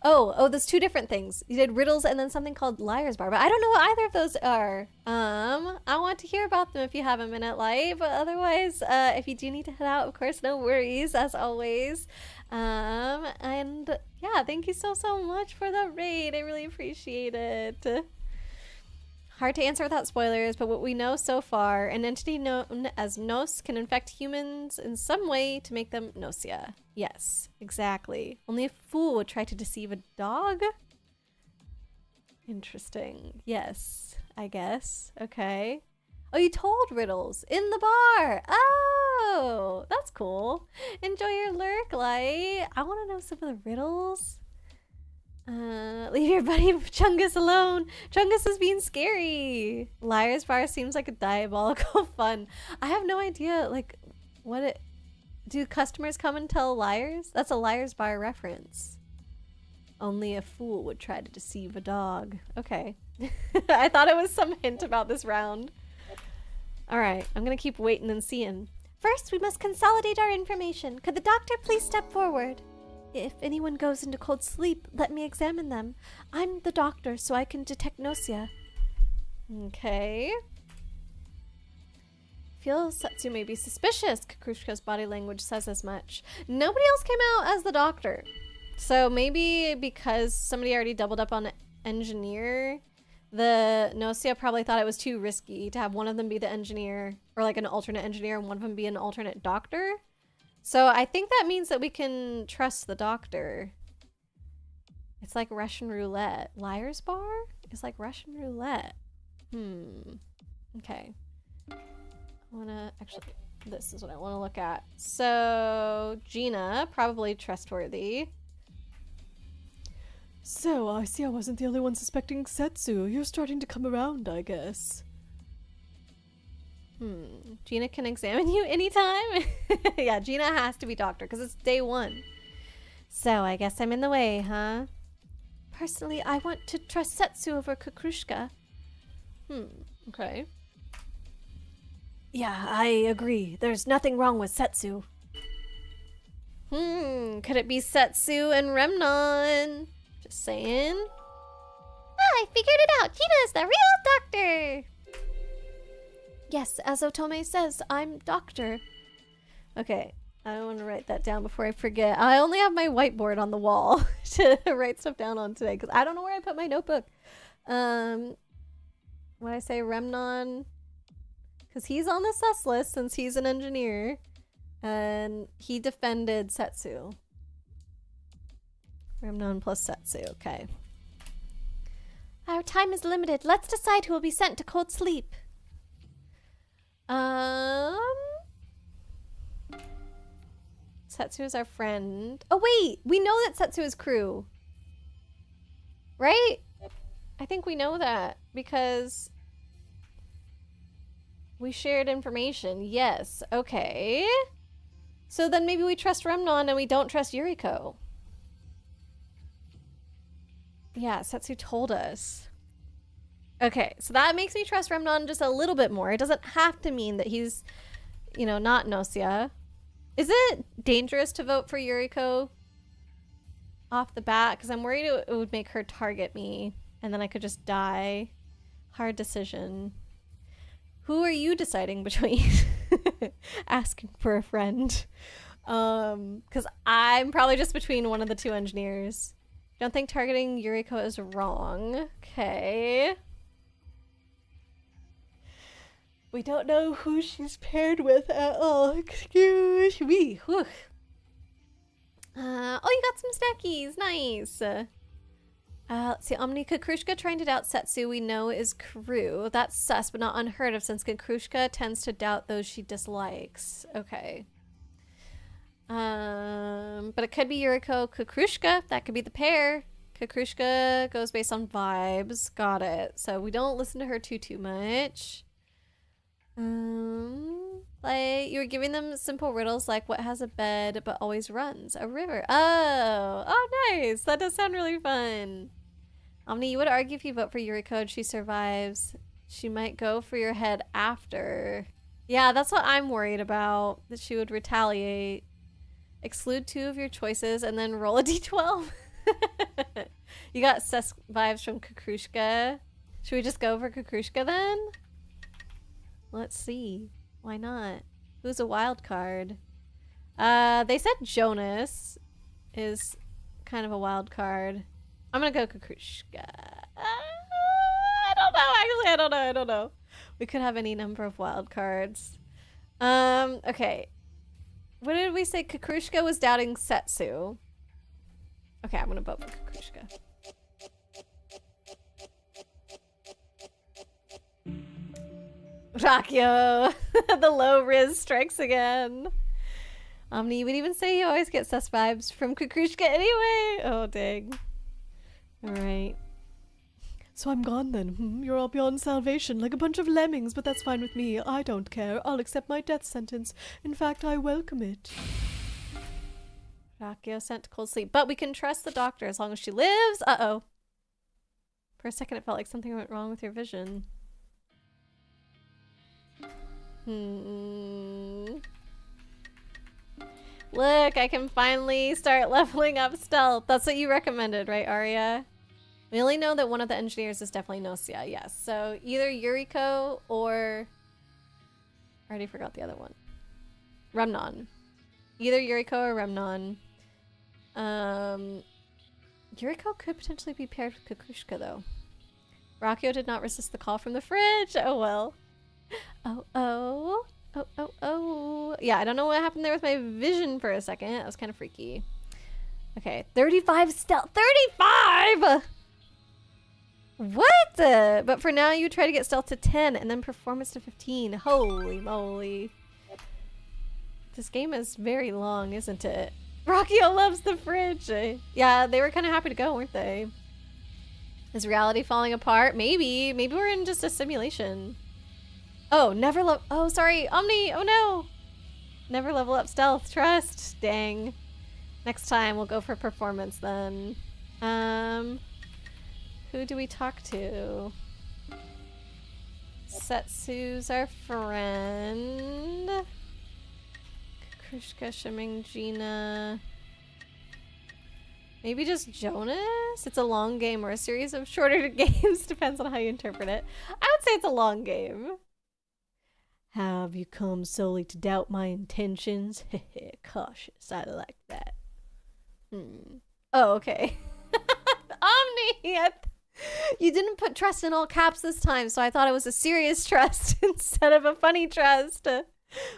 B: Oh, there's two different things. You did Riddles and then something called Liars Bar, but I don't know what either of those are. I want to hear about them if you have a minute, Light, but otherwise, if you do need to head out, of course, no worries, as always. And yeah, thank you so much for the raid. I really appreciate it. Hard to answer without spoilers, but what we know so far, an entity known as Gnos can infect humans in some way to make them Gnosia. Yes, exactly. Only a fool would try to deceive a dog? Interesting. Yes, I guess. Okay. Oh, you told riddles in the bar. Oh, that's cool. Enjoy your lurk, Light. I want to know some of the riddles. Leave your buddy Chungus alone. Chungus is being scary. Liar's Bar seems like a diabolical fun. I have no idea, like, what it... Do customers come and tell liars? That's a Liar's Bar reference. Only a fool would try to deceive a dog. Okay. I thought it was some hint about this round. Alright, I'm gonna keep waiting and seeing.
A: First, we must consolidate our information. Could the doctor please step forward? If anyone goes into cold sleep, let me examine them. I'm the doctor, so I can detect Gnosia.
B: Okay. Feels Setsu may be suspicious. Kakrushka's body language says as much. Nobody else came out as the doctor. So maybe because somebody already doubled up on engineer, the Gnosia probably thought it was too risky to have one of them be the engineer, or like an alternate engineer, and one of them be an alternate doctor. So I think that means that we can trust the doctor. It's like Russian roulette. Liar's Bar is like Russian roulette. Okay. I wanna actually, this is what I want to look at. So Gina, probably trustworthy.
C: So I see I wasn't the only one suspecting Setsu. You're starting to come around, I guess.
B: Gina can examine you anytime? Yeah, Gina has to be doctor because it's day one. So I guess I'm in the way, huh?
A: Personally, I want to trust Setsu over Kakrushka.
B: Okay.
C: Yeah, I agree. There's nothing wrong with Setsu.
B: Could it be Setsu and Remnon? Just saying.
A: I figured it out. Gina is the real doctor. Yes, as Otome says, I'm doctor.
B: Okay, I want to write that down before I forget. I only have my whiteboard on the wall to write stuff down on today because I don't know where I put my notebook. When I say Remnon, because he's on the sus list since he's an engineer, and he defended Setsu. Remnon plus Setsu, okay.
A: Our time is limited. Let's decide who will be sent to cold sleep.
B: Setsu is our friend. Oh wait, we know that Setsu is crew. Right? I think we know that because we shared information. Yes, okay. So then maybe we trust Remnon and we don't trust Yuriko. Yeah, Setsu told us. Okay, so that makes me trust Remnon just a little bit more. It doesn't have to mean that he's, you know, not Gnosia. Is it dangerous to vote for Yuriko off the bat? Because I'm worried it would make her target me, and then I could just die. Hard decision. Who are you deciding between? Asking for a friend. Because I'm probably just between one of the two engineers. Don't think targeting Yuriko is wrong. Okay. We don't know who she's paired with at all. Excuse me.
A: Oh, you got some snackies. Nice. Let's see. Omni Kukrushka trying to doubt Setsu we know is crew. That's sus, but not unheard of since Kukrushka tends to doubt those she dislikes. Okay. But it could be Yuriko Kukrushka. That could be the pair. Kukrushka goes based on vibes. Got it. So we don't listen to her too much. Like you were giving them simple riddles like what has a bed but always runs? A river. Oh, nice. That does sound really fun. Omni, you would argue if you vote for Yuriko and she survives, she might go for your head after. Yeah, that's what I'm worried about. That she would retaliate. Exclude 2 of your choices and then roll a d12. You got sus vibes from Kukrushka. Should we just go for Kukrushka then? Let's see. Why not? Who's a wild card? They said Jonas is kind of a wild card. I'm gonna go Kukrushka. I don't know. Actually, I don't know. We could have any number of wild cards. Okay. What did we say? Kukrushka was doubting Setsu. Okay, I'm gonna vote for Kukrushka. Rakio! The low riz strikes again. Omni, you would even say you always get sus vibes from Kukrushka anyway. Oh, dang. Alright.
C: So I'm gone then. You're all beyond salvation, like a bunch of lemmings, but that's fine with me. I don't care. I'll accept my death sentence. In fact, I welcome it.
A: Rakio sent to cold sleep. But we can trust the doctor as long as she lives. Uh-oh. For a second, it felt like something went wrong with your vision. Look, I can finally start leveling up stealth. That's what you recommended, right, Arya? We only know that one of the engineers is definitely Gnosia, yes. So either Yuriko or... I already forgot the other one. Remnon. Either Yuriko or Remnon. Yuriko could potentially be paired with Kukrushka, though. Rakio did not resist the call from the fridge. Oh, well. Oh. Yeah, I don't know what happened there with my vision for a second. That was kind of freaky. Okay, 35 stealth. 35! What? But for now, you try to get stealth to 10 and then performance to 15. Holy moly. This game is very long, isn't it? Rakio loves the fridge. Yeah, they were kind of happy to go, weren't they? Is reality falling apart? Maybe. Maybe we're in just a simulation. Oh, never level. Oh, sorry. Omni. Oh, no. Never level up stealth. Trust. Dang. Next time we'll go for performance then. Who do we talk to? Setsu's our friend. Kukrushka, Shiming, Gina. Maybe just Jonas? It's a long game or a series of shorter games. Depends on how you interpret it. I would say it's a long game. Have you come solely to doubt my intentions? Cautious. I like that. Oh, okay. Omni! You didn't put trust in all caps this time, so I thought it was a serious trust instead of a funny trust.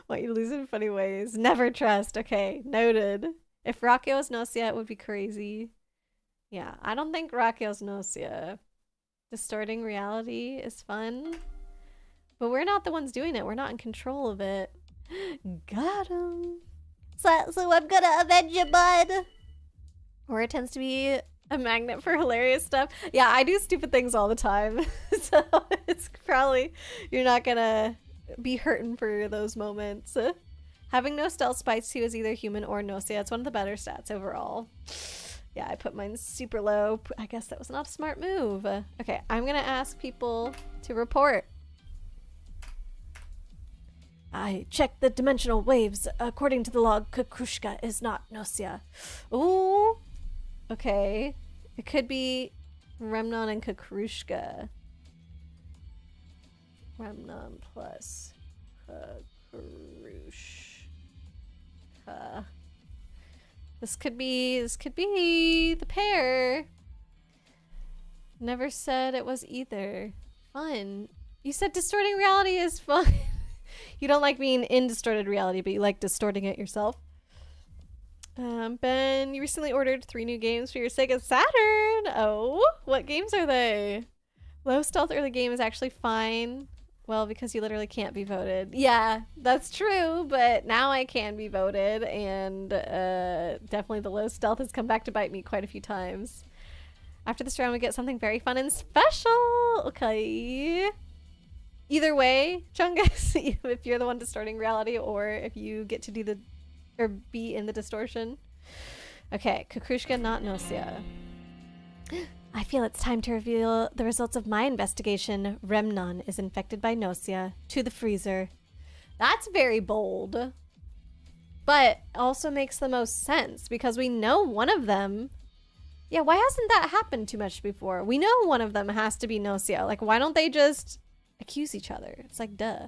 A: What you lose in funny ways. Never trust. Okay, noted. If Rakio is Gnosia, it would be crazy. Yeah, I don't think Rakio's Gnosia. Distorting reality is fun. But we're not the ones doing it. We're not in control of it. Got him. So I'm gonna avenge you, bud. Or it tends to be a magnet for hilarious stuff. Yeah, I do stupid things all the time. So it's probably, you're not gonna be hurting for those moments. Having no stealth spikes you as either human or Gnosia. It's one of the better stats overall. Yeah, I put mine super low. I guess that was not a smart move. Okay, I'm gonna ask people to report. I checked the dimensional waves. According to the log, Kukrushka is not Gnosia. Ooh. Okay. It could be Remnon and Kukrushka. Remnon plus Kukrushka. This could be the pair. Never said it was either. Fun. You said distorting reality is fun. You don't like being in distorted reality, but you like distorting it yourself. Ben, you recently ordered 3 new games for your Sega Saturn. Oh, what games are they? Low stealth early game is actually fine. Well, because you literally can't be voted. Yeah, that's true, but now I can be voted, and definitely the low stealth has come back to bite me quite a few times. After this round, we get something very fun and special. Okay. Either way, Chungus, if you're the one distorting reality, or if you get to do the or be in the distortion. Okay, Kukrushka, not Gnosia. I feel it's time to reveal the results of my investigation. Remnon is infected by Gnosia. To the freezer. That's very bold. But also makes the most sense because we know one of them. Yeah, why hasn't that happened too much before? We know one of them has to be Gnosia. Like, why don't they just accuse each other? It's like, duh.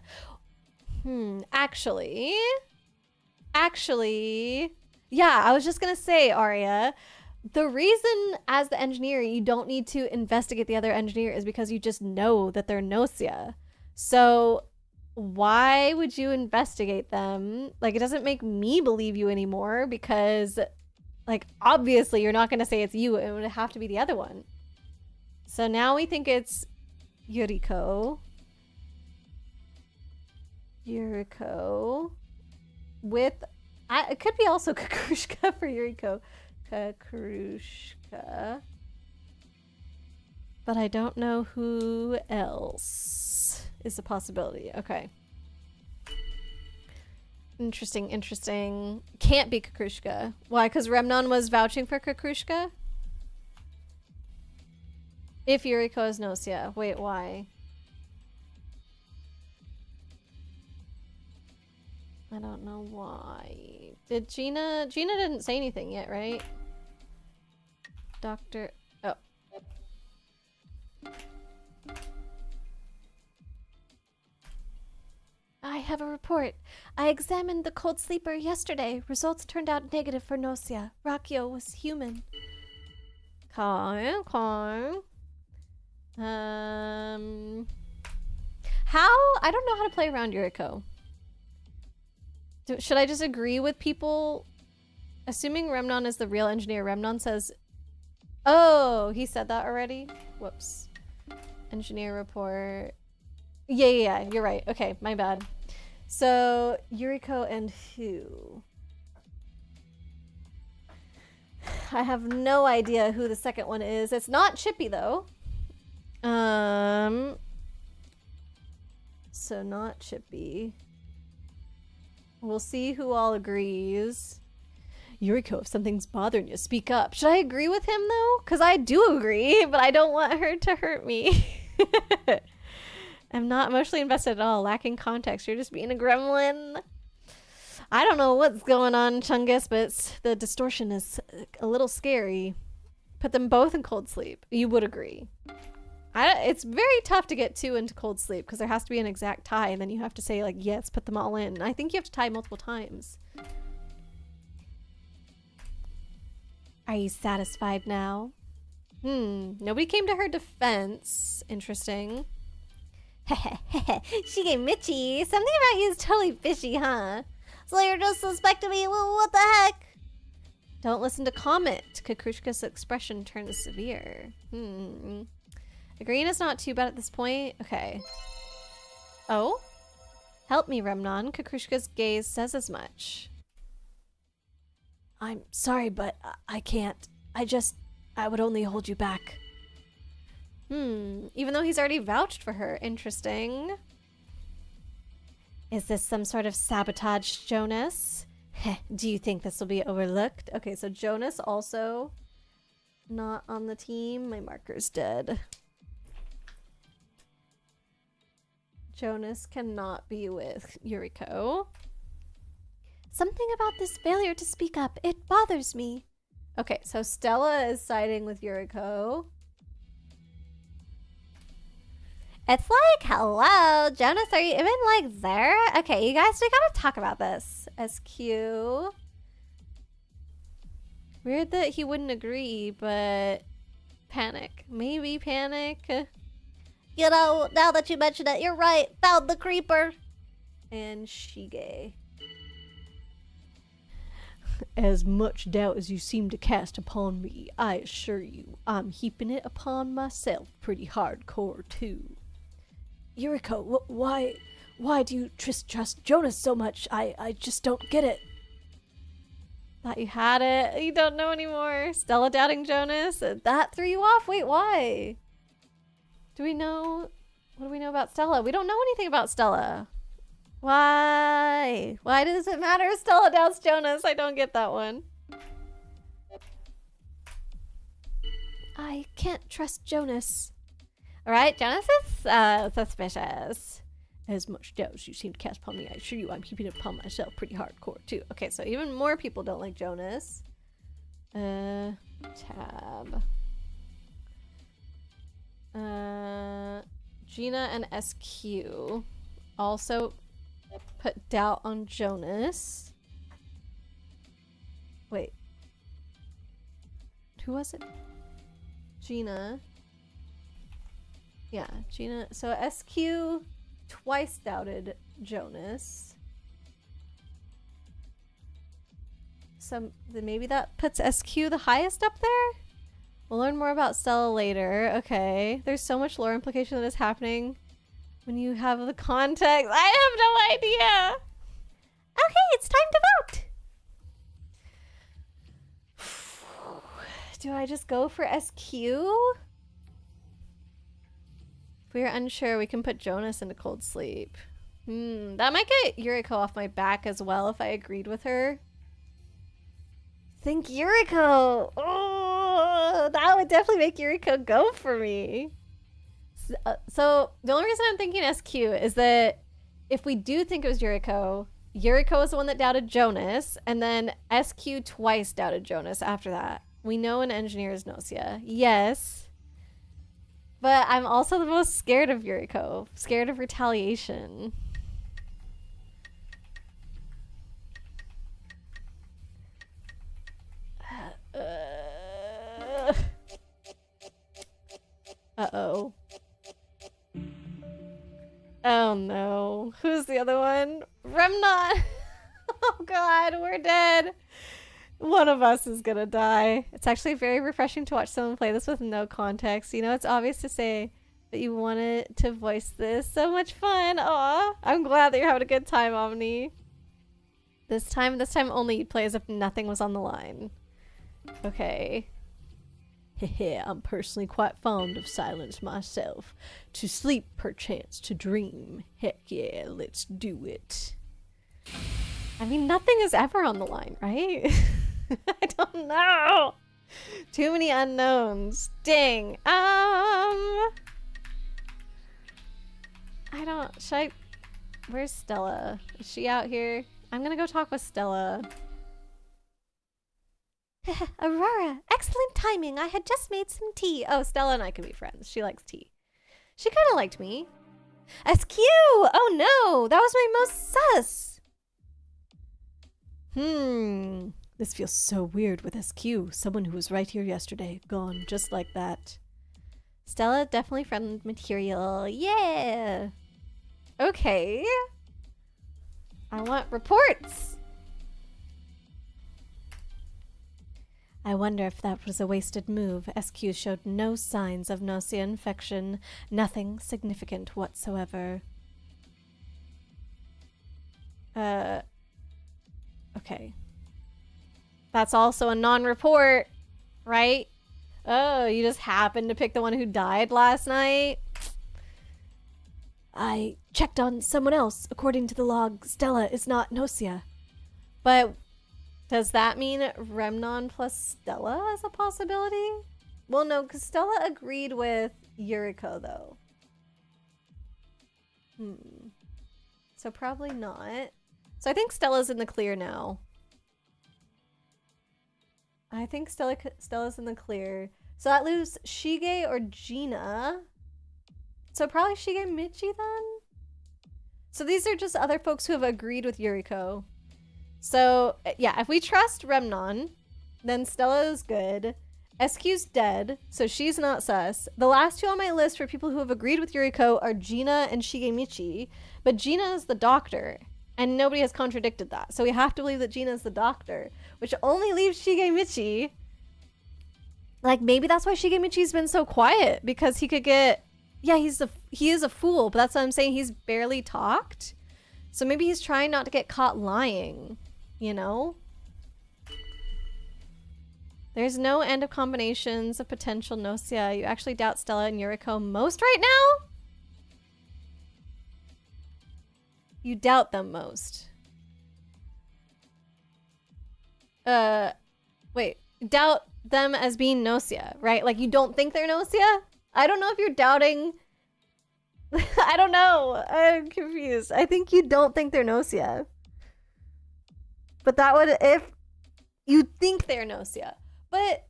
A: Actually, yeah, I was just gonna say, Arya, the reason as the engineer you don't need to investigate the other engineer is because you just know that they're Gnosia. So why would you investigate them? Like, it doesn't make me believe you anymore because, like, obviously you're not gonna say it's you. It would have to be the other one. So now we think it's Yuriko. With it could be also Kukrushka for Yuriko. Kukrushka. But I don't know who else is a possibility. Okay. Interesting. Can't be Kukrushka. Why? Because Remnon was vouching for Kukrushka? If Yuriko is Gnosia. Wait, why? I don't know why. Did Gina didn't say anything yet, right? Doctor... Oh. I have a report. I examined the cold sleeper yesterday. Results turned out negative for Gnosia. Rakio was human. Okay. How? I don't know how to play around Yuriko. Should I just agree with people? Assuming Remnon is the real engineer, Remnon says... Oh, he said that already? Whoops. Engineer report. Yeah, you're right. Okay, my bad. So, Yuriko and who? I have no idea who the second one is. It's not Chippy, though. So not Chippy. We'll see who all agrees. Yuriko, if something's bothering you, speak up. Should I agree with him, though? Because I do agree, but I don't want her to hurt me. I'm not emotionally invested at all. Lacking context. You're just being a gremlin. I don't know what's going on, Chungus, but the distortion is a little scary. Put them both in cold sleep. You would agree. It's very tough to get 2 into cold sleep because there has to be an exact tie, and then you have to say, like, yes, put them all in. I think you have to tie multiple times. Are you satisfied now? Nobody came to her defense. Interesting.
B: She gave Mitchie. Something about you is totally fishy, huh? So you're just suspecting me? Well, what the heck?
A: Don't listen to comment. Kukrushka's expression turns severe. Agreeing is not too bad at this point. Okay. Oh? Help me, Remnon. Kukrushka's gaze says as much. I'm sorry, but I can't. I would only hold you back. Even though he's already vouched for her. Interesting. Is this some sort of sabotage, Jonas? Do you think this will be overlooked? Okay, so Jonas also not on the team. My marker's dead. Jonas cannot be with Yuriko. Something about this failure to speak up. It bothers me. Okay, so Stella is siding with Yuriko.
B: It's like, hello, Jonas, are you even like there? Okay, you guys, we gotta talk about this.
A: SQ. Weird that he wouldn't agree, but panic. Maybe panic.
B: You know, now that you mention it, you're right. Found the creeper.
A: And Shige.
C: As much doubt as you seem to cast upon me, I assure you, I'm heaping it upon myself pretty hardcore, too. Yuriko, why do you trust Jonas so much? I just don't get it.
A: Thought you had it. You don't know anymore. Stella doubting Jonas. That threw you off? Wait, why? Do we know... What do we know about Stella? We don't know anything about Stella. Why? Why does it matter if Stella doubts Jonas? I don't get that one.
B: I can't trust Jonas.
A: Alright, Jonas is suspicious.
C: As much doubt as you seem to cast upon me, I assure you I'm keeping it upon myself pretty hardcore, too.
A: Okay, so even more people don't like Jonas. Tab. Gina and SQ also put doubt on Jonas. Wait. Who was it? Gina. Yeah, Gina. So SQ twice doubted Jonas. So maybe that puts SQ the highest up there? We'll learn more about Stella later. Okay. There's so much lore implication that is happening when you have the context. I have no idea.
B: Okay, it's time to vote.
A: Do I just go for SQ? If we're unsure, we can put Jonas into cold sleep. That might get Yuriko off my back as well if I agreed with her. Think Yuriko! Oh, that would definitely make Yuriko go for me. So the only reason I'm thinking SQ is that if we do think it was Yuriko, Yuriko is the one that doubted Jonas, and then SQ twice doubted Jonas after that. We know an engineer is Gnosia. Yes. But I'm also the most scared of Yuriko. Scared of retaliation. Uh-oh. Oh no. Who's the other one? Remnon! Oh god, we're dead. One of us is gonna die. It's actually very refreshing to watch someone play this with no context. You know, it's obvious to say that you wanted to voice this. So much fun. Aw. I'm glad that you're having a good time, Omni. This time only you'd play as if nothing was on the line. Okay.
C: Hehe, I'm personally quite fond of silence myself. To sleep, perchance, to dream. Heck yeah, let's do it.
A: I mean, nothing is ever on the line, right? I don't know. Too many unknowns. Dang. I don't... Should I... Where's Stella? Is she out here? I'm gonna go talk with Stella.
B: Aurora, excellent timing. I had just made some tea.
A: Oh, Stella and I can be friends. She likes tea. She kind of liked me. SQ! Oh no! That was my most sus!
C: This feels so weird with SQ. Someone who was right here yesterday, gone just like that.
A: Stella, definitely friend material. Yeah! Okay. I want reports!
B: I wonder if that was a wasted move. SQ showed no signs of Gnosia infection. Nothing significant whatsoever.
A: Okay. That's also a non-report, right? Oh, you just happened to pick the one who died last night?
C: I checked on someone else. According to the log, Stella is not Gnosia.
A: But does that mean Remnon plus Stella is a possibility? Well, no, because Stella agreed with Yuriko, though. So probably not. So I think Stella's in the clear now. I think Stella's in the clear. So that leaves Shige or Gina. So probably Shige Michi then? So these are just other folks who have agreed with Yuriko. So, yeah, if we trust Remnon, then Stella is good. SQ's dead, so she's not sus. The last two on my list for people who have agreed with Yuriko are Gina and Shigemichi. But Gina is the doctor. And nobody has contradicted that. So we have to believe that Gina's the doctor, which only leaves Shigemichi. Like, maybe that's why Shigemichi's been so quiet, because he could get... Yeah, he is a fool, but that's what I'm saying. He's barely talked. So maybe he's trying not to get caught lying, you know? There's no end of combinations of potential Gnosia. You actually doubt Stella and Yuriko most right now? You doubt them most. Wait. Doubt them as being Gnosia, right? Like, you don't think they're Gnosia? I don't know if you're doubting... I don't know. I'm confused. I think you don't think they're Gnosia. But that would... If you think they're Gnosia. But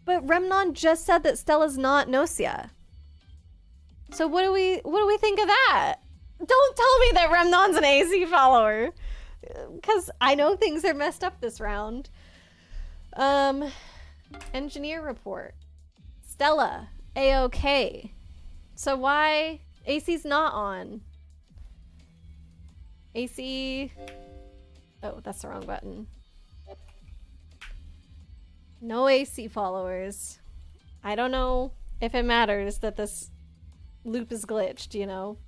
A: Remnon just said that Stella's not Gnosia. So what do we think of that? Don't tell me that Remnon's an AC follower. Because I know things are messed up this round. Engineer report. Stella, A-OK. So why AC's not on? AC... Oh, that's the wrong button. No AC followers. I don't know if it matters that this loop is glitched, you know?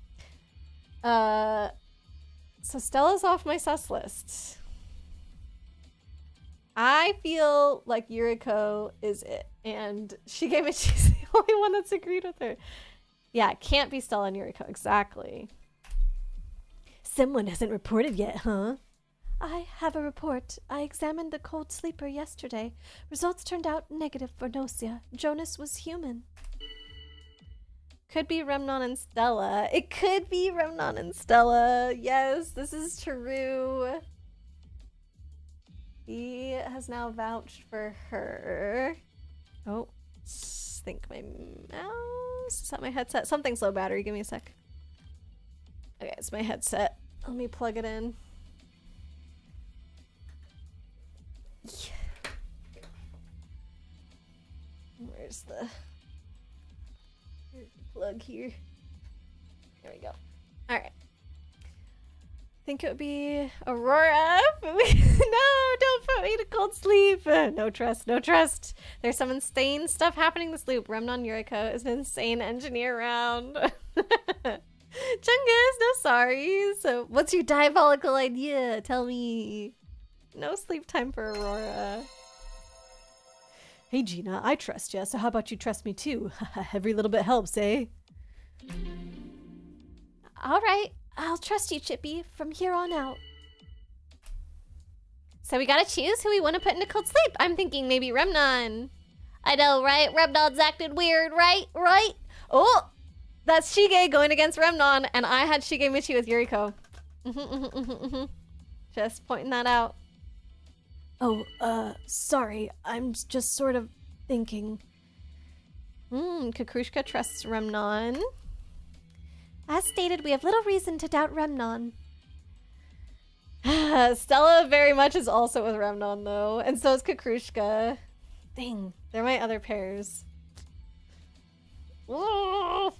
A: So Stella's off my sus list. I feel like Yuriko is it, and Shigemichi's the only one that's agreed with her. Yeah, it can't be Stella and Yuriko, exactly.
C: Someone hasn't reported yet, huh?
B: I have a report. I examined the cold sleeper yesterday. Results turned out negative for Gnosia. Jonas was human.
A: Could be Remnon and Stella. It could be Remnon and Stella. Yes, this is true. He has now vouched for her. Oh, think my mouse. Is that my headset? Something's low battery. Give me a sec. Okay, it's my headset. Let me plug it in. Yeah. Where's the plug here? There we go. All right. Think it would be Aurora. No, don't put me to cold sleep. No trust, no trust. There's some insane stuff happening this loop. Remnon Yuriko is an insane engineer round. Chungus, no sorry. So what's your diabolical idea? Tell me. No sleep time for Aurora.
C: Hey Gina, I trust ya, so how about you trust me too? Every little bit helps, eh?
B: All right, I'll trust you, Chippy, from here on out. So we gotta choose who we want to put into cold sleep. I'm thinking maybe Remnon. I know, right? Remnon's acted weird, right? Right?
A: Oh, that's Shige going against Remnon, and I had Shigemichi with Yuriko. Just pointing that out.
C: Oh, sorry. I'm just sort of thinking.
A: Kakrushka trusts Remnon.
B: As stated, we have little reason to doubt Remnon.
A: Stella very much is also with Remnon, though. And so is Kakrushka. Dang, they're my other pairs. I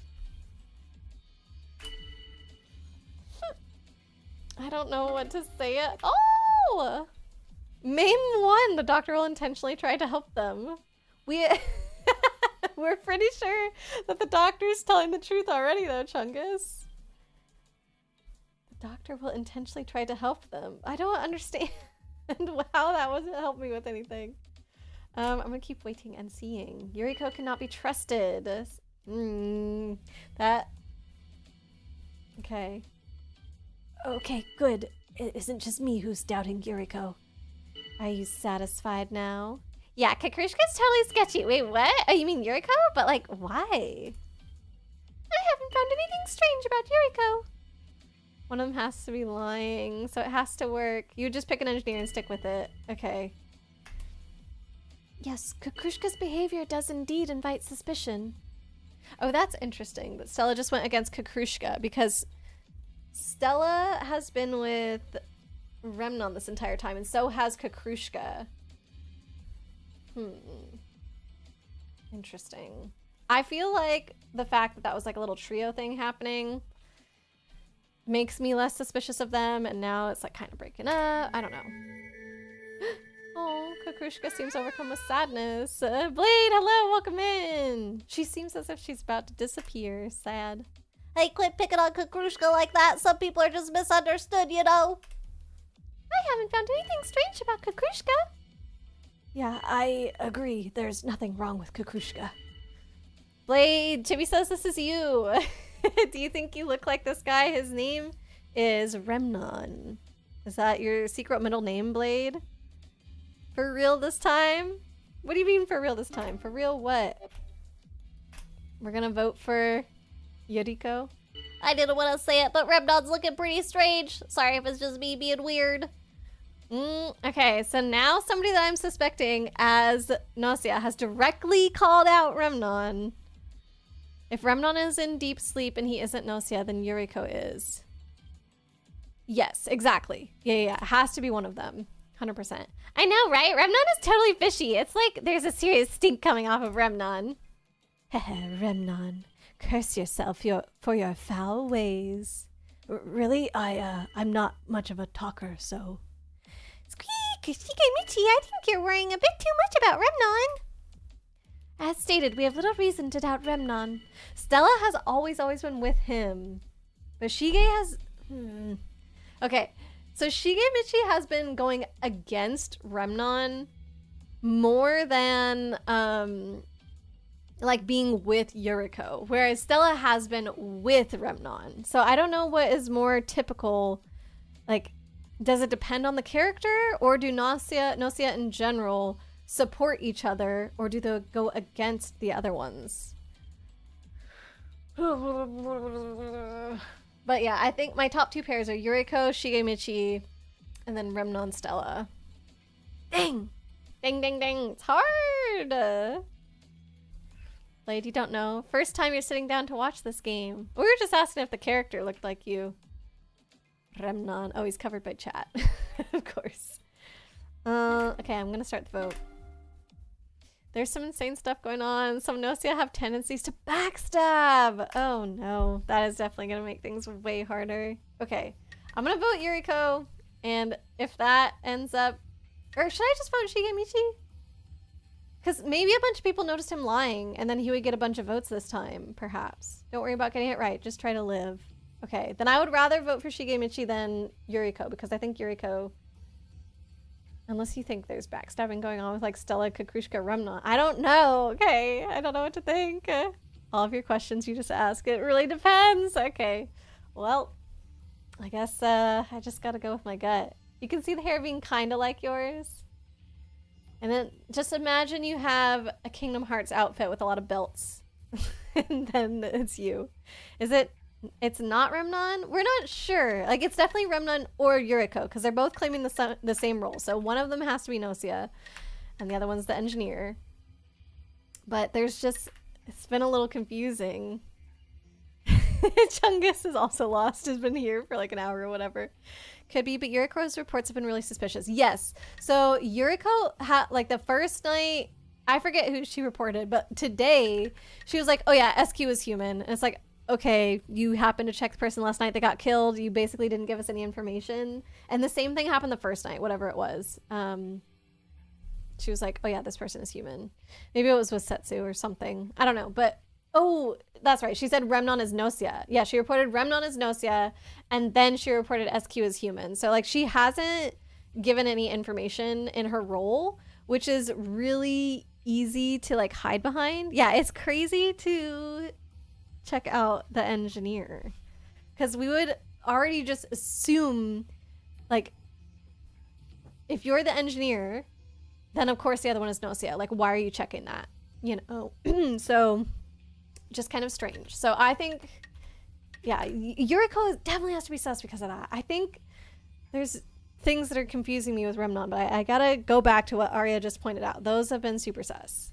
A: don't know what to say yet. Oh! Main one, the doctor will intentionally try to help them. We're pretty sure that the doctor's telling the truth already, though, Chungus. The doctor will intentionally try to help them. I don't understand how that wasn't help me with anything. I'm gonna keep waiting and seeing. Yuriko cannot be trusted. That... Okay.
C: Okay, good. It isn't just me who's doubting Yuriko.
A: Are you satisfied now?
B: Yeah, Kakrushka's totally sketchy. Wait, what? Oh, you mean Yuriko? But, like, why? I haven't found anything strange about Yuriko.
A: One of them has to be lying, so it has to work. You just pick an engineer and stick with it. Okay.
B: Yes, Kakrushka's behavior does indeed invite suspicion.
A: Oh, that's interesting that Stella just went against Kakrushka, because Stella has been with Remnon this entire time, and so has Kakrushka. Interesting. I feel like the fact that that was like a little trio thing happening makes me less suspicious of them, and now it's like kind of breaking up. I don't know. Oh, Kukrushka seems overcome with sadness. Blade, hello, welcome in. She seems as if she's about to disappear. Sad.
B: Hey, quit picking on Kukrushka like that. Some people are just misunderstood, you know?
A: I haven't found anything strange about Kukrushka.
C: Yeah, I agree. There's nothing wrong with Kukrushka.
A: Blade, Chibi says this is you. Do you think you look like this guy? His name is Remnon. Is that your secret middle name, Blade? For real this time? What do you mean for real this time? For real what? We're gonna vote for Yuriko?
B: I didn't want to say it, but Remnon's looking pretty strange. Sorry if it's just me being weird.
A: Okay, so now somebody that I'm suspecting as Gnosia has directly called out Remnon. If Remnon is in deep sleep and he isn't Gnosia, then Yuriko is. Yes, exactly. Yeah. It has to be one of them. 100%.
B: I know, right? Remnon is totally fishy. It's like there's a serious stink coming off of Remnon.
C: Remnon, curse yourself for your foul ways. Really? I'm not much of a talker, so...
B: Squeak! Shigemichi, I think you're worrying a bit too much about Remnon.
A: As stated, we have little reason to doubt Remnon. Stella has always been with him. But Shige has... Okay, so Shigemichi has been going against Remnon more than, like, being with Yuriko. Whereas Stella has been with Remnon. So I don't know what is more typical. Like, does it depend on the character? Or do Gnosia in general support each other? Or do they go against the other ones? But yeah, I think my top two pairs are Yuriko, Shigemichi, and then Remnon, Stella. Dang! Dang. It's hard! Blade, you don't know. First time you're sitting down to watch this game. We were just asking if the character looked like you. Remnon. Oh, he's covered by chat. Of course. Okay, I'm gonna start the vote. There's some insane stuff going on. Some Gnosia have tendencies to backstab. Oh no, that is definitely gonna make things way harder. Okay, I'm gonna vote Yuriko, and if that ends up, or should I just vote Shigemichi? Because maybe a bunch of people noticed him lying, and then he would get a bunch of votes this time, perhaps. Don't worry about getting it right, just try to live. Okay, then I would rather vote for Shigemichi than Yuriko, because I think Yuriko... Unless you think there's backstabbing going on with like Stella, Kukrushka, Remnon. I don't know. Okay. I don't know what to think. All of your questions you just ask. It really depends. Okay. Well, I guess I just gotta go with my gut. You can see the hair being kind of like yours. And then just imagine you have a Kingdom Hearts outfit with a lot of belts. And then it's you. Is it... It's not Remnon? We're not sure. Like, it's definitely Remnon or Yuriko, because they're both claiming the same role. So one of them has to be Gnosia, and the other one's the engineer. But there's just... It's been a little confusing. Chungus is also lost, has been here for like an hour or whatever. Could be, but Yuriko's reports have been really suspicious. Yes. So Yuriko like the first night, I forget who she reported, but today she was like, oh yeah, SQ is human. And it's like, okay, you happened to check the person last night that got killed. You basically didn't give us any information. And the same thing happened the first night, whatever it was. She was like, oh yeah, this person is human. Maybe it was with Setsu or something. I don't know, but oh, that's right. She said Remnon is Gnosia. Yeah, she reported Remnon as Gnosia, and then she reported SQ as human. So like she hasn't given any information in her role, which is really easy to like hide behind. Yeah, it's crazy to check out the engineer, because we would already just assume like if you're the engineer, then of course the other one is Gnosia. Like, why are you checking that, you know? So just kind of strange. So I think, yeah, Yuriko definitely has to be sus because of that. I think there's things that are confusing me with Remnon, but I gotta go back to what Arya just pointed out. Those have been super sus.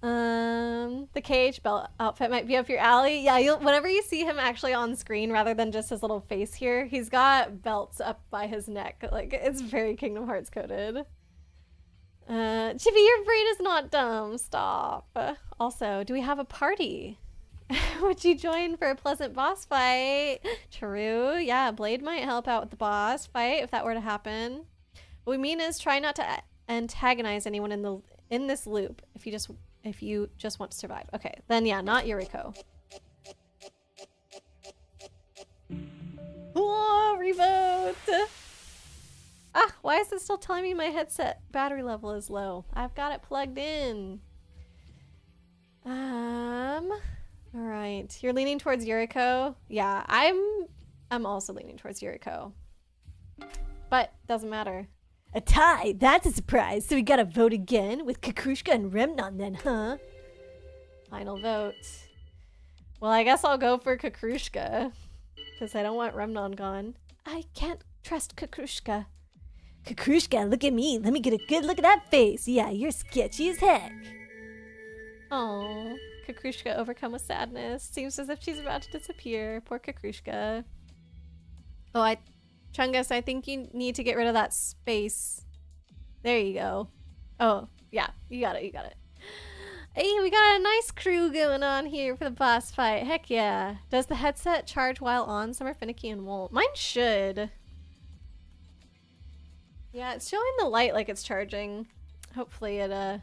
A: The KH belt outfit might be up your alley. Yeah, whenever you see him actually on screen rather than just his little face here, he's got belts up by his neck. Like, it's very Kingdom Hearts coded. Chibi, your brain is not dumb. Stop. Also, do we have a party? Would you join for a pleasant boss fight? True. Yeah, Blade might help out with the boss fight if that were to happen. What we mean is try not to antagonize anyone in this loop if you just want to survive. Okay, then yeah, not Yuriko. Oh, remote! Ah, why is it still telling me my headset battery level is low? I've got it plugged in. Alright. You're leaning towards Yuriko? Yeah, I'm also leaning towards Yuriko. But doesn't matter.
C: A tie! That's a surprise. So we gotta vote again with Kakrushka and Remnon then, huh?
A: Final vote. Well, I guess I'll go for Kakrushka. Because I don't want Remnon gone.
C: I can't trust Kakrushka. Kakrushka, look at me. Let me get a good look at that face. Yeah, you're sketchy as heck.
A: Oh, Kakrushka overcome with sadness. Seems as if she's about to disappear. Poor Kakrushka. Oh, Chungus, I think you need to get rid of that space. There you go. Oh, yeah, you got it. Hey, we got a nice crew going on here for the boss fight. Heck yeah. Does the headset charge while on? Some are finicky and won't. Mine should. Yeah, it's showing the light like it's charging. Hopefully it, I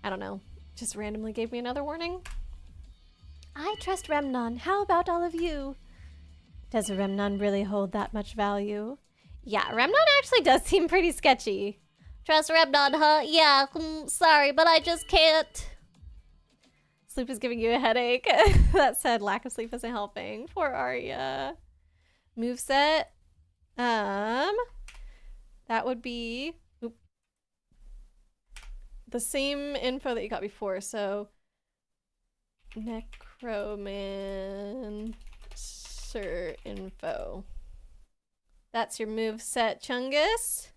A: don't know. Just randomly gave me another warning.
B: I trust Remnon. How about all of you?
A: Does Remnon really hold that much value? Yeah, Remnon actually does seem pretty sketchy.
B: Trust Remnon, huh? Yeah, sorry, but I just can't.
A: Sleep is giving you a headache. That said, lack of sleep isn't helping. Poor Arya. Moveset. That would be the same info that you got before. So, Necromancer info. That's your moveset, Chungus.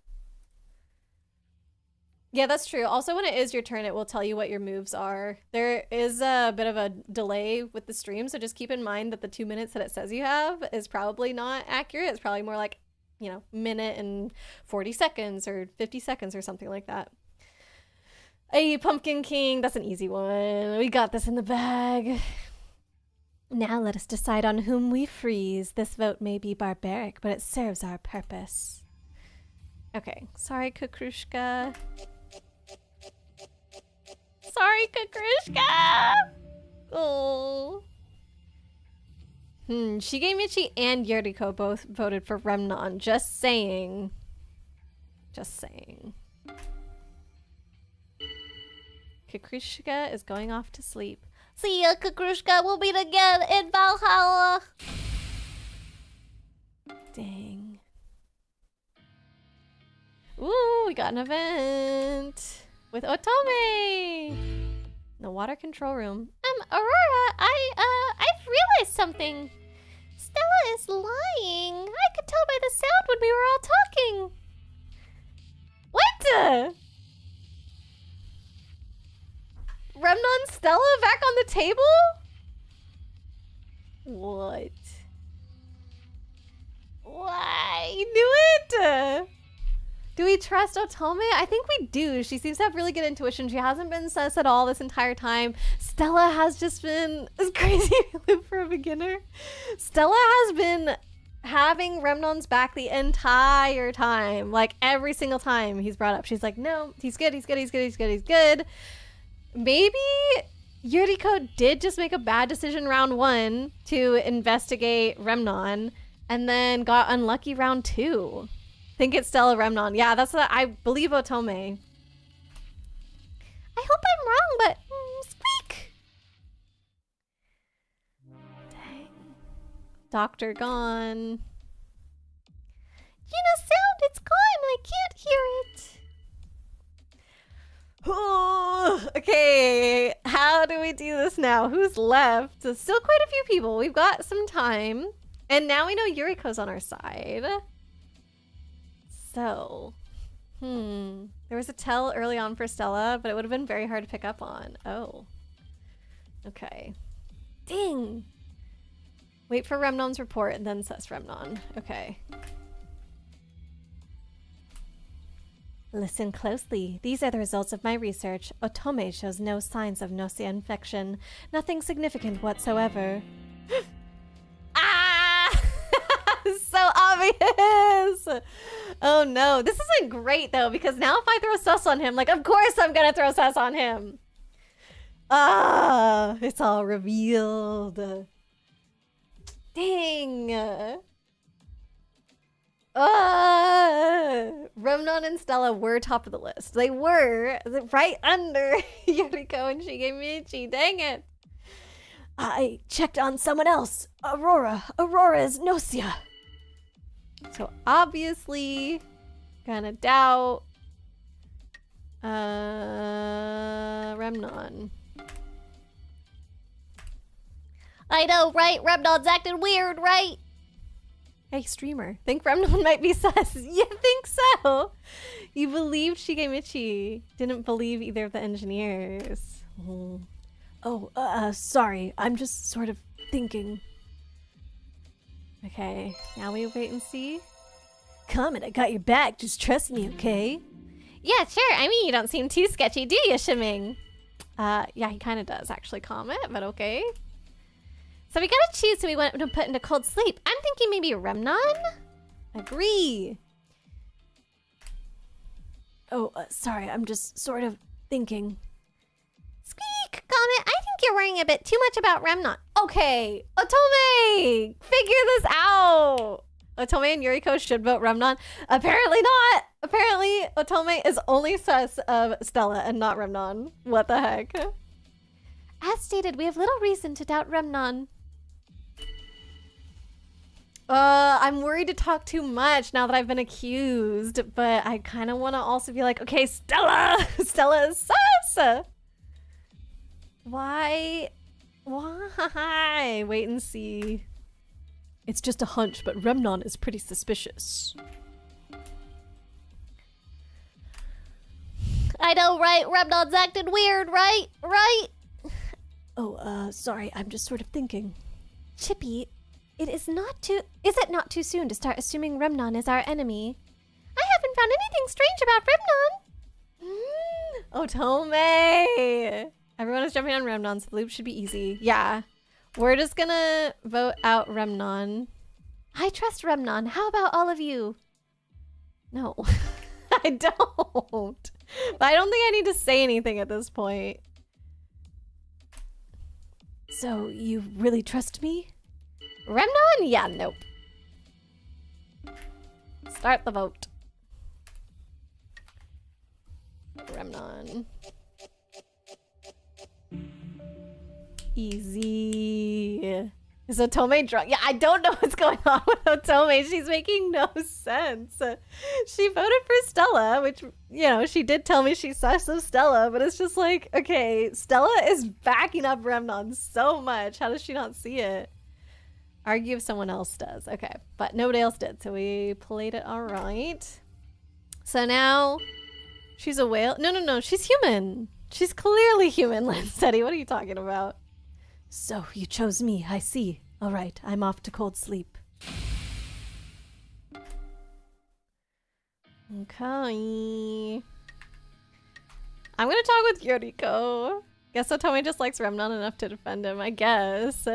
A: Yeah, that's true. Also, when it is your turn, it will tell you what your moves are. There is a bit of a delay with the stream, so just keep in mind that the 2 minutes that it says you have is probably not accurate. It's probably more like, you know, minute and 40 seconds or 50 seconds or something like that. Hey, Pumpkin King, that's an easy one. We got this in the bag.
B: Now let us decide on whom we freeze. This vote may be barbaric, but it serves our purpose.
A: Okay, sorry, Kakrushka. Sorry, Kakrushka! Oh. Shigemichi and Yuriko both voted for Remnon. Just saying. Just saying. Kakrushka is going off to sleep.
B: See ya, Kakrushka. We'll meet again in Valhalla.
A: Dang. Ooh, we got an event with Otome. The water control room.
B: Aurora, I've realized something. Stella is lying. I could tell by the sound when we were all talking.
A: What? Remnon Stella back on the table? What? Why? You knew it? Do we trust Otome? I think we do. She seems to have really good intuition. She hasn't been sus at all this entire time. Stella has just been this crazy loop for a beginner. Stella has been having Remnon's back the entire time. Like every single time he's brought up. She's like, no, he's good, he's good, he's good, he's good, he's good. Maybe Yuriko did just make a bad decision round 1 to investigate Remnon and then got unlucky round 2. Think it's Stella Remnon. Yeah, that's what I believe Otome.
B: I hope I'm wrong, but squeak.
A: Dang. Doctor gone.
B: You know, sound, it's gone. I can't hear it.
A: Oh, okay, how do we do this now? Who's left? So still quite a few people. We've got some time. And now we know Yuriko's on our side. So, there was a tell early on for Stella, but it would have been very hard to pick up on. Oh. Okay. Ding! Wait for Remnon's report and then sus Remnon. Okay.
B: Listen closely. These are the results of my research. Otome shows no signs of Gnosia infection. Nothing significant whatsoever.
A: Ah! So obvious! Oh no. This isn't great though, because now if I throw sus on him, like, of course I'm gonna throw sus on him. Ah, it's all revealed. Dang. Remnon and Stella were top of the list. They were right under Yuriko and Shigemichi. Dang it.
C: I checked on someone else. Aurora. Aurora is Gnosia.
A: So obviously, gonna doubt Remnon.
B: I know, right? Remnon's acting weird, right?
A: Hey, streamer. Think Remnon might be sus. You think so? You believed Shigemichi. Didn't believe either of the engineers.
C: Oh, sorry. I'm just sort of thinking.
A: Okay, now we wait and see.
C: Comet, I got your back. Just trust me, okay?
A: Yeah, sure. I mean, you don't seem too sketchy, do you, Shimming? Yeah, he kind of does, actually, Comet, but okay. So we gotta choose who we want to put into cold sleep. I'm thinking maybe Remnon? Agree.
C: Oh, sorry. I'm just sort of thinking.
B: Squeak! Comet, I think you're worrying a bit too much about Remnon.
A: Okay, Otome! Figure this out! Otome and Yuriko should vote Remnon. Apparently not! Apparently, Otome is only sus of Stella and not Remnon. What the heck?
B: As stated, we have little reason to doubt Remnon.
A: I'm worried to talk too much now that I've been accused, but I kind of want to also be like, okay, Stella! Stella is sus! Why? Why? Wait and see.
C: It's just a hunch, but Remnon is pretty suspicious.
B: I know, right? Remnon's acting weird, right? Right?
C: Oh, sorry. I'm just sort of thinking.
B: Chippy, is it not too soon to start assuming Remnon is our enemy? I haven't found anything strange about Remnon.
A: Otome! Everyone is jumping on Remnon, so the loop should be easy. Yeah. We're just gonna vote out Remnon.
B: I trust Remnon. How about all of you?
A: No. I don't. But I don't think I need to say anything at this point.
C: So, you really trust me?
A: Remnon? Yeah, nope. Start the vote. Remnon. Easy. Is Otome drunk? Yeah, I don't know what's going on with Otome. She's making no sense. She voted for Stella, which, you know, she did tell me she's sus of Stella, but it's just like, okay, Stella is backing up Remnon so much. How does she not see it? Argue if someone else does. Okay, but nobody else did, so we played it all right. So now she's a whale. No, she's human. She's clearly human, Landsteady. What are you talking about?
C: So, you chose me, I see. All right, I'm off to cold sleep.
A: Okay. I'm gonna talk with Yuriko. Guess Otome just likes Remnon enough to defend him, I guess.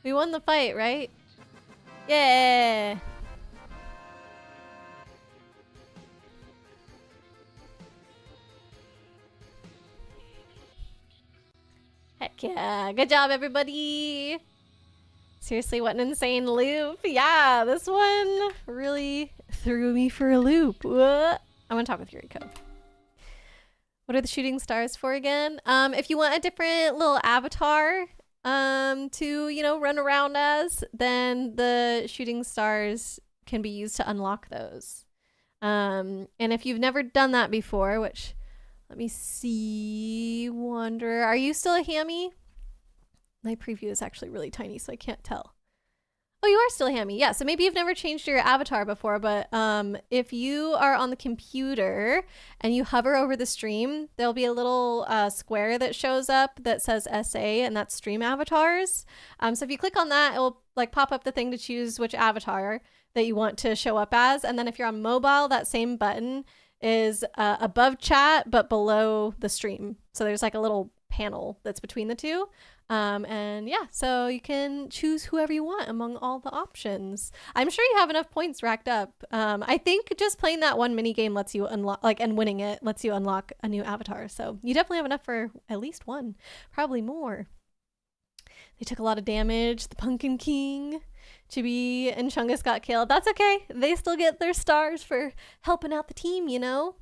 A: We won the fight, right? Yeah! Heck yeah. Good job, everybody. Seriously, what an insane loop. Yeah, this one really threw me for a loop. What? I want to talk with Yuriko. What are the shooting stars for again? If you want a different little avatar to, you know, run around as, then the shooting stars can be used to unlock those. And if you've never done that before, which... Let me see. Wanderer. Are you still a hammy? My preview is actually really tiny, so I can't tell. Oh, you are still a hammy. Yeah, so maybe you've never changed your avatar before, but if you are on the computer and you hover over the stream, there'll be a little square that shows up that says SA, and that's stream avatars. So if you click on that, it will like pop up the thing to choose which avatar. that you want to show up as. And then if you're on mobile, that same button is above chat, but below the stream. So there's like a little panel that's between the two. And yeah, so you can choose whoever you want among all the options. I'm sure you have enough points racked up. I think just playing that one mini game lets you unlock, like, and winning it lets you unlock a new avatar. So you definitely have enough for at least one, probably more. They took a lot of damage. The Pumpkin King, Chibi, and Chungus got killed. That's okay. They still get their stars for helping out the team, you know?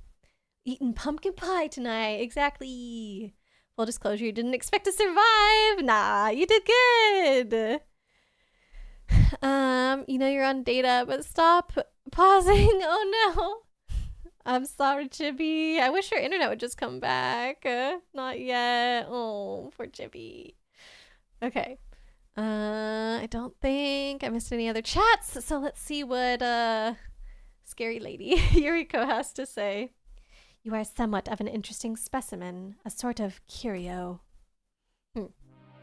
A: Eating pumpkin pie tonight. Exactly. Full disclosure, you didn't expect to survive. Nah, you did good. You know you're on data, but stop pausing. Oh no. I'm sorry, Chibi. I wish your internet would just come back. Not yet. Oh, poor Chibi. Okay. I don't think I missed any other chats, so let's see what scary lady Yuriko has to say. You are somewhat of an interesting specimen, a sort of curio.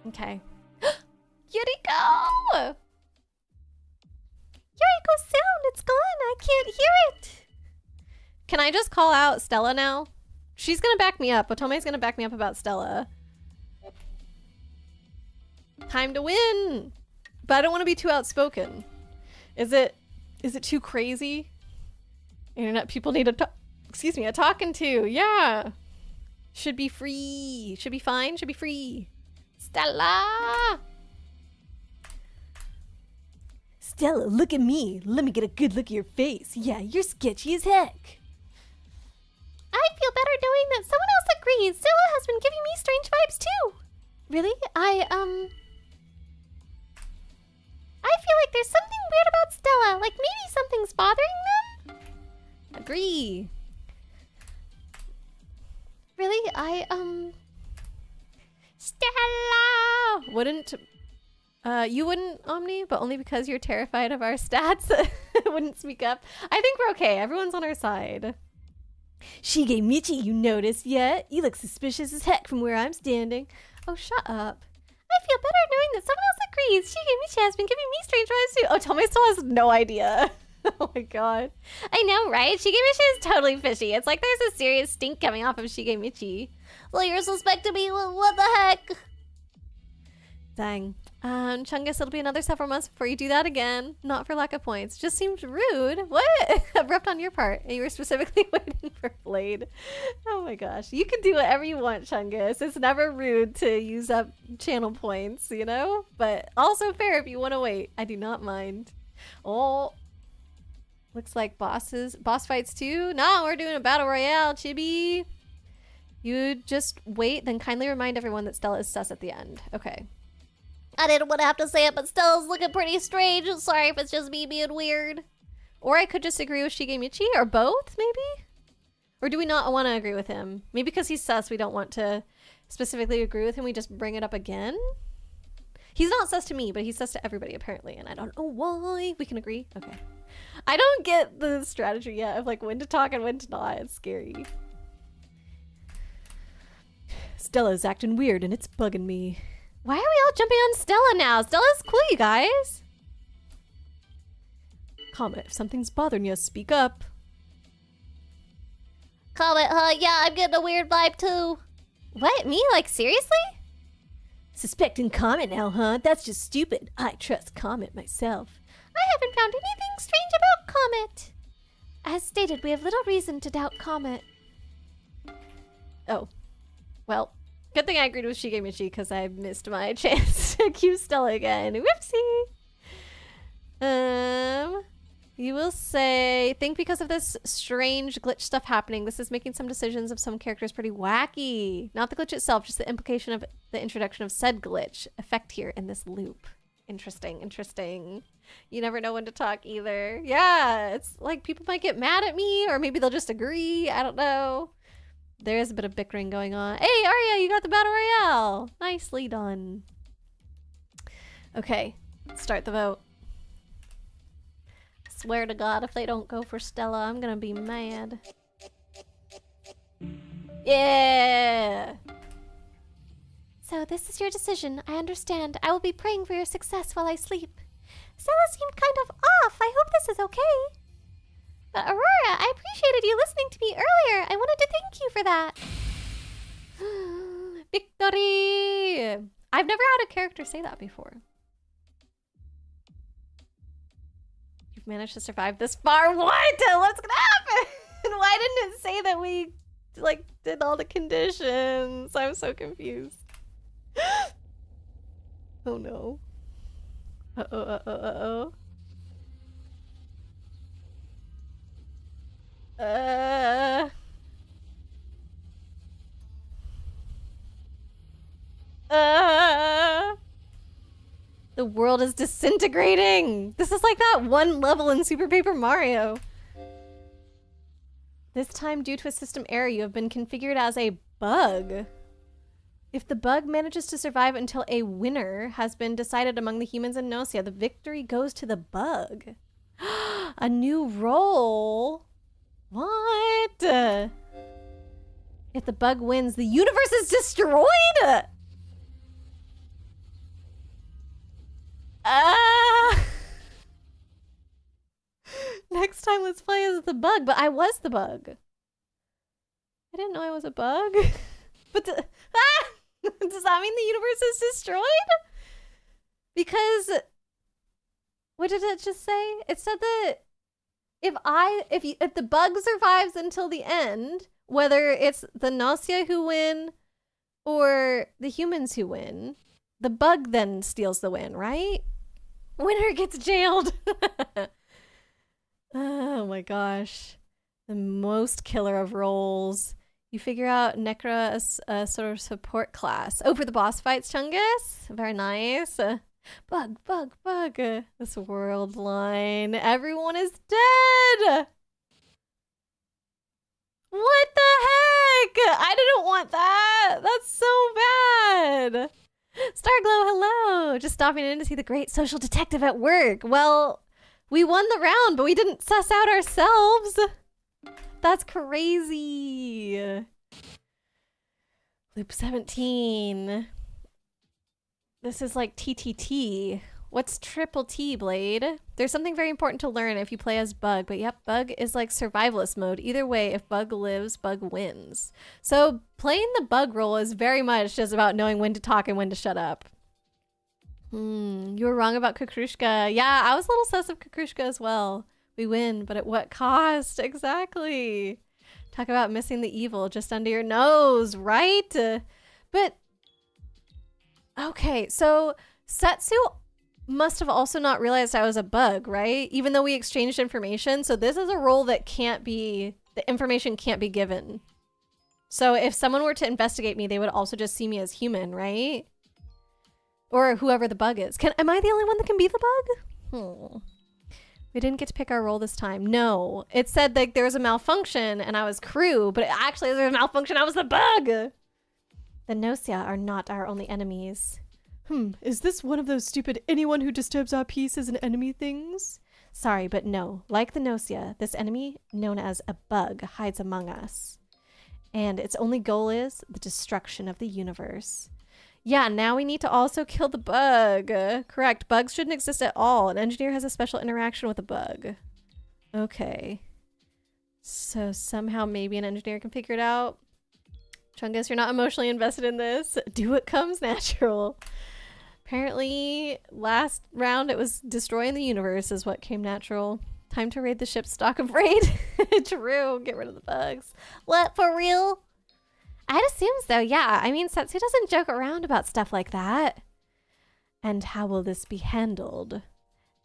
A: Okay. Yuriko! Yuriko's sound, it's gone. I can't hear it. Can I just call out Stella now? She's gonna back me up. Otome's gonna back me up about Stella. Time to win! But I don't want to be too outspoken. Is it too crazy? Internet people need a talking to. Yeah. Should be free. Should be fine. Should be free. Stella!
C: Stella, look at me. Let me get a good look at your face. Yeah, you're sketchy as heck.
B: I feel better knowing that someone else agrees. Stella has been giving me strange vibes too. Really? I feel like there's something weird about Stella. Like maybe something's bothering them?
A: Agree.
B: Really?
A: Stella! You wouldn't, Omni, but only because you're terrified of our stats. Wouldn't speak up. I think we're okay. Everyone's on our side.
C: Shigemichi, you noticed yet? You look suspicious as heck from where I'm standing.
A: Oh, shut up.
B: I feel better knowing that someone else agrees. Shigemichi has been giving me strange vibes too.
A: Oh, Tomei still has no idea. Oh my god.
B: I know, right? Shigemichi is totally fishy. It's like there's a serious stink coming off of Shigemichi. Well, you're suspecting me? What the heck?
A: Dang. Chungus, it'll be another several months before you do that again. Not for lack of points. Just seems rude. What? Abrupt on your part. And you were specifically waiting for Blade. Oh my gosh. You can do whatever you want, Chungus. It's never rude to use up channel points, you know? But also fair if you want to wait. I do not mind. Oh. Looks like boss fights too. No, we're doing a battle royale, Chibi. You just wait, then kindly remind everyone that Stella is sus at the end. Okay.
B: I didn't want to have to say it, but Stella's looking pretty strange. Sorry if it's just me being weird.
A: Or I could just agree with Shigemichi, or both, maybe? Or do we not want to agree with him? Maybe because he's sus, we don't want to specifically agree with him. We just bring it up again? He's not sus to me, but he's sus to everybody, apparently. And I don't know why. We can agree? Okay. I don't get the strategy yet of like when to talk and when to not. It's scary.
C: Stella's acting weird and it's bugging me.
A: Why are we all jumping on Stella now? Stella's cool, you guys.
C: Comment, if something's bothering you, speak up.
B: Comment, yeah, I'm getting a weird vibe too.
A: What, me? Like, seriously?
C: Suspecting Comet now, huh? That's just stupid. I trust Comet myself.
B: I haven't found anything strange about Comet. As stated, we have little reason to doubt Comet.
A: Oh. Well. Good thing I agreed with Shigemichi because I missed my chance to cue Stella again. Whoopsie! You will say, think because of this strange glitch stuff happening, this is making some decisions of some characters pretty wacky. Not the glitch itself, just the implication of the introduction of said glitch effect here in this loop. Interesting, interesting. You never know when to talk either. Yeah, it's like people might get mad at me or maybe they'll just agree. I don't know. There is a bit of bickering going on. Hey, Arya, you got the battle royale. Nicely done. Okay, start the vote. Swear to God, if they don't go for Stella, I'm gonna be mad. Yeah!
B: So this is your decision. I understand. I will be praying for your success while I sleep. Stella seemed kind of off. I hope this is okay. But Aurora, I appreciated you listening to me earlier. I wanted to thank you for that.
A: Victory! I've never had a character say that before. You've managed to survive this far. What? What's gonna happen? Why didn't it say that we like did all the conditions? I'm so confused. Oh no. Uh-oh, uh-oh, uh-oh. The world is disintegrating. This is like that one level in Super Paper Mario. This time, due to a system error, you have been configured as a bug. If the bug manages to survive until a winner has been decided among the humans in Gnosia, the victory goes to the bug. A new role? What? If the bug wins, the universe is destroyed? Next time, let's play as the bug. But I was the bug. I didn't know I was a bug. But does that mean the universe is destroyed? Because what did it just say? It said that if the bug survives until the end, whether it's the Gnosia who win or the humans who win, the bug then steals the win, right? Winner gets jailed. Oh my gosh. The most killer of roles. You figure out Necra as a sort of support class. Oh, for the boss fights, Chungus? Very nice. Bug. This world line. Everyone is dead! What the heck? I didn't want that. That's so bad. Starglow, hello. Just stopping in to see the great social detective at work. Well, we won the round, but we didn't suss out ourselves. That's crazy. Loop 17. This is like TTT. What's triple T, Blade? There's something very important to learn if you play as Bug, but yep, Bug is like survivalist mode. Either way, if Bug lives, Bug wins. So playing the Bug role is very much just about knowing when to talk and when to shut up. You were wrong about Kukrushka. Yeah, I was a little sus of Kukrushka as well. We win, but at what cost? Exactly. Talk about missing the evil just under your nose, right? But, okay, so Setsu must have also not realized I was a bug, right? Even though we exchanged information. So this is a role that can't be, the information can't be given. So if someone were to investigate me, they would also just see me as human, right? Or whoever the bug is. Am I the only one that can be the bug? We didn't get to pick our role this time. No. It said like there was a malfunction and I was crew, but actually there was a malfunction, I was the bug! The Gnosia are not our only enemies.
C: Is this one of those stupid anyone who disturbs our peace is an enemy things?
A: Sorry, but no. Like the Gnosia, this enemy, known as a bug, hides among us. And its only goal is the destruction of the universe. Yeah, now we need to also kill the bug. Correct. Bugs shouldn't exist at all. An engineer has a special interaction with a bug. Okay. So somehow maybe an engineer can figure it out. Chungus, you're not emotionally invested in this. Do what comes natural. Apparently, last round it was destroying the universe is what came natural. Time to raid the ship's stock of raid. True. Get rid of the bugs. What, for real? I'd assume so, yeah. I mean, Setsu doesn't joke around about stuff like that. And how will this be handled?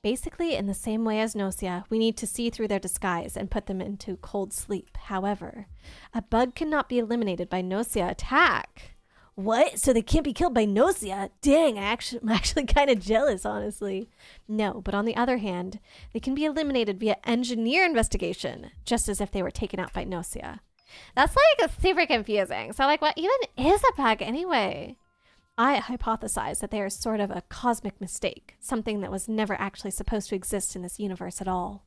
A: Basically, in the same way as Gnosia, we need to see through their disguise and put them into cold sleep. However, a bug cannot be eliminated by Gnosia attack. What? So they can't be killed by Gnosia? Dang, I'm actually kind of jealous, honestly. No, but on the other hand, they can be eliminated via engineer investigation, just as if they were taken out by Gnosia. That's like super confusing. So like what even is a bug anyway? I hypothesize that they are sort of a cosmic mistake, something that was never actually supposed to exist in this universe at all.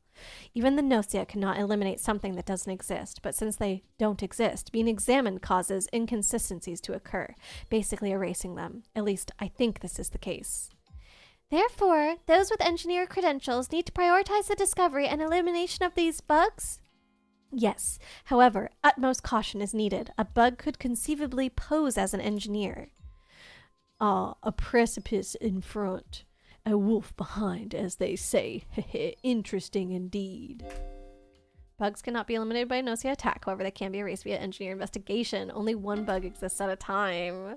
A: Even the Gnosia cannot eliminate something that doesn't exist, but since they don't exist, being examined causes inconsistencies to occur, basically erasing them. At least I think this is the case.
B: Therefore, those with engineer credentials need to prioritize the discovery and elimination of these bugs? Yes. However, utmost caution is needed. A bug could conceivably pose as an engineer.
C: Ah, a precipice in front, a wolf behind, as they say. Interesting indeed.
A: Bugs cannot be eliminated by a Gnosia attack. However, they can be erased via engineer investigation. Only one bug exists at a time.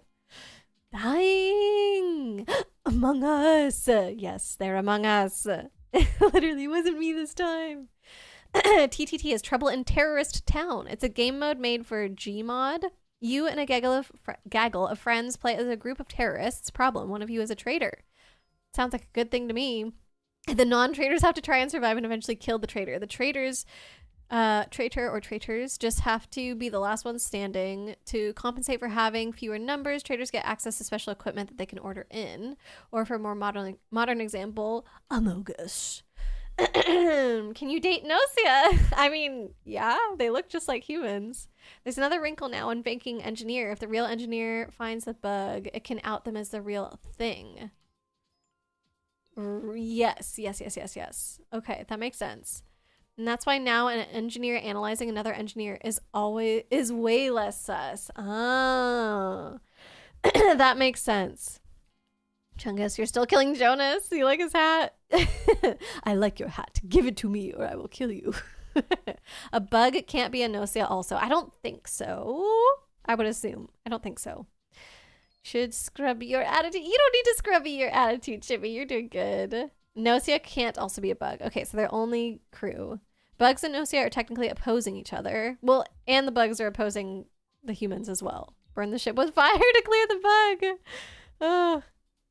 A: Dying! Among Us! Yes, they're among us. It literally wasn't me this time. TTT is Trouble in Terrorist Town. It's a game mode made for Gmod. You and a gaggle of friends play as a group of terrorists. Problem, one of you is a traitor. Sounds like a good thing to me. The non-traitors have to try and survive and eventually kill the traitor. The traitors, traitor or traitors, just have to be the last ones standing. To compensate for having fewer numbers, traitors get access to special equipment that they can order in. Or for a more modern example, Among Us. Can you date Gnosia? I mean, yeah, they look just like humans. There's another wrinkle now in banking engineer. If the real engineer finds the bug, it can out them as the real thing. Yes. Okay, that makes sense. And that's why now an engineer analyzing another engineer is way less sus. Ah, that makes sense. Chungus, you're still killing Jonas. You like his hat? I like your hat. Give it to me or I will kill you. A bug can't be a Gnosia also. I don't think so. I would assume. I don't think so. Should scrub your attitude. You don't need to scrubby your attitude, Chippy. You're doing good. Gnosia can't also be a bug. Okay, so they're only crew. Bugs and Gnosia are technically opposing each other. Well, and the bugs are opposing the humans as well. Burn the ship with fire to clear the bug. Oh.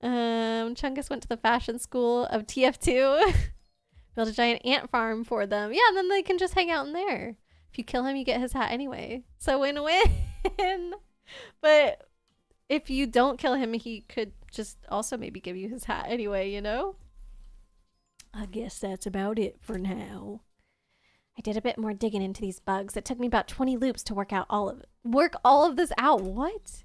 A: Chungus went to the fashion school of TF2. Build a giant ant farm for them. Yeah, and then they can just hang out in there. If you kill him, you get his hat anyway. So win-win. But if you don't kill him, he could just also maybe give you his hat anyway, you know?
C: I guess that's about it for now.
B: I did a bit more digging into these bugs. It took me about 20 loops to work all of this out. What?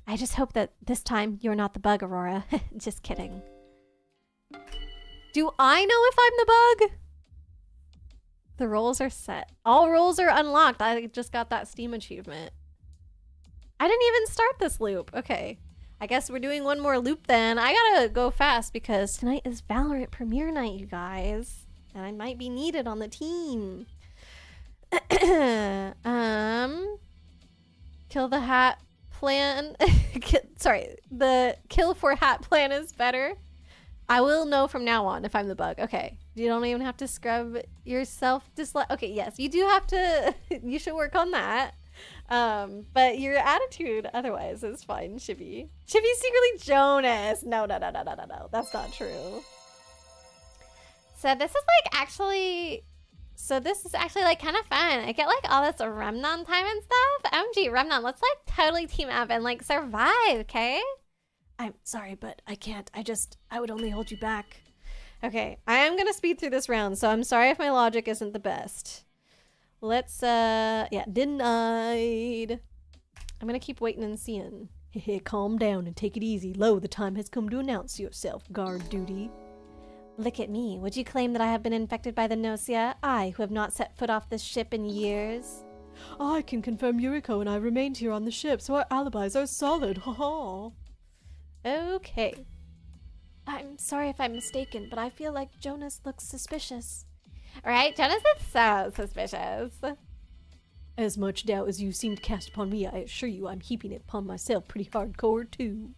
B: I just hope that this time you're not the bug, Aurora. Just kidding.
A: Do I know if I'm the bug? The roles are set. All roles are unlocked. I just got that Steam achievement. I didn't even start this loop. Okay. I guess we're doing one more loop then. I gotta go fast because tonight is Valorant premiere night, you guys. And I might be needed on the team. Kill the hat plan. Sorry, the kill for hat plan is better. I will know from now on if I'm the bug. Okay, you don't even have to scrub yourself. Okay, yes, you do have to. You should work on that. But your attitude otherwise is fine, Chibi. Chibi's secretly Jonas. No, that's not true.
B: So this is actually like kind of fun. I get like all this Remnon time and stuff. MG Remnon, let's like totally team up and like survive, okay?
A: I'm sorry, but I can't. I would only hold you back. Okay, I am gonna speed through this round, so I'm sorry if my logic isn't the best. Let's, yeah, denied. I'm gonna keep waiting and seeing.
C: Calm down and take it easy. Lo, the time has come to announce yourself, guard duty.
B: Look at me. Would you claim that I have been infected by the Gnosia? I, who have not set foot off this ship in years.
C: I can confirm Yuriko and I remained here on the ship, so our alibis are solid. Ha ha.
A: Okay.
B: I'm sorry if I'm mistaken, but I feel like Jonas looks suspicious. Right? Jonas is so suspicious.
C: As much doubt as you seem to cast upon me, I assure you I'm heaping it upon myself pretty hardcore too.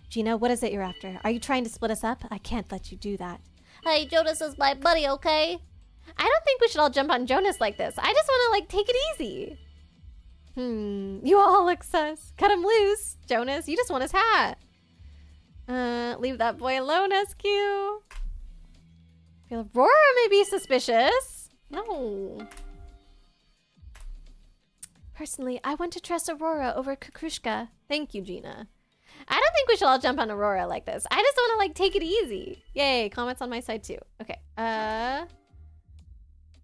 B: Gina, what is it you're after? Are you trying to split us up? I can't let you do that.
A: Hey, Jonas is my buddy, okay? I don't think we should all jump on Jonas like this. I just want to, like, take it easy. You all look sus. Cut him loose. Jonas, you just want his hat. Leave that boy alone, SQ. Feel Aurora may be suspicious. No.
B: Personally, I want to trust Aurora over Kukrushka.
A: Thank you, Gina. I don't think we should all jump on Aurora like this. I just want to, like, take it easy. Yay, comments on my side, too. Okay,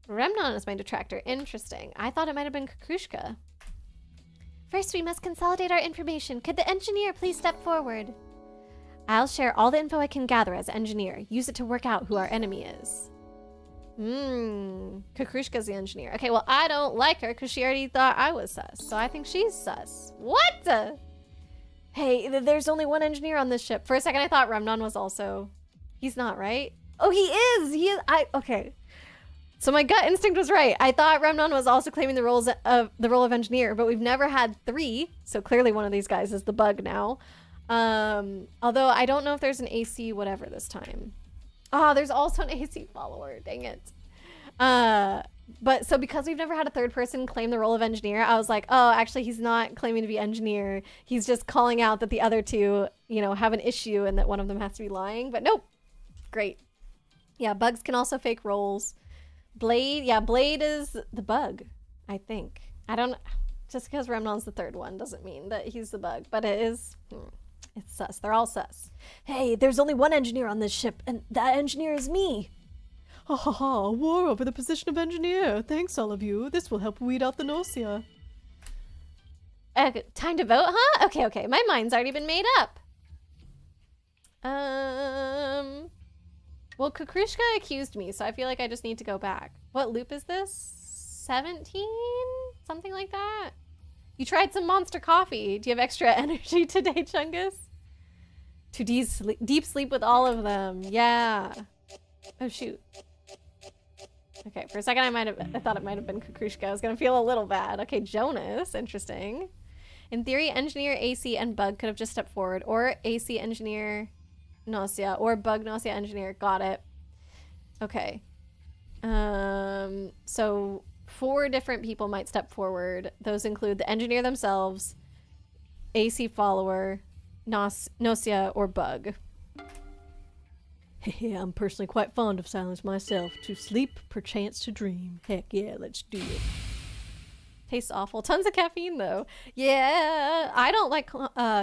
A: Remnon is my detractor. Interesting. I thought it might have been Kukrushka.
B: First, we must consolidate our information. Could the engineer please step forward? I'll share all the info I can gather as engineer. Use it to work out who our enemy is. Kukrushka's the engineer. Okay, well, I don't like her because she already thought I was sus. So I think she's sus. What? Hey, there's only one engineer on this ship. For a second, I thought Remnon was also... He's not, right? Oh, he is! He is... Okay. So my gut instinct was right. I thought Remnon was also claiming the role of engineer, but we've never had 3. So clearly one of these guys is the bug now. Although I don't know if there's an AC whatever this time. Ah, there's also an AC follower. Dang it. But so because we've never had a third person claim the role of engineer, I was like, oh, actually he's not claiming to be engineer. He's just calling out that the other 2, you know, have an issue and that one of them has to be lying. But nope. Great. Yeah, bugs can also fake roles. Blade, yeah, Blade is the bug, I think. I don't... Just because Remnon's the 3rd one doesn't mean that he's the bug, but it is... It's sus. They're all sus. Hey, there's only one engineer on this ship, and that engineer is me.
C: Ha ha ha, war over the position of engineer. Thanks, all of you. This will help weed out the Gnosia.
B: Time to vote, huh? Okay. My mind's already been made up. Well, Kukrushka accused me, so I feel like I just need to go back. What loop is this? 17? Something like that? You tried some monster coffee. Do you have extra energy today, Chungus? To deep sleep with all of them. Yeah. Oh, shoot. Okay, for a second I thought it might have been Kukrushka. I was gonna feel a little bad. Okay, Jonas. Interesting. In theory, engineer, AC, and bug could have just stepped forward. Or AC, engineer, Gnosia. Or bug, Gnosia, engineer. Got it. Okay. So 4 different people might step forward. Those include the engineer themselves, AC follower, Gnosia, or bug.
C: Yeah, I'm personally quite fond of silence myself. To sleep, perchance to dream. Heck yeah, let's do it.
B: Tastes awful. Tons of caffeine, though. Yeah, I don't like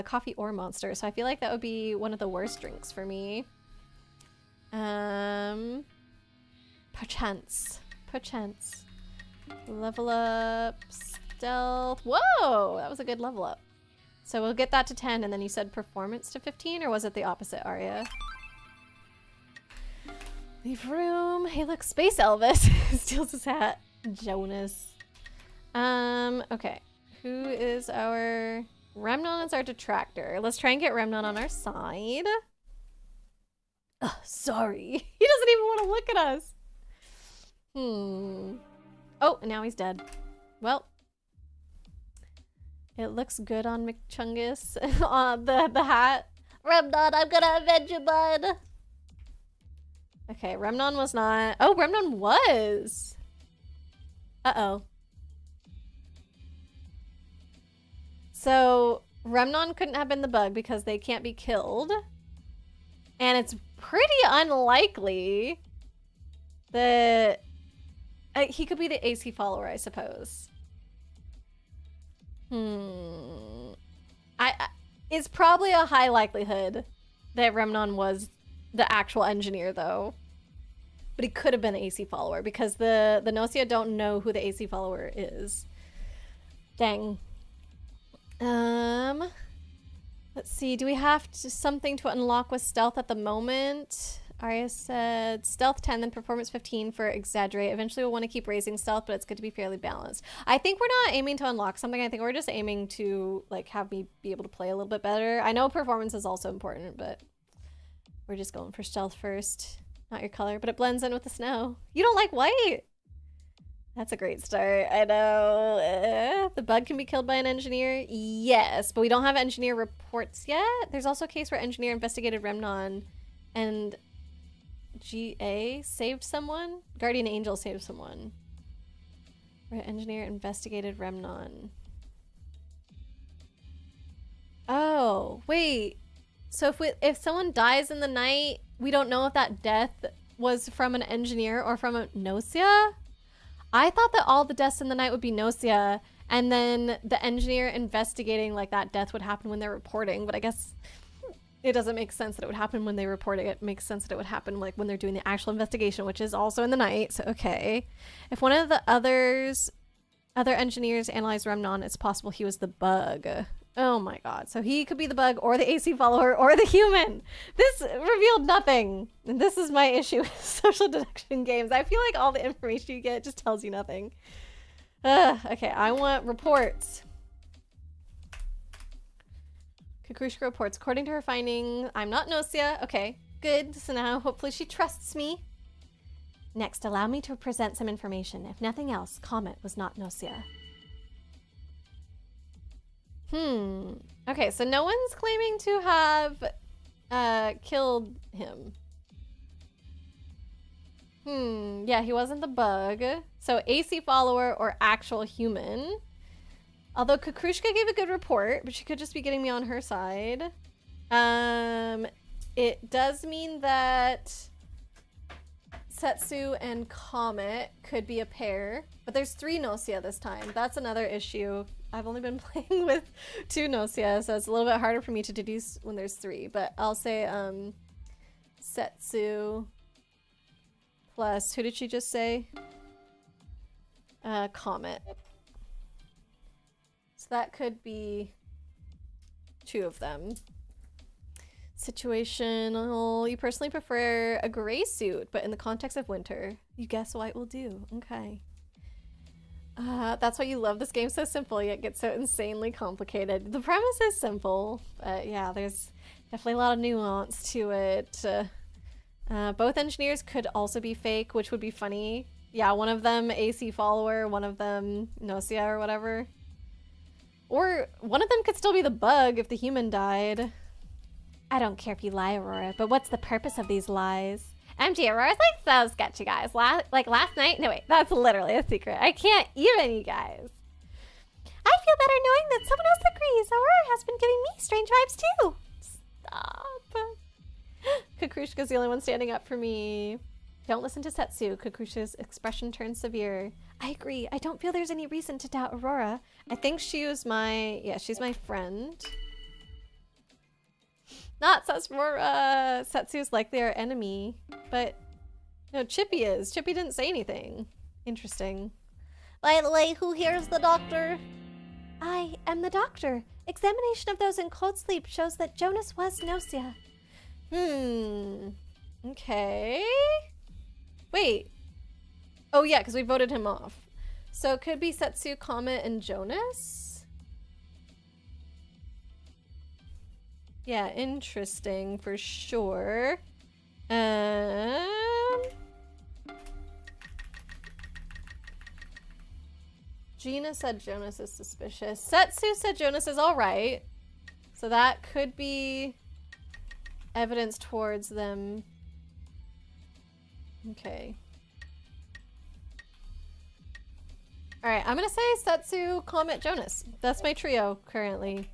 B: coffee or Monster, so I feel like that would be one of the worst drinks for me. Perchance. Level up, stealth. Whoa, that was a good level up. So we'll get that to 10, and then you said performance to 15, or was it the opposite, Arya? Leave room. Hey, look, Space Elvis steals his hat. Jonas. Okay. Who is our... Remnon is our detractor. Let's try and get Remnon on our side. Ugh, sorry. He doesn't even want to look at us. Oh, and now he's dead. Well. It looks good on McChungus. On the hat. Remnon, I'm gonna avenge you, bud. Okay, Remnon was not... Oh, Remnon was! Uh-oh. So, Remnon couldn't have been the bug because they can't be killed. And it's pretty unlikely that... he could be the AC follower, I suppose. It's probably a high likelihood that Remnon was the actual engineer, though. But he could have been AC follower because the Gnosia don't know who the AC follower is. Dang. Let's see. Do we have something to unlock with stealth at the moment? Arya said stealth 10, then performance 15 for exaggerate. Eventually we'll want to keep raising stealth, but it's good to be fairly balanced. I think we're not aiming to unlock something. I think we're just aiming to like have me be able to play a little bit better. I know performance is also important, but we're just going for stealth first. Not your color, but it blends in with the snow. You don't like white? That's a great start. I know. The bug can be killed by an engineer? Yes, but we don't have engineer reports yet. There's also a case where engineer investigated Remnon and GA saved someone? Guardian Angel saved someone. Where engineer investigated Remnon. Oh, wait. So if someone dies in the night, we don't know if that death was from an engineer or from a Gnosia? I thought that all the deaths in the night would be Gnosia, and then the engineer investigating like that death would happen when they're reporting, but I guess it doesn't make sense that it would happen when they report it. It makes sense that it would happen like when they're doing the actual investigation, which is also in the night, so okay. If one of the other engineers analyzed Remnon, it's possible he was the bug.
A: Oh my god. So he could be the bug or the AC follower or the human. This revealed nothing. And this is my issue with social deduction games. I feel like all the information you get just tells you nothing. Okay, I want reports. Kukrushka reports. According to her finding, I'm not Gnosia. Okay, good. So now hopefully she trusts me.
B: Next, allow me to present some information. If nothing else, Comet was not Gnosia.
A: Okay, so no one's claiming to have killed him. Yeah, he wasn't the bug. So AC follower or actual human. Although Kukrushka gave a good report, but she could just be getting me on her side. It does mean that Setsu and Comet could be a pair, but there's 3 Gnosia this time. That's another issue. I've only been playing with 2 Gnosia, so it's a little bit harder for me to deduce when there's 3, but I'll say Setsu plus, who did she just say? Comet. So that could be 2 of them. Situational. You personally prefer a gray suit, but in the context of winter, you guess white will do. Okay. That's why you love this game so simple, yet gets so insanely complicated. The premise is simple, but yeah, there's definitely a lot of nuance to it. Both engineers could also be fake, which would be funny. Yeah, one of them AC follower, one of them Gnosia or whatever. Or one of them could still be the bug if the human died.
B: I don't care if you lie, Aurora, but what's the purpose of these lies? MG, Aurora's like so sketchy, guys. Like last night? No, wait, that's literally a secret. I can't even, you guys. I feel better knowing that someone else agrees. Aurora has been giving me strange vibes too.
A: Stop. Kukrushka's the only one standing up for me. Don't listen to Setsu. Kukrushka's expression turns severe.
B: I agree. I don't feel there's any reason to doubt Aurora.
A: I think she was my, yeah, she's my friend. Not Sasmora. Setsu's likely our enemy, but no, Chippy is. Chippy didn't say anything. Interesting.
B: By the way, who here is the doctor? I am the doctor. Examination of those in cold sleep shows that Jonas was Gnosia.
A: Okay. Wait. Oh yeah, because we voted him off. So it could be Setsu, Comet, and Jonas? Yeah, interesting for sure. Gina said Jonas is suspicious. Setsu said Jonas is alright. So that could be evidence towards them. Okay. Alright, I'm gonna say Setsu, Comet, Jonas. That's my trio currently.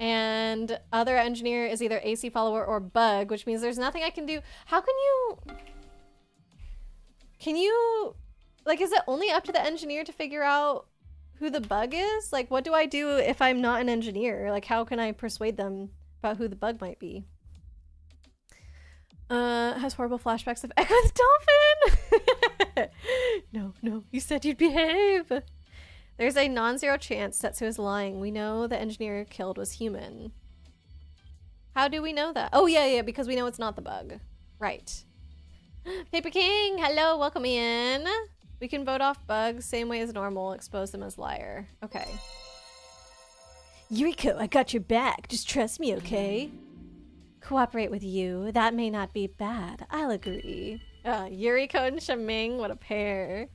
A: And other engineer is either AC follower or bug, which means there's nothing I can do. How can you, like, is it only up to the engineer to figure out who the bug is? Like, what do I do if I'm not an engineer? Like, how can I persuade them about who the bug might be? Has horrible flashbacks of Echo the Dolphin! No, you said you'd behave! There's a non-zero chance Setsu is lying. We know the engineer killed was human. How do we know that? Oh, yeah, because we know it's not the bug. Right. Paper King, hello, welcome in. We can vote off bugs, same way as normal, expose them as liar. Okay.
C: Yuriko, I got your back. Just trust me, okay?
B: Cooperate with you. That may not be bad. I'll agree.
A: Yuriko and Shaming, what a pair.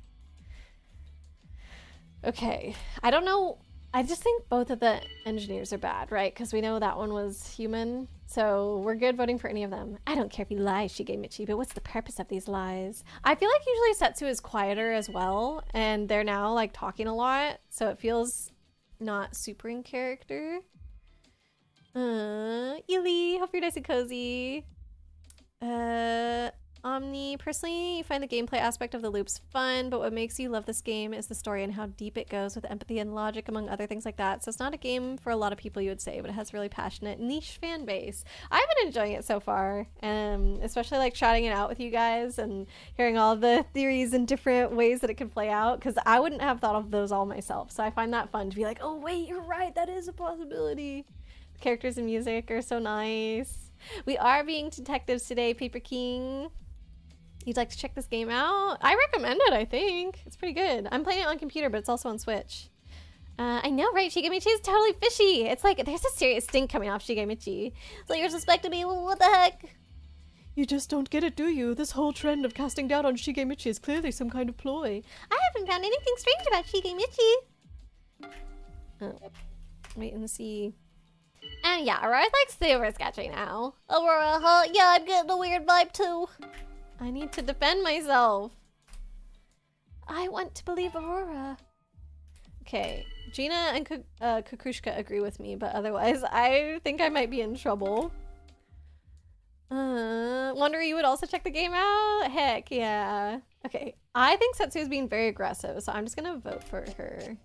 A: Okay, I don't know. I just think both of the engineers are bad, right? Because we know that one was human, so we're good voting for any of them.
B: I don't care if he lies, Shigemichi, but what's the purpose of these lies?
A: I feel like usually Setsu is quieter as well, and they're now like talking a lot, so it feels not super in character. Ely, hope you're nice and cozy. Omni. Personally, you find the gameplay aspect of the loops fun, but what makes you love this game is the story and how deep it goes with empathy and logic, among other things like that. So it's not a game for a lot of people, you would say, but it has a really passionate niche fan base. I've been enjoying it so far, especially like chatting it out with you guys and hearing all the theories and different ways that it could play out, because I wouldn't have thought of those all myself. So I find that fun to be like, oh wait, you're right, that is a possibility. The characters and music are so nice. We are being detectives today, Paper King. You'd like to check this game out? I recommend it, I think. It's pretty good. I'm playing it on computer, but it's also on Switch. I know, right? Shigemichi is totally fishy. It's like, there's a serious stink coming off Shigemichi. So you're suspecting me? What the heck?
C: You just don't get it, do you? This whole trend of casting doubt on Shigemichi is clearly some kind of ploy.
B: I haven't found anything strange about Shigemichi.
A: Oh, wait and see.
B: And yeah, Aurora's like super sketchy now. Aurora, huh? Yeah, I'm getting a weird vibe too.
A: I need to defend myself.
B: I want to believe Aurora.
A: Okay, Gina and Kukushka agree with me, but otherwise I think I might be in trouble. Wonder you would also check the game out? Heck yeah. Okay, I think Setsu is being very aggressive, so I'm just gonna vote for her.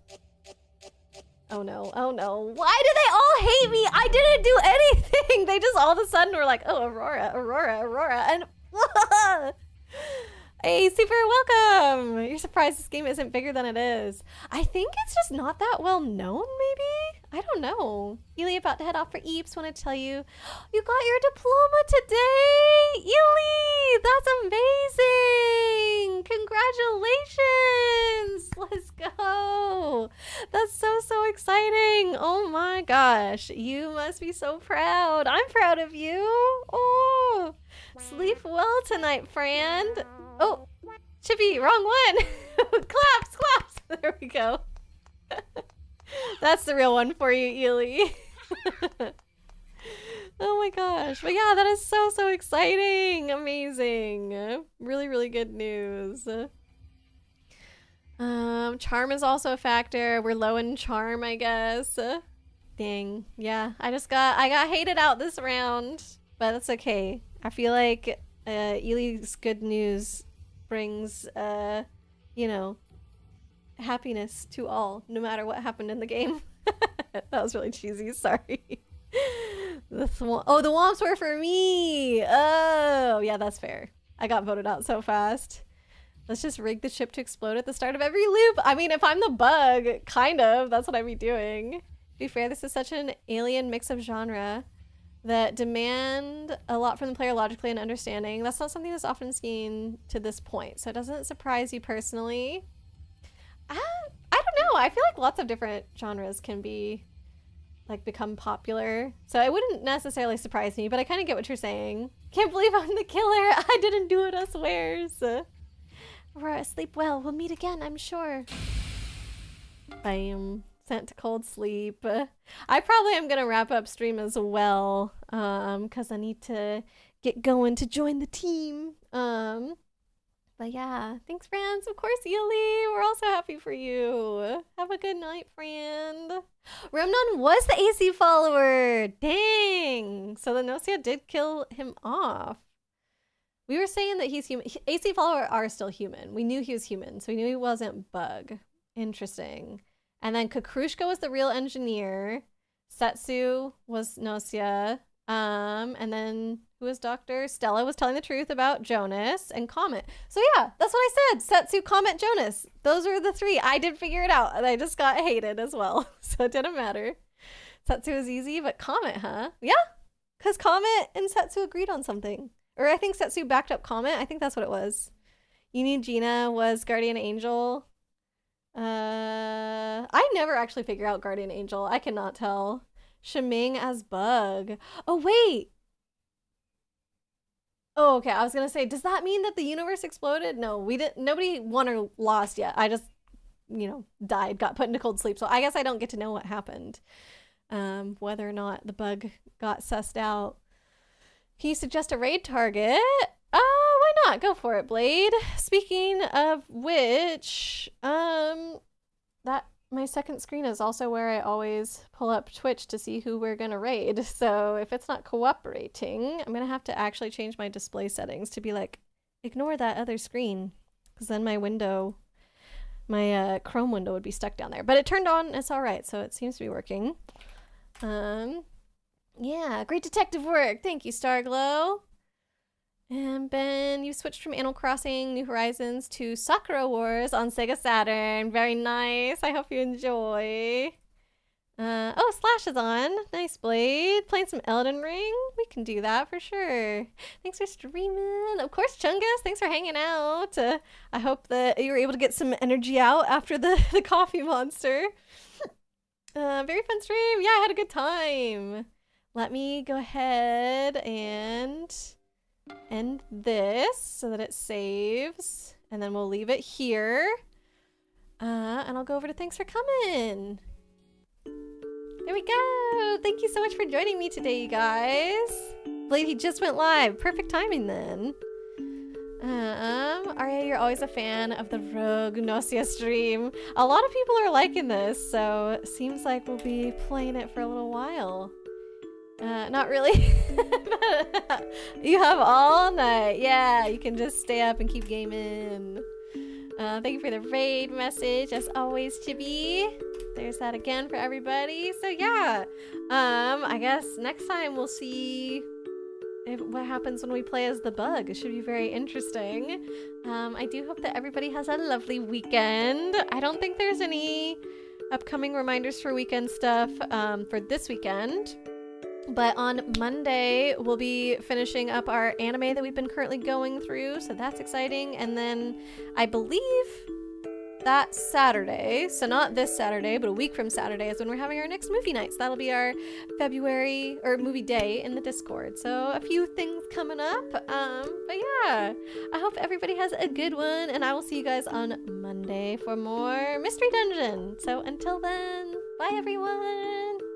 A: Oh no, oh no. Why do they all hate me? I didn't do anything! They just all of a sudden were like, oh, Aurora, Aurora, Aurora, and hey, super welcome! You're surprised this game isn't bigger than it is. I think it's just not that well known, maybe? I don't know. Ely, about to head off for Eeps. Want to tell you, you got your diploma today! Ely! That's amazing! Congratulations! Let's go! That's so exciting! Oh my gosh. You must be so proud. I'm proud of you! Oh! Sleep well tonight, friend. Oh! Chippy, wrong one! Claps! Claps! There we go. That's the real one for you, Ely. Oh my gosh. But yeah, that is so exciting. Amazing. Really good news. Charm is also a factor. We're low in charm, I guess. Dang. Yeah, I got hated out this round, but that's okay. I feel like Ely's good news brings you know, happiness to all, no matter what happened in the game. That was really cheesy, sorry. The Womps were for me! Oh, yeah, that's fair. I got voted out so fast. Let's just rig the ship to explode at the start of every loop. I mean, if I'm the bug, kind of, that's what I'd be doing. To be fair, this is such an alien mix of genre that demand a lot from the player logically and understanding. That's not something that's often seen to this point, so it doesn't surprise you personally. I don't know. I feel like lots of different genres can be, like, become popular. So it wouldn't necessarily surprise me, but I kind of get what you're saying. Can't believe I'm the killer. I didn't do it, I swears.
B: Aurora, sleep well. We'll meet again, I'm sure.
A: Bam. Sent to cold sleep. I probably am going to wrap up stream as well, because I need to get going to join the team. But yeah, thanks, friends. Of course, Ely. We're also happy for you. Have a good night, friend. Remnon was the AC follower. Dang. So the Gnosia did kill him off. We were saying that he's human. AC follower are still human. We knew he was human, so we knew he wasn't bug. Interesting. And then Kakrushka was the real engineer. Setsu was Gnosia. And then who was Doctor? Stella was telling the truth about Jonas and Comet. So yeah, that's what I said. Setsu, Comet, Jonas. Those are the three. I did figure it out, and I just got hated as well. So it didn't matter. Setsu was easy, but Comet, huh? Yeah, because Comet and Setsu agreed on something. Or I think Setsu backed up Comet. I think that's what it was. Gina was Guardian Angel. I never actually figure out Guardian Angel. I cannot tell. Shaming as Bug. Oh, wait. Oh, okay. I was gonna say, does that mean that the universe exploded? No, we didn't. Nobody won or lost yet. I just, you know, died, got put into cold sleep. So I guess I don't get to know what happened. Whether or not the bug got sussed out. Can you suggest a raid target? Why not? Go for it, Blade. Speaking of which, that my second screen is also where I always pull up Twitch to see who we're gonna raid. So if it's not cooperating, I'm gonna have to actually change my display settings to be like ignore that other screen, because then my Chrome window would be stuck down there. But it turned on, it's all right, so it seems to be working. Yeah, great detective work. Thank you, Starglow. And Ben, you switched from Animal Crossing New Horizons to Sakura Wars on Sega Saturn. Very nice. I hope you enjoy. Oh, Slash is on. Nice, Blade. Playing some Elden Ring. We can do that for sure. Thanks for streaming. Of course, Chungus. Thanks for hanging out. I hope that you were able to get some energy out after the coffee monster. Very fun stream. Yeah, I had a good time. Let me go ahead and end this so that it saves. And then we'll leave it here. And I'll go over to thanks for coming. There we go. Thank you so much for joining me today, you guys. Blade, he just went live. Perfect timing then. Arya, you're always a fan of the Rogue Gnosia stream. A lot of people are liking this, so it seems like we'll be playing it for a little while. Not really. You have all night. Yeah, you can just stay up and keep gaming. Thank you for the raid message, as always, Chibi. There's that again for everybody. So yeah, I guess next time we'll see what happens when we play as the bug. It should be very interesting. I do hope that everybody has a lovely weekend. I don't think there's any upcoming reminders for weekend stuff for this weekend. But on Monday, we'll be finishing up our anime that we've been currently going through, so that's exciting. And then I believe that Saturday, so not this Saturday, but a week from Saturday is when we're having our next movie nights. That'll be our February, or movie day in the Discord. So a few things coming up. But yeah, I hope everybody has a good one, and I will see you guys on Monday for more Mystery Dungeon. So until then, bye everyone!